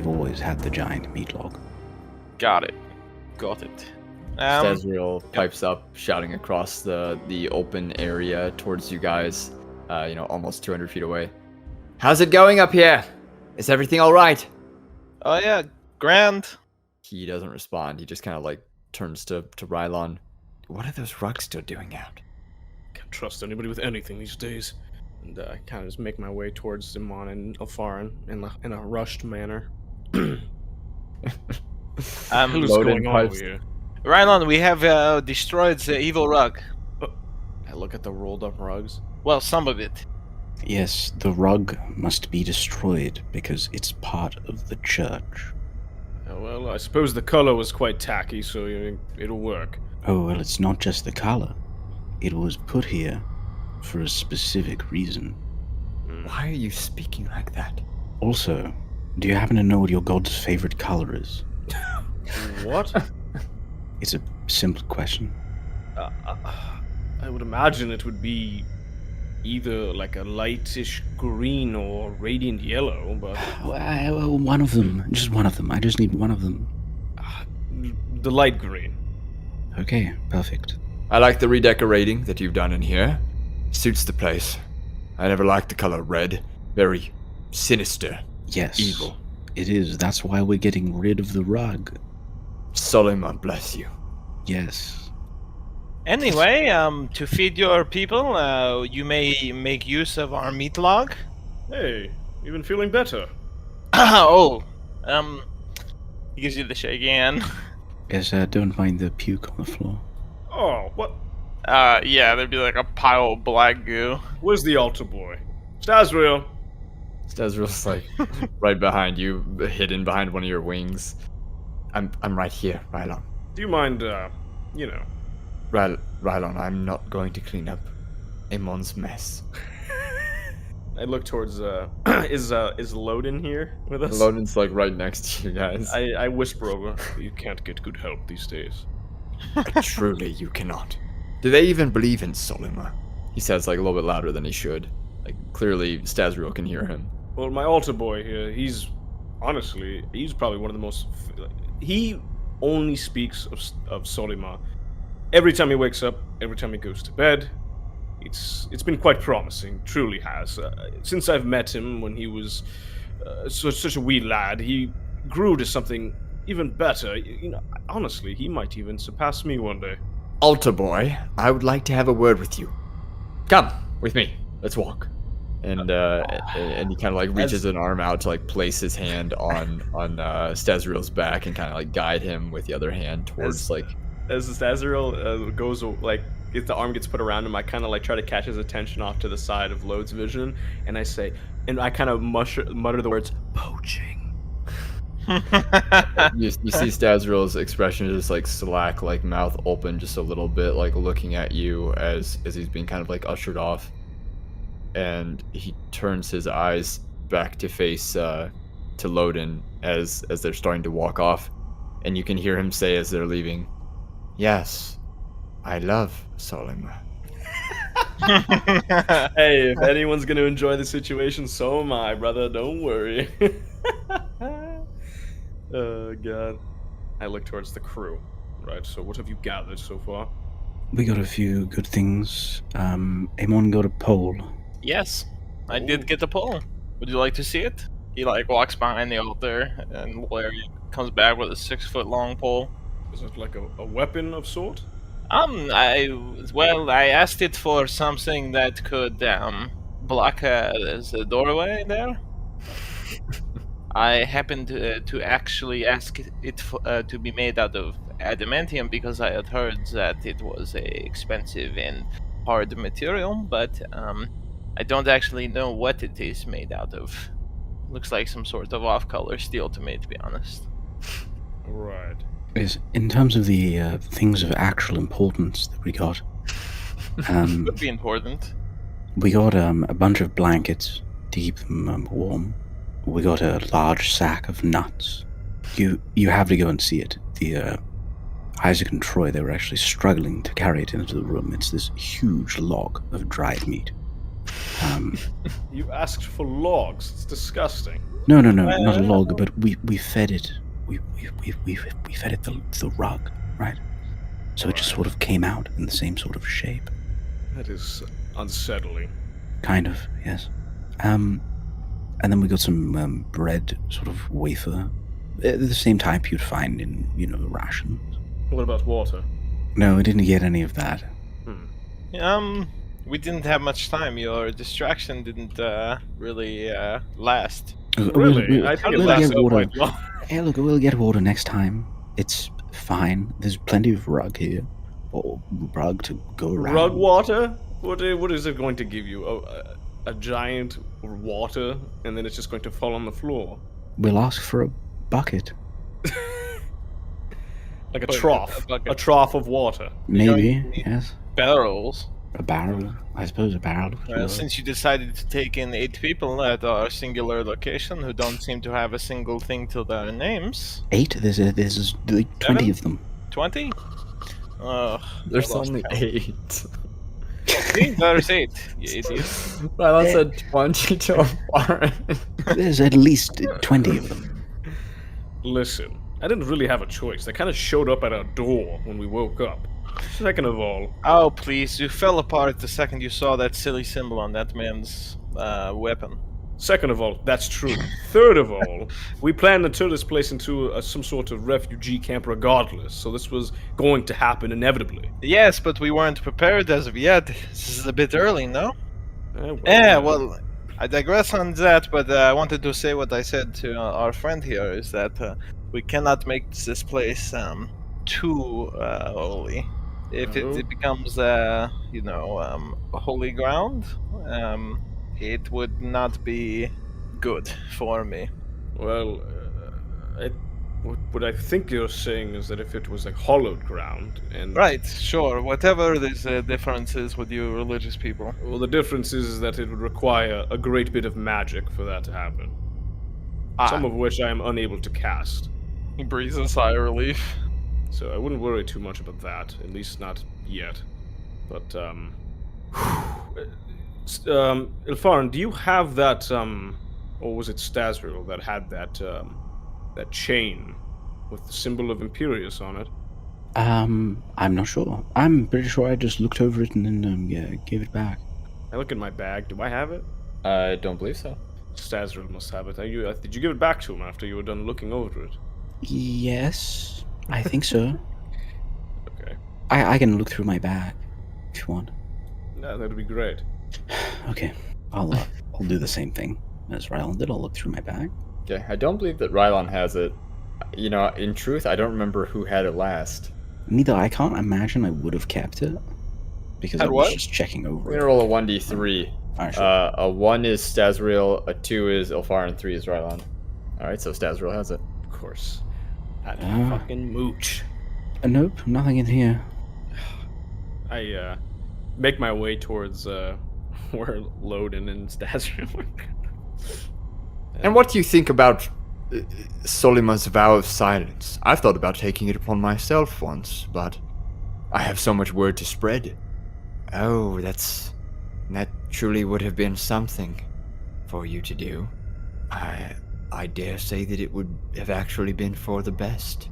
always had the giant meat log. Got it. Stazriel pipes up, shouting across the open area towards you guys, almost 200 feet away. How's it going up here? Is everything all right? Oh yeah, grand. He doesn't respond. He just kind of like turns to Rylon. What are those rugs still doing out? Can't trust anybody with anything these days. And I kind of just make my way towards Eamon and Ilfharyn in a rushed manner. What is Loaded going on pipes. here? Rylon, we have destroyed the evil rug. I look at the rolled up rugs. Well, some of it. Yes, the rug must be destroyed because it's part of the church. Well, I suppose the color was quite tacky, so it'll work. Oh, well, it's not just the color. It was put here for a specific reason. Why are you speaking like that? Also, do you happen to know what your god's favorite color is? What? It's a simple question. I would imagine it would be either like a lightish green or radiant yellow, but Well, one of them. Just one of them. I just need one of them. the light green. Okay, perfect. I like the redecorating that you've done in here. Suits the place. I never liked the color red. Very sinister. Yes. Evil. It is. That's why we're getting rid of the rug. Solomon bless you. Yes. Anyway, to feed your people, you may make use of our meat log. Hey, you've been feeling better. He gives you the shaky hand. Yes, don't mind the puke on the floor. Oh, what? Yeah, there'd be like a pile of black goo. Where's the altar boy? Stazriel. Stazriel's like right behind you, hidden behind one of your wings. I'm right here, Rylon. Do you mind, Rylon, I'm not going to clean up Eamon's mess. I look towards, is Loden here with us? Loden's like right next to you guys. I whisper over, you can't get good help these days. Truly, you cannot. Do they even believe in Solima? He says like a little bit louder than he should. Like clearly Stazriel can hear him. Well, my altar boy here, he's probably one of the most, he only speaks of Solima. Every time he wakes up, every time he goes to bed. It's been quite promising, truly has. Since I've met him when he was such a wee lad, he grew to something even better. Honestly, he might even surpass me one day. Altar boy, I would like to have a word with you. Come with me. Let's walk. And he kind of like reaches an arm out to like place his hand on Stazriel's back and kind of like guide him with the other hand towards As Stazriel goes, like, if the arm gets put around him, I kind of like try to catch his attention off to the side of Lode's vision, and I kind of mutter the words, poaching. you see Stazriel's expression just like slack, like mouth open just a little bit, like looking at you as he's being kind of like ushered off. And he turns his eyes back to face to Loden as they're starting to walk off. And you can hear him say as they're leaving, "Yes, I love Solima." Hey, if anyone's gonna enjoy the situation, so am I, brother. Don't worry. Oh, God. I look towards the crew. Right, so what have you gathered so far? We got a few good things. Eamon got a pole. Yes, I did get the pole. Would you like to see it? He like walks behind the altar, and Larry comes back with a 6-foot long pole. Is it like a weapon of sort? I asked it for something that could block the doorway there. I happened to actually ask it to be made out of adamantium because I had heard that it was a expensive and hard material, but I don't actually know what it is made out of. Looks like some sort of off-color steel to me, to be honest. Right. Is in terms of the things of actual importance that we got. Could be important. We got a bunch of blankets to keep them warm. We got a large sack of nuts. You have to go and see it. The Isaac and Troy, they were actually struggling to carry it into the room. It's this huge log of dried meat. You asked for logs. It's disgusting. No, not a log, but we fed it. We fed it the rug, right? So it just sort of came out in the same sort of shape. That is unsettling. Kind of, yes. And then we got some bread, sort of wafer, the same type you'd find in, rations. What about water? No, we didn't get any of that. We didn't have much time. Your distraction didn't really last. Really? I think it we'll lasts get water. quite long. Hey, look, we'll get water next time. It's fine. There's plenty of rug here. Or rug to go around. Rug water? What is it going to give you? A giant water, and then it's just going to fall on the floor? We'll ask for a bucket. Like a trough. A trough of water. Maybe, yes. Barrels. A barrel? I suppose a barrel. Well, since you decided to take in 8 people at our singular location who don't seem to have a single thing to their names. 8? There's like 20 of them. 20? There's only 8. There's 8, you idiot. Rylon said 20 to Ilfharyn. There's at least 20 of them. Listen, I didn't really have a choice. They kind of showed up at our door when we woke up. Second of all... Oh, please, you fell apart the second you saw that silly symbol on that man's weapon. Second of all, that's true. Third of all, we planned to turn this place into some sort of refugee camp regardless, so this was going to happen inevitably. Yes, but we weren't prepared as of yet. This is a bit early, no? Well, I digress on that, but I wanted to say what I said to our friend here, is that we cannot make this place too holy. If it becomes, holy ground, it would not be good for me. Well, what I think you're saying is that if it was like hollowed ground and... Right, sure, whatever these differences with you religious people. Well, the difference is that it would require a great bit of magic for that to happen. Some of which I am unable to cast. He breathes a sigh of relief. So I wouldn't worry too much about that, at least not yet. But, Ilfharyn, do you have that, or was it Stazriel that had that, that chain with the symbol of Imperius on it? I'm not sure. I'm pretty sure I just looked over it and then gave it back. I look in my bag. Do I have it? I don't believe so. Stazriel must have it. Did you give it back to him after you were done looking over it? Yes, I think so. Okay. I can look through my bag if you want. No, that'd be great. Okay, I'll do the same thing as Rylon did. I'll look through my bag. Okay, I don't believe that Rylon has it. You know, in truth, I don't remember who had it last. Neither. I can't imagine I would have kept it because I was just checking over We're it. gonna roll a 1d3. Alright, sure. A 1 is Stazriel, a 2 is Ilfharyn, 3 is Rylon. Alright, so Stazriel has it. Of course. That fucking mooch. Nope, nothing in here. I make my way towards where Loden and Stazriel were. And what do you think about Solima's vow of silence? I've thought about taking it upon myself once, but I have so much word to spread. Oh, that truly would have been something for you to do. I dare say that it would have actually been for the best,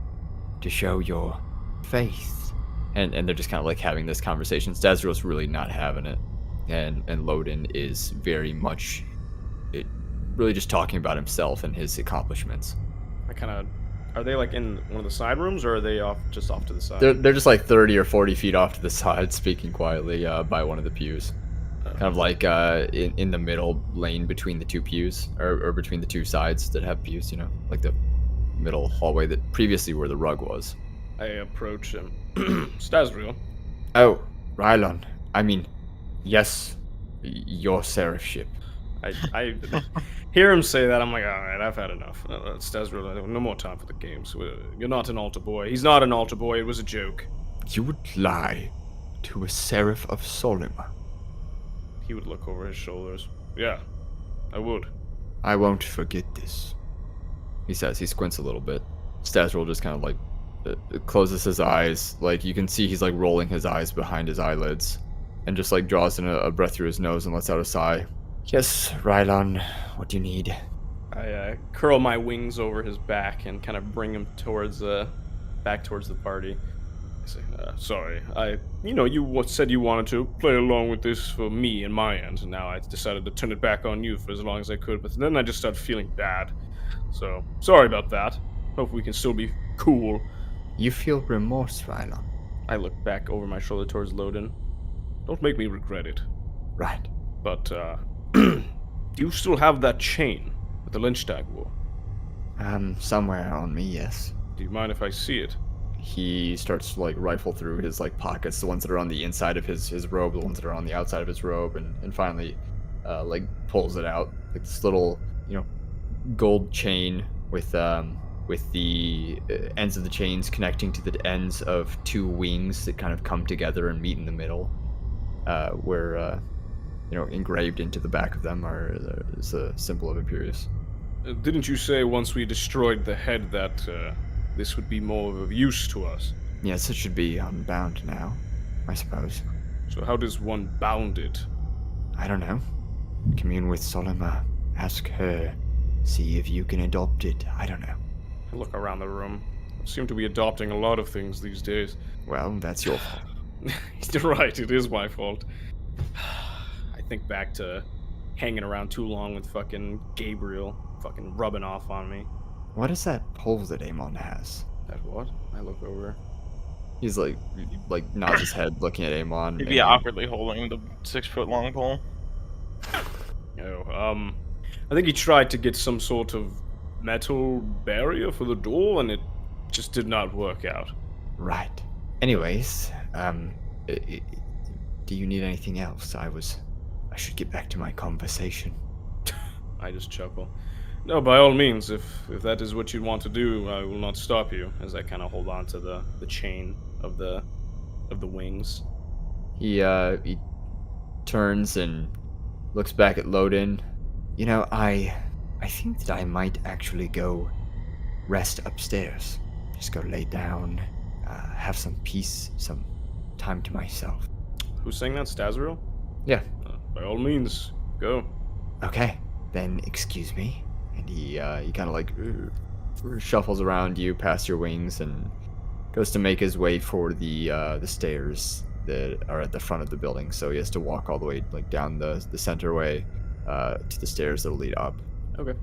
to show your faith. And they're just kind of like having this conversation. Stazriel's really not having it. And Loden is very much really just talking about himself and his accomplishments. I kind of Are they like in one of the side rooms, or are they just off to the side? They're just like 30 or 40 feet off to the side, speaking quietly by one of the pews. Kind of like in the middle lane between the two pews, or between the two sides that have pews, you know, like the middle hallway that previously where the rug was. I approach him. Stazriel. Oh, Rylon. I mean, yes, your seraph ship. I hear him say that. I'm like, all right, I've had enough. Stazriel, no more time for the games. You're not an altar boy. He's not an altar boy. It was a joke. You would lie to a seraph of Solima. He would look over his shoulders. Yeah, I would. I won't forget this. He says. He squints a little bit. Stazriel just kind of like closes his eyes. Like you can see he's like rolling his eyes behind his eyelids, and just like draws in a breath through his nose and lets out a sigh. Yes, Rylon, what do you need? I curl my wings over his back and kind of bring him towards back towards the party. I say, sorry, you said you wanted to play along with this for me and my end, and now I decided to turn it back on you for as long as I could, but then I just started feeling bad. So, sorry about that. Hope we can still be cool. You feel remorse, Rylon? I look back over my shoulder towards Loden. Don't make me regret it. Right. But, do you still have that chain that the lynch tag wore? Somewhere on me, yes. Do you mind if I see it? He starts to like rifle through his like pockets, the ones that are on the inside of his robe, the ones that are on the outside of his robe, and finally like pulls it out, like this little, you know, gold chain with the ends of the chains connecting to the ends of two wings that kind of come together and meet in the middle, where you know, engraved into the back of them is a symbol of Imperius. Didn't you say once we destroyed the head that this would be more of use to us? Yes, it should be unbound now, I suppose. So how does one bound it? I don't know. Commune with Solima. Ask her. See if you can adopt it. I don't know. I look around the room. I seem to be adopting a lot of things these days. Well, that's your fault. You're right, it is my fault. I think back to hanging around too long with fucking Gabriel, fucking rubbing off on me. What is that pole that Eamon has? That what? I look over. He's like nods his head, looking at Eamon. He'd be awkwardly holding the 6-foot long pole. Oh, I think he tried to get some sort of metal barrier for the door, and it just did not work out. Right. Anyways, do you need anything else? I should get back to my conversation. I just chuckle. No, by all means, if that is what you want to do, I will not stop you, as I kind of hold on to the chain of the wings. He turns and looks back at Loden. You know, I think that I might actually go rest upstairs. Just go lay down, have some peace, some time to myself. Who's saying that? Stazriel? Yeah. By all means, go. Okay, then excuse me. And he kind of like shuffles around you past your wings and goes to make his way for the stairs that are at the front of the building. So he has to walk all the way like down the center way to the stairs that'll lead up. Okay.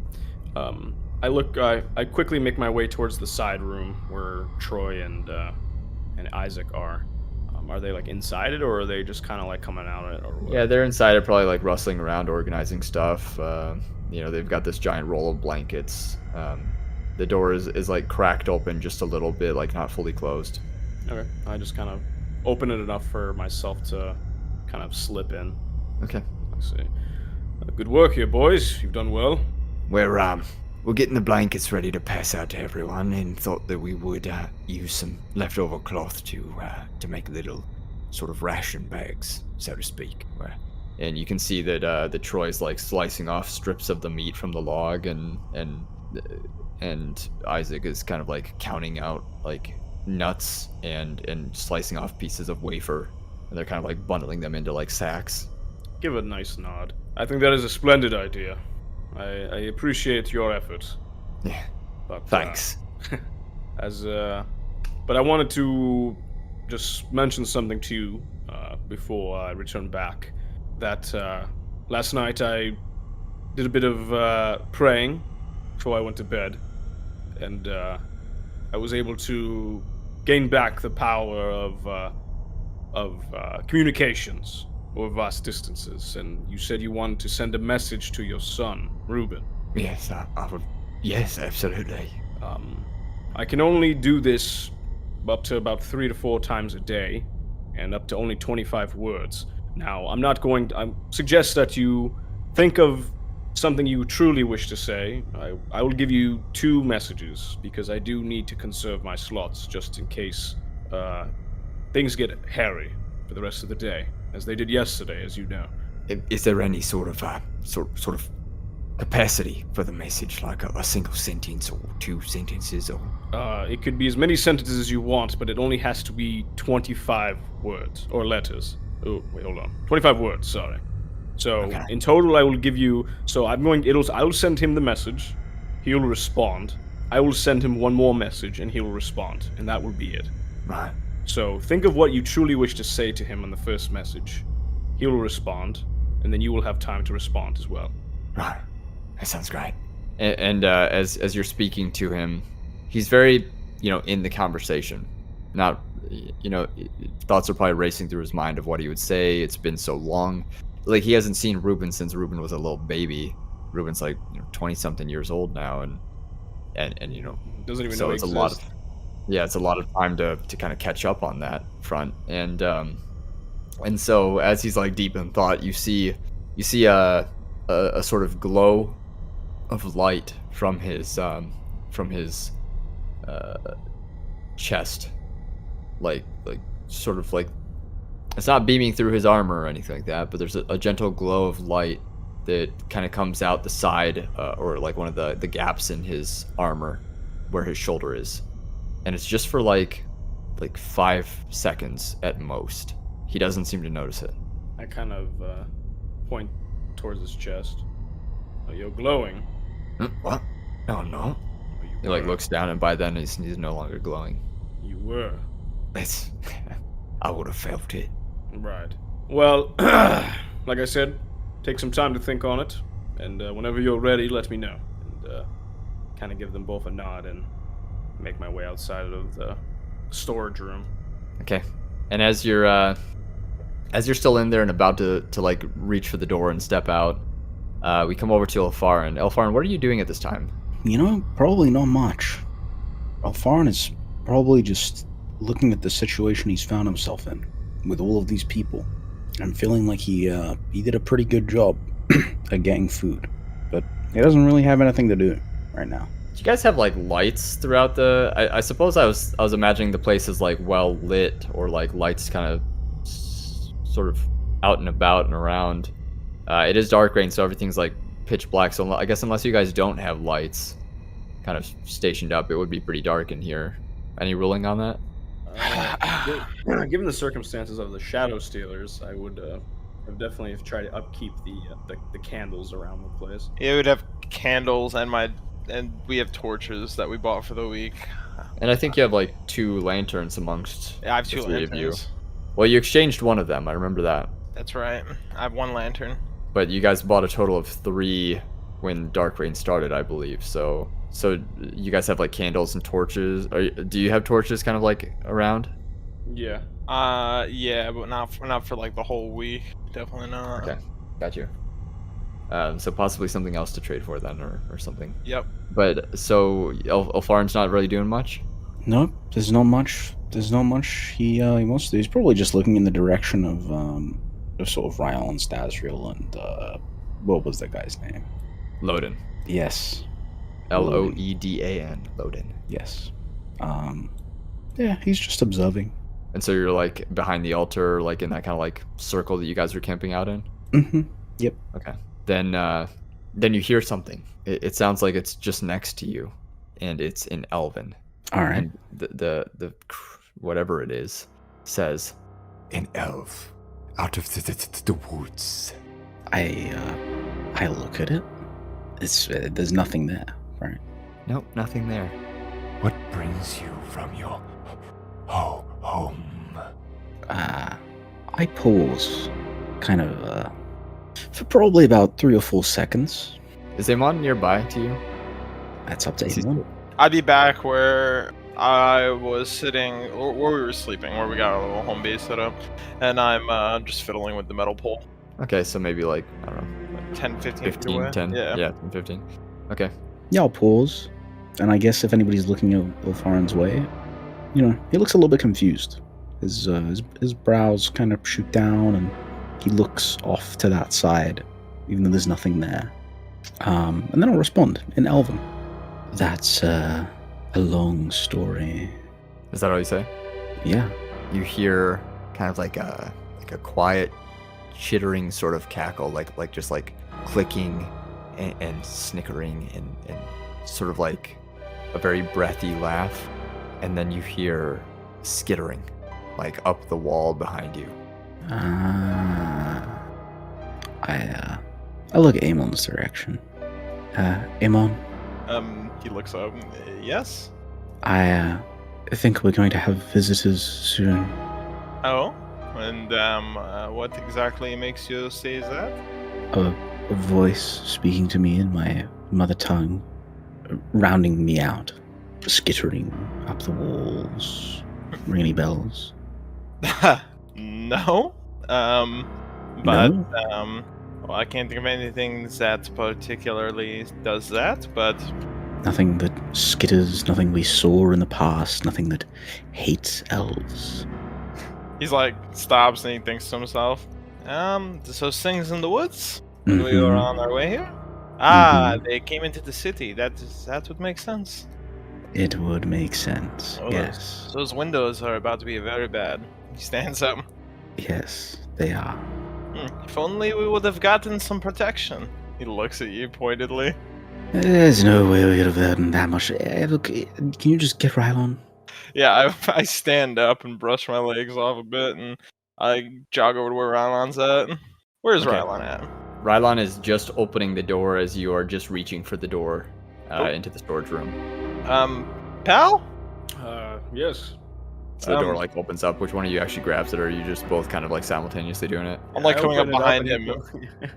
I quickly make my way towards the side room where Troy and Isaac are. Are they like inside it, or are they just kind of like coming out of it? Or what? Yeah, they're inside it, probably like rustling around, organizing stuff. You know, they've got this giant roll of blankets. The door is like cracked open just a little bit, like not fully closed. Okay. I just kind of open it enough for myself to kind of slip in. Okay. I see. Good work here, boys. You've done well. We're getting the blankets ready to pass out to everyone, and thought that we would use some leftover cloth to make little sort of ration bags, so to speak. And you can see that Troy's like slicing off strips of the meat from the log, and Isaac is kind of like counting out like nuts and slicing off pieces of wafer, and they're kind of like bundling them into like sacks. Give a nice nod. I think that is a splendid idea. I appreciate your efforts. Yeah. But, Thanks. But I wanted to just mention something to you before I return back. That last night I did a bit of praying before I went to bed, and I was able to gain back the power of communications over vast distances, and you said you wanted to send a message to your son, Reuben. Yes, I would. Yes, absolutely. I can only do this up to about 3 to 4 times a day, and up to only 25 words. Now, I suggest that you think of something you truly wish to say. I will give you 2 messages, because I do need to conserve my slots, just in case things get hairy for the rest of the day, as they did yesterday, as you know. Is there any sort of capacity for the message, like a single sentence or 2 sentences, or? It could be as many sentences as you want, but it only has to be 25 words, or letters. Oh, wait, hold on. 25 words, sorry. So, Okay. in total, I will give you... So, I will send him the message. He'll respond. I will send him one more message, and he'll respond. And that will be it. Right. So, think of what you truly wish to say to him on the first message. He'll respond, and then you will have time to respond as well. Right. That sounds great. And as you're speaking to him, he's very, in the conversation. Not, thoughts are probably racing through his mind of what he would say. It's been so long. Like, he hasn't seen Reuben since Reuben was a little baby. Reuben's like 20-something years old now, and Doesn't even so know it's it a lot of, exists. it's a lot of time to kind of catch up on that front. And so as he's like deep in thought, you see a sort of glow of light from his chest, like sort of like, it's not beaming through his armor or anything like that, but there's a gentle glow of light that kind of comes out the side, or like one of the gaps in his armor where his shoulder is, and it's just for like 5 seconds at most. He doesn't seem to notice it. I kind of point towards his chest. Oh, you're glowing. What? Oh no. Oh, you He like were. looks down, and by then he's no longer glowing. You were. It's I would have felt it. Right. Well, like I said, take some time to think on it, and whenever you're ready, let me know. And kind of give them both a nod and make my way outside of the storage room. Okay. And as you're still in there and about to like reach for the door and step out, we come over to Ilfharyn. Ilfharyn, what are you doing at this time? Probably not much. Ilfharyn is probably just looking at the situation he's found himself in, with all of these people, and feeling like he did a pretty good job at getting food, but he doesn't really have anything to do right now. Do you guys have like lights throughout the? I suppose I was imagining the place is like well lit, or like lights kind of sort of out and about and around. It is Darkreign, so everything's like pitch black. So I guess unless you guys don't have lights kind of stationed up, it would be pretty dark in here. Any ruling on that? Given the circumstances of the Shadow Stealers, I would have definitely tried to upkeep the candles around the place. Yeah, we'd have candles, and we have torches that we bought for the week. And I think you have like 2 lanterns amongst Yeah, I have the 2 three of you. lanterns. Well, you exchanged one of them. I remember that. That's right. I have 1 lantern. But you guys bought a total of 3 when Darkreign started, I believe. So you guys have like candles and torches. Do you have torches kind of like around? Yeah. Yeah, but not for like the whole week. Definitely not. Okay, got you. So possibly something else to trade for then, or something. Yep. But so Ilfaryn's not really doing much. Nope, there's not much. He wants to do. He's probably just looking in the direction of sort of Rylon, Stasriel, and what was that guy's name? Loden. Yes. Loedan. Loden. Yes. Yeah, he's just observing. And so you're like behind the altar, like in that kind of like circle that you guys are camping out in. Mm-hmm. Yep. Okay. Then you hear something. It sounds like it's just next to you, and it's in Elven. All right. And the whatever it is says, "An elf out of the woods." I look at it. It's there's nothing there, right? Nope, nothing there. What brings you from your home? I pause, kind of, for probably about 3 or 4 seconds. Is Eamon nearby to you? That's up to Is he- Eamon. I'd be back where I was sitting, or where we were sleeping, where we got our little home base set up, and I'm just fiddling with the metal pole. Okay, so maybe like, I don't know, like 10, 15 feet 15, away. 10. Yeah. Yeah, 15. Okay. Yeah, I'll pause. And I guess if anybody's looking at Ilfharyn's way, you know, he looks a little bit confused. His brows kind of shoot down, and he looks off to that side, even though there's nothing there. And then I'll respond in Elven. That's a long story. Is that all you say? Yeah. You hear kind of like a quiet, chittering sort of cackle, like just like clicking and snickering and sort of like a very breathy laugh, and then you hear skittering, like up the wall behind you. I look Eamon's direction. Eamon, He looks up. Yes? I think we're going to have visitors soon. Oh? And, what exactly makes you say that? A voice speaking to me in my mother tongue, rounding me out, skittering up the walls. Ring any bells? No. No? Well, I can't think of anything that particularly does that, but Nothing that skitters, nothing we saw in the past, nothing that hates elves. he's like, stops and he thinks to himself, those things in the woods? When we Mhm. were on our way here? Ah, Mhm. they came into the city. That would make sense. It would make sense. Oh, Yes. Those windows are about to be very bad. He stands up. Yes, they are. If only we would have gotten some protection. He looks at you pointedly. There's no way we could have gotten that much. Look, can you just get Rylon? Yeah, I stand up and brush my legs off a bit, and I jog over to where Rylon's at. Where's Okay. Rylon at? Rylon is just opening the door as you are just reaching for the door into the storage room. Pal? Yes. So the door like opens up. Which one of you actually grabs it, or are you just both kind of like simultaneously doing it? I'm like I coming up open it behind and him.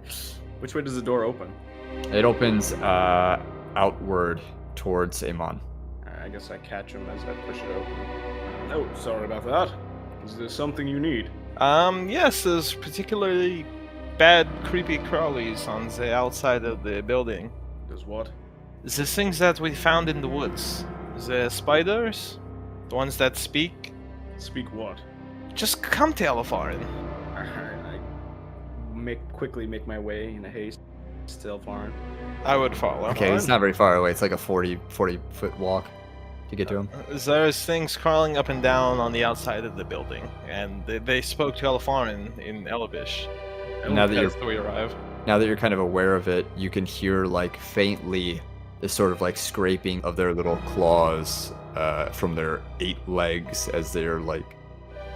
Which way does the door open? It opens outward towards Eamon. I guess I catch him as I push it open. Oh, sorry about that. Is there something you need? Yes, there's particularly bad, creepy crawlies on the outside of the building. There's what? The things that we found in the woods. The spiders? The ones that speak? Speak what? Just come to Ilfharyn. I quickly make my way in a haste to Ilfharyn. I would follow. Okay, he's not very far away. It's like a 40-foot walk to get to him. There's things crawling up and down on the outside of the building, and they spoke to Ilfharyn in Elvish. Now that As we arrive. Now that you're kind of aware of it, you can hear like faintly this sort of like scraping of their little claws from their 8 legs as they're like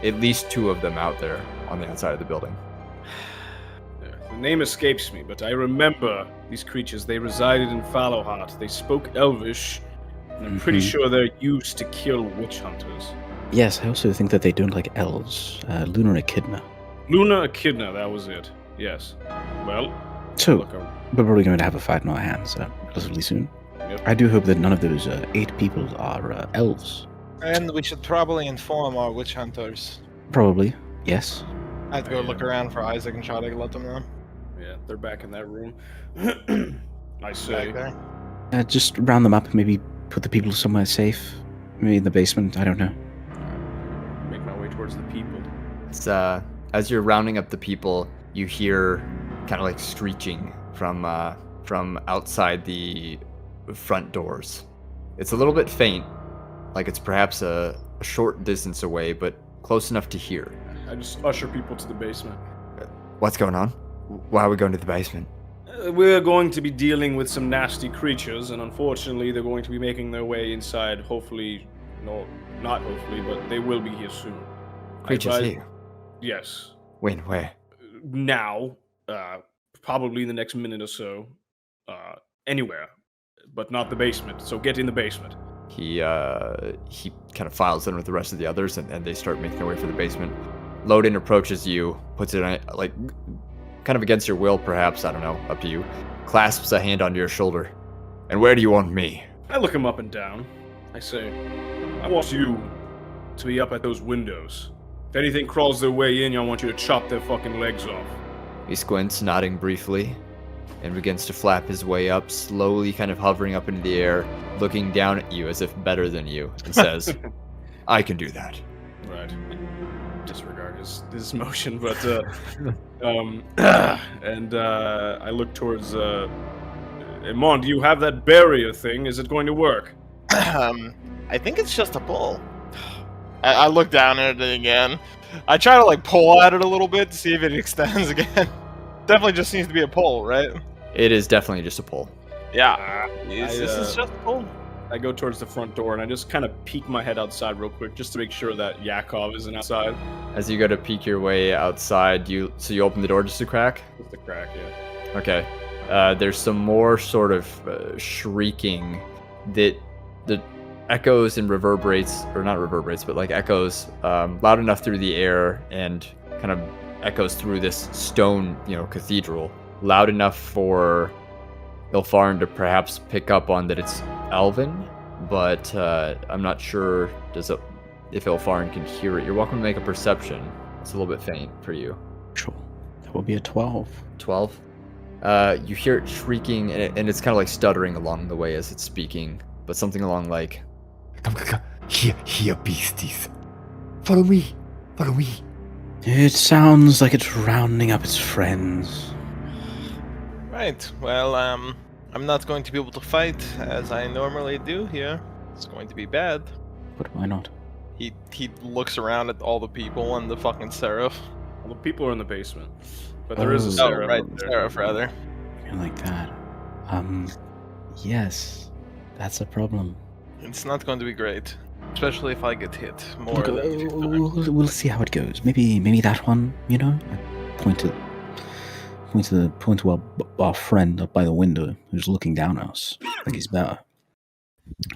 at least 2 of them out there on the outside of the building. The name escapes me, but I remember these creatures. They resided in Fallowheart. They spoke Elvish, and I'm pretty sure they're used to kill witch hunters. Yes, I also think that they don't like elves. Lunar Echidna. Luna Echidna, that was it. Yes. Well, So, look, we're probably going to have a fight in our hands relatively soon. Yep. I do hope that none of those 8 people are elves. And we should probably inform our witch hunters. Probably, yes. I'd go look around for Isaac and try to let them know. yeah, they're back in that room. I say, Back there. Just round them up, maybe put the people somewhere safe. Maybe in the basement, I don't know. make my way towards the people. It's as you're rounding up the people, you hear kind of like screeching from outside the front doors. It's a little bit faint, like it's perhaps a short distance away, but close enough to hear. I just usher people to the basement. What's going on? Why are we going to the basement? We're going to be dealing with some nasty creatures, and unfortunately, they're going to be making their way inside. Hopefully, no, not hopefully, but they will be here soon. Creatures I- here. Yes. When? Where? Now, probably in the next minute or so. Anywhere, but not the basement. So get in the basement. He kind of files in with the rest of the others, and they start making their way for the basement. Loden approaches you, puts it on, like kind of against your will, perhaps, I don't know, up to you. Clasps a hand onto your shoulder. And where do you want me? I look him up and down. I say, I want you to be up at those windows. If anything crawls their way in, I want you to chop their fucking legs off. He squints, nodding briefly, and begins to flap his way up, slowly kind of hovering up into the air, looking down at you as if better than you, and says, I can do that. Right. Disregard his motion, but and I look towards Eamon, do you have that barrier thing? Is it going to work? I think it's just a pull. I look down at it again. I try to like pull at it a little bit to see if it extends again. Definitely just seems to be a pull, right? It is definitely just a pull. Yeah. This is just a pull. I go towards the front door and I just kind of peek my head outside real quick just to make sure that Yakov isn't outside. As you go to peek your way outside, you open the door just a crack? Just a crack, yeah. Okay. There's some more sort of shrieking that echoes and reverberates, or not reverberates, but like echoes loud enough through the air and kind of echoes through this stone, cathedral. Loud enough for Ilfharyn to perhaps pick up on that it's Elven, but I'm not sure if Ilfharyn can hear it. You're welcome to make a perception. It's a little bit faint for you. Sure. That will be a 12. 12? You hear it shrieking, and it's kind of like stuttering along the way as it's speaking, but something along like, Come. Here, beasties. Follow me. It sounds like it's rounding up its friends. Right. Well, I'm not going to be able to fight as I normally do here. It's going to be bad. But why not? He looks around at all the people and the fucking seraph. Well, the people are in the basement, but there is a Oh, seraph. right, up there. seraph rather. You're like that. Yes. That's a problem. It's not going to be great, especially if I get hit more Look, than 2 times. we'll see how it goes. Maybe that one, I point to our friend up by the window who's looking down at us like he's better.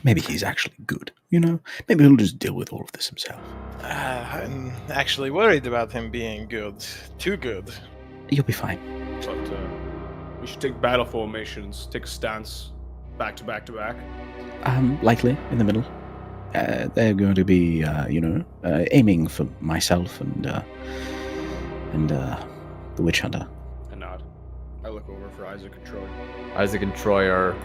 Maybe he's actually good, Maybe he'll just deal with all of this himself. I'm actually worried about him being good. Too good. You'll be fine. But we should take battle formations, take a stance, back to back to back. Likely in the middle. They're going to be, aiming for myself and the witch hunter. I nod. I look over for Isaac and Troy. Isaac and Troy are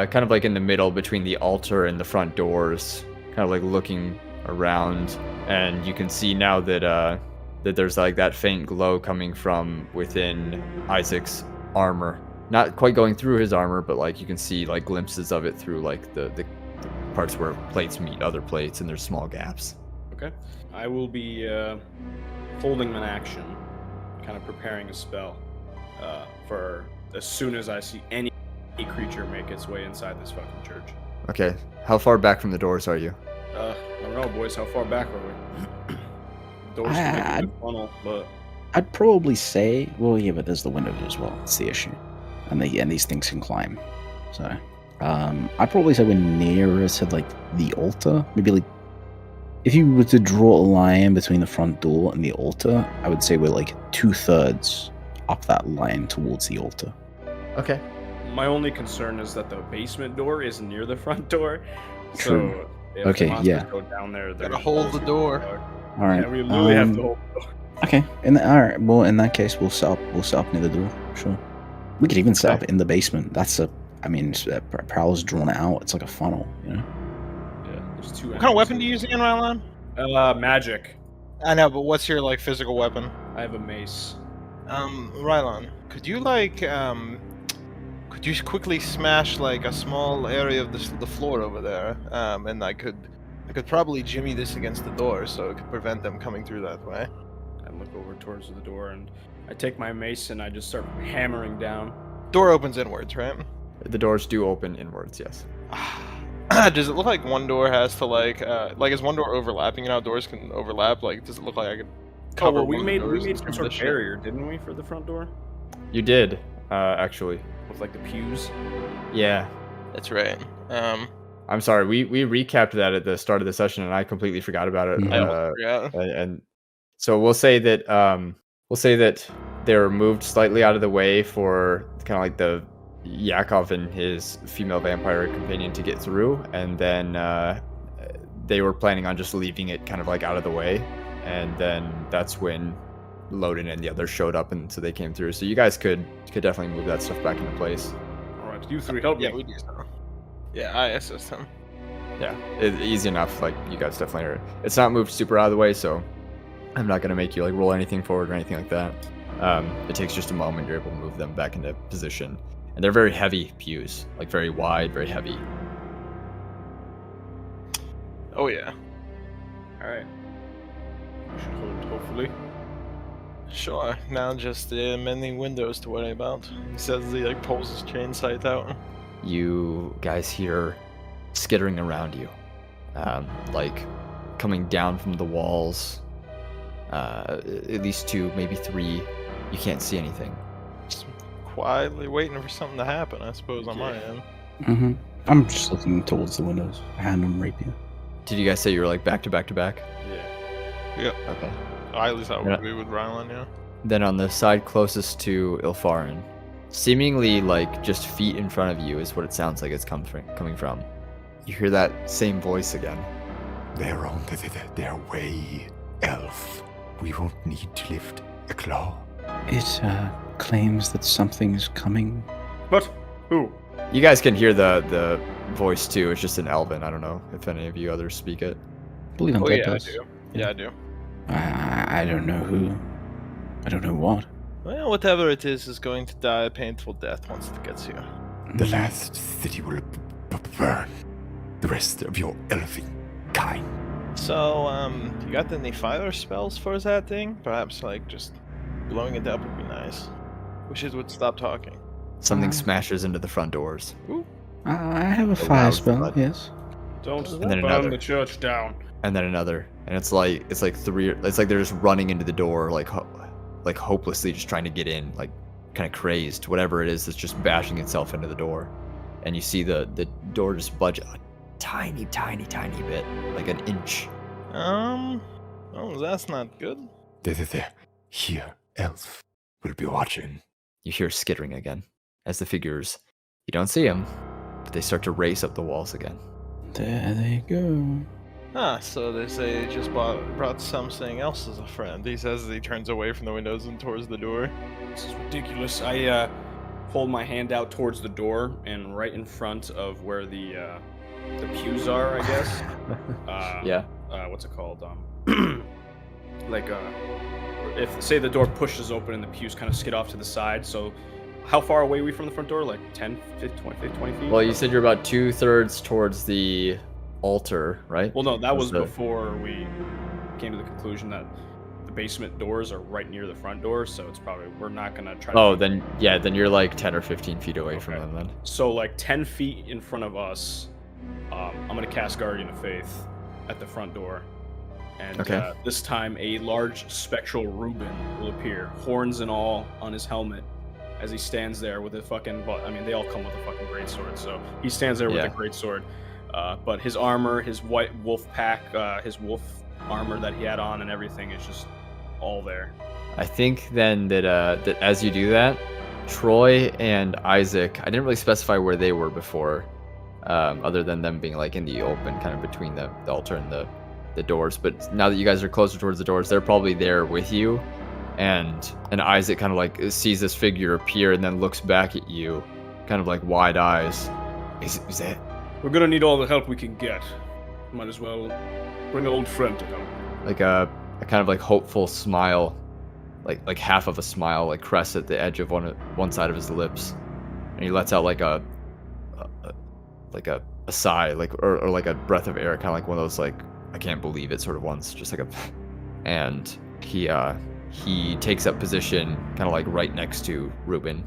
kind of like in the middle between the altar and the front doors, kind of like looking around, and you can see now that there's like that faint glow coming from within Isaac's armor. Not quite going through his armor, but like you can see like glimpses of it through like the parts where plates meet other plates, and there's small gaps. Okay. I will be holding an action, kind of preparing a spell for as soon as I see any creature make its way inside this fucking church. Okay, how far back from the doors are you? I don't know, boys. How far back are we? Doors can make a good funnel, but I'd probably say, well, yeah, but there's the windows as well. That's the issue, and these things can climb. So, I'd probably say we're nearer to like the altar. Maybe like if you were to draw a line between the front door and the altar, I would say we're like 2/3 up that line towards the altar. Okay. my only concern is that the basement door is near the front door. True. So if Okay, monsters yeah. go down there, they're Gotta gonna hold the door. All right. Yeah, we literally have to hold the door. Okay. All right. Well, in that case, we'll set up near the door. Sure. We could even set up in the basement. Prowl's drawn it out. It's like a funnel, you know. Yeah, there's two. What kind of weapon do you use again, Rylon? Magic. I know, but what's your physical weapon? I have a mace. Rylon, could you could you quickly smash a small area of the floor over there? And I could probably jimmy this against the door so it could prevent them coming through that way. I look over towards the door and I take my mace and I just start hammering down. Door opens inwards, right? The doors do open inwards, yes. Does it look like one door has to is one door overlapping? You know how doors can overlap? Does it look like I could cover Oh, well, we one of the made doors some from sort this of shit? barrier, didn't we, for the front door? You did, actually. With the pews. Yeah. That's right. I'm sorry, we recapped that at the start of the session and I completely forgot about it. Mhm. I almost forgot. And so we'll say that they're moved slightly out of the way for kind of the Yakov and his female vampire companion to get through, and then they were planning on just leaving it kind of like out of the way, and then that's when Loden and the others showed up, and so they came through. So you guys could definitely move that stuff back into place. All right, you three help me. Yeah, we do so. Yeah, I assist him. Yeah, easy enough. Like you guys definitely are. It's not moved super out of the way, so I'm not gonna make you like roll anything forward or anything like that. It takes just a moment. You're able to move them back into position, and they're very heavy pews, like very wide, very heavy. Oh yeah. All right. We should hold, hopefully. Sure. Now just mending windows to worry about. He says he like pulls his chain sight out. You guys hear skittering around you, like coming down from the walls. At least 2, maybe 3. You can't see anything. Just quietly waiting for something to happen, I suppose, on my end. Mm-hmm. I'm just looking towards the windows, hand on rapier. Did you guys say you were like back to back to back? Yeah. Okay. At least that would be with Rylon, yeah. Then on the side closest to Ilfharyn, seemingly like just feet in front of you is what it sounds like it's coming from. You hear that same voice again. They're on their way, elf. We won't need to lift a claw. It claims that something is coming. But who? You guys can hear the voice too. It's just in Elven. I don't know if any of you others speak it. I believe Oh Undead yeah, I does. do. Yeah, I do. I don't know who. I don't know what. Well, whatever it is going to die a painful death once it gets here. The last city will burn. The rest of your elfin kind. So, you got any fire spells for that thing? Perhaps, like, just blowing it up would be nice. Wish it would stop talking. Something smashes into the front doors. I have a A fire loud spell, thud. yes. Don't And then burn another. the church down. And then another, and it's like 3. It's like they're just running into the door, like hopelessly just trying to get in, like kind of crazed. Whatever it is that's just bashing itself into the door, and you see the door just budge a tiny bit, like an inch. Oh, that's not good. There. Here, elf. Will be watching. You hear skittering again as the figures. You don't see them, but they start to race up the walls again. There they go. Ah, so they say he just brought something else as a friend. He says as he turns away from the windows and towards the door. This is ridiculous. I hold my hand out towards the door, and right in front of where the pews are, I guess. Yeah. What's it called? If say the door pushes open and the pews kind of skid off to the side. So, how far away are we from the front door? Like 10, 15, 20 feet? Well, you said you're about 2/3 towards the altar, right? Well, no, that was the- before we came to the conclusion that the basement doors are right near the front door, so it's probably we're not gonna try. Oh, to then you're like 10 or 15 feet away from Okay. them then. So like 10 feet in front of us, I'm gonna cast Guardian of Faith at the front door, and Okay. this time a large spectral Reuben will appear, horns and all, on his helmet, as he stands there with a fucking. Well, I mean, they all come with a fucking greatsword, so he stands there with Yeah. a greatsword. But his armor, his white wolf pack, his wolf armor that he had on, and everything is just all there. I think then that as you do that, Troy and Isaac, I didn't really specify where they were before, other than them being like in the open, kind of between the altar and the doors. But now that you guys are closer towards the doors, they're probably there with you. And Isaac kind of like sees this figure appear and then looks back at you, kind of like wide eyes. Is that? We're gonna need all the help we can get. Might as well bring an old friend to help. Like a kind of like hopeful smile, like half of a smile, like crests at the edge of one side of his lips, and he lets out like a sigh, like or like a breath of air, kind of like one of those like I can't believe it sort of ones, just like a, and he takes up position kind of like right next to Reuben,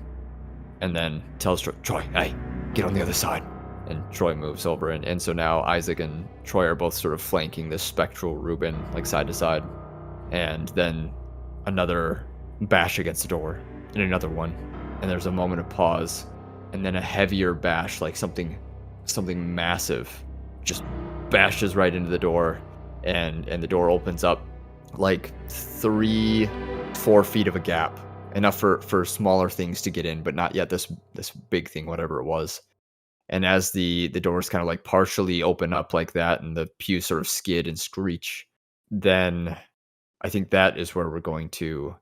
and then tells Troy, hey, get on the other side. And Troy moves over, and so now Isaac and Troy are both sort of flanking this spectral Reuben, like side to side. And then another bash against the door, and another one. And there's a moment of pause, and then a heavier bash, like something massive, just bashes right into the door, and the door opens up like 3-4 feet of a gap, enough for smaller things to get in, but not yet this big thing, whatever it was. And as the doors kind of like partially open up like that, and the pews sort of skid and screech, then I think that is where we're going to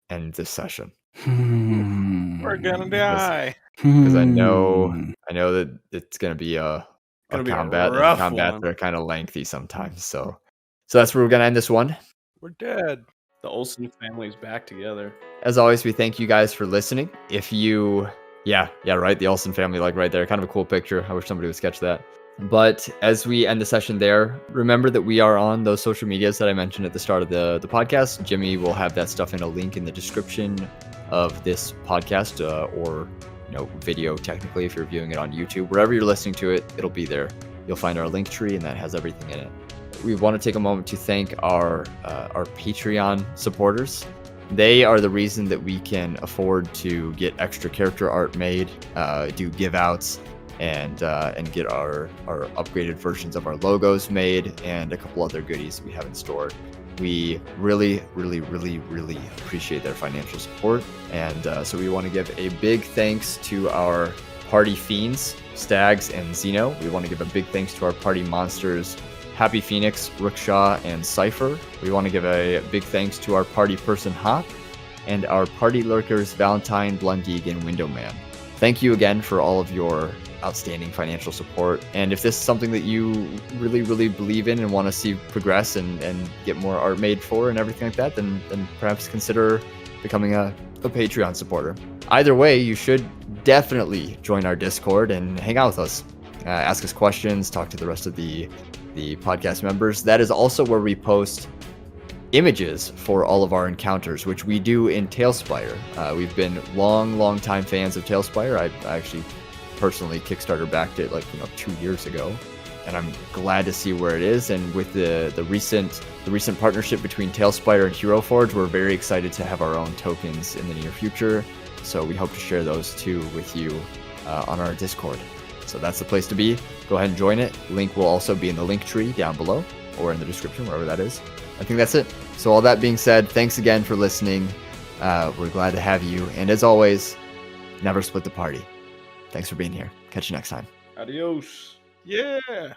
end this session. We're gonna die. Because I know that it's gonna be a Gonna be a combat, and rough combats one. are kind of lengthy sometimes. So that's where we're gonna end this one. We're dead. The Olsen family's back together. As always, we thank you guys for listening. If you, yeah, right, the Olsen family, like right there, kind of a cool picture. I wish somebody would sketch that. But as we end the session there, remember that we are on those social medias that I mentioned at the start of the podcast. Jimmy will have that stuff in a link in the description of this podcast, or video technically if you're viewing it on YouTube. Wherever you're listening to it, it'll be there. You'll find our link tree, and that has everything in it. We want to take a moment to thank our Patreon supporters. They are the reason that we can afford to get extra character art made, do give outs, and get our upgraded versions of our logos made, and a couple other goodies we have in store. We really, really, really, really appreciate their financial support, and so we want to give a big thanks to our party fiends, Stags and Xeno. We want to give a big thanks to our party monsters, Happy Phoenix, Rookshaw, and Cypher. We want to give a big thanks to our party person, Hawk, and our party lurkers, Valentine, Blundeeg, and Windowman. Thank you again for all of your outstanding financial support. And if this is something that you really, really believe in and want to see progress and get more art made for and everything like that, then perhaps consider becoming a Patreon supporter. Either way, you should definitely join our Discord and hang out with us. Ask us questions, talk to the rest of the podcast members. That is also where we post images for all of our encounters, which we do in Tailspire. We've been long time fans of Tailspire. I actually personally Kickstarter backed it 2 years ago, and I'm glad to see where it is. And with the recent partnership between Tailspire and Hero Forge, we're very excited to have our own tokens in the near future. So we hope to share those too with you on our Discord. So that's the place to be. Go ahead and join it. Link will also be in the link tree down below or in the description, wherever that is. I think that's it. So all that being said, thanks again for listening. We're glad to have you. And as always, never split the party. Thanks for being here. Catch you next time. Adios. Yeah.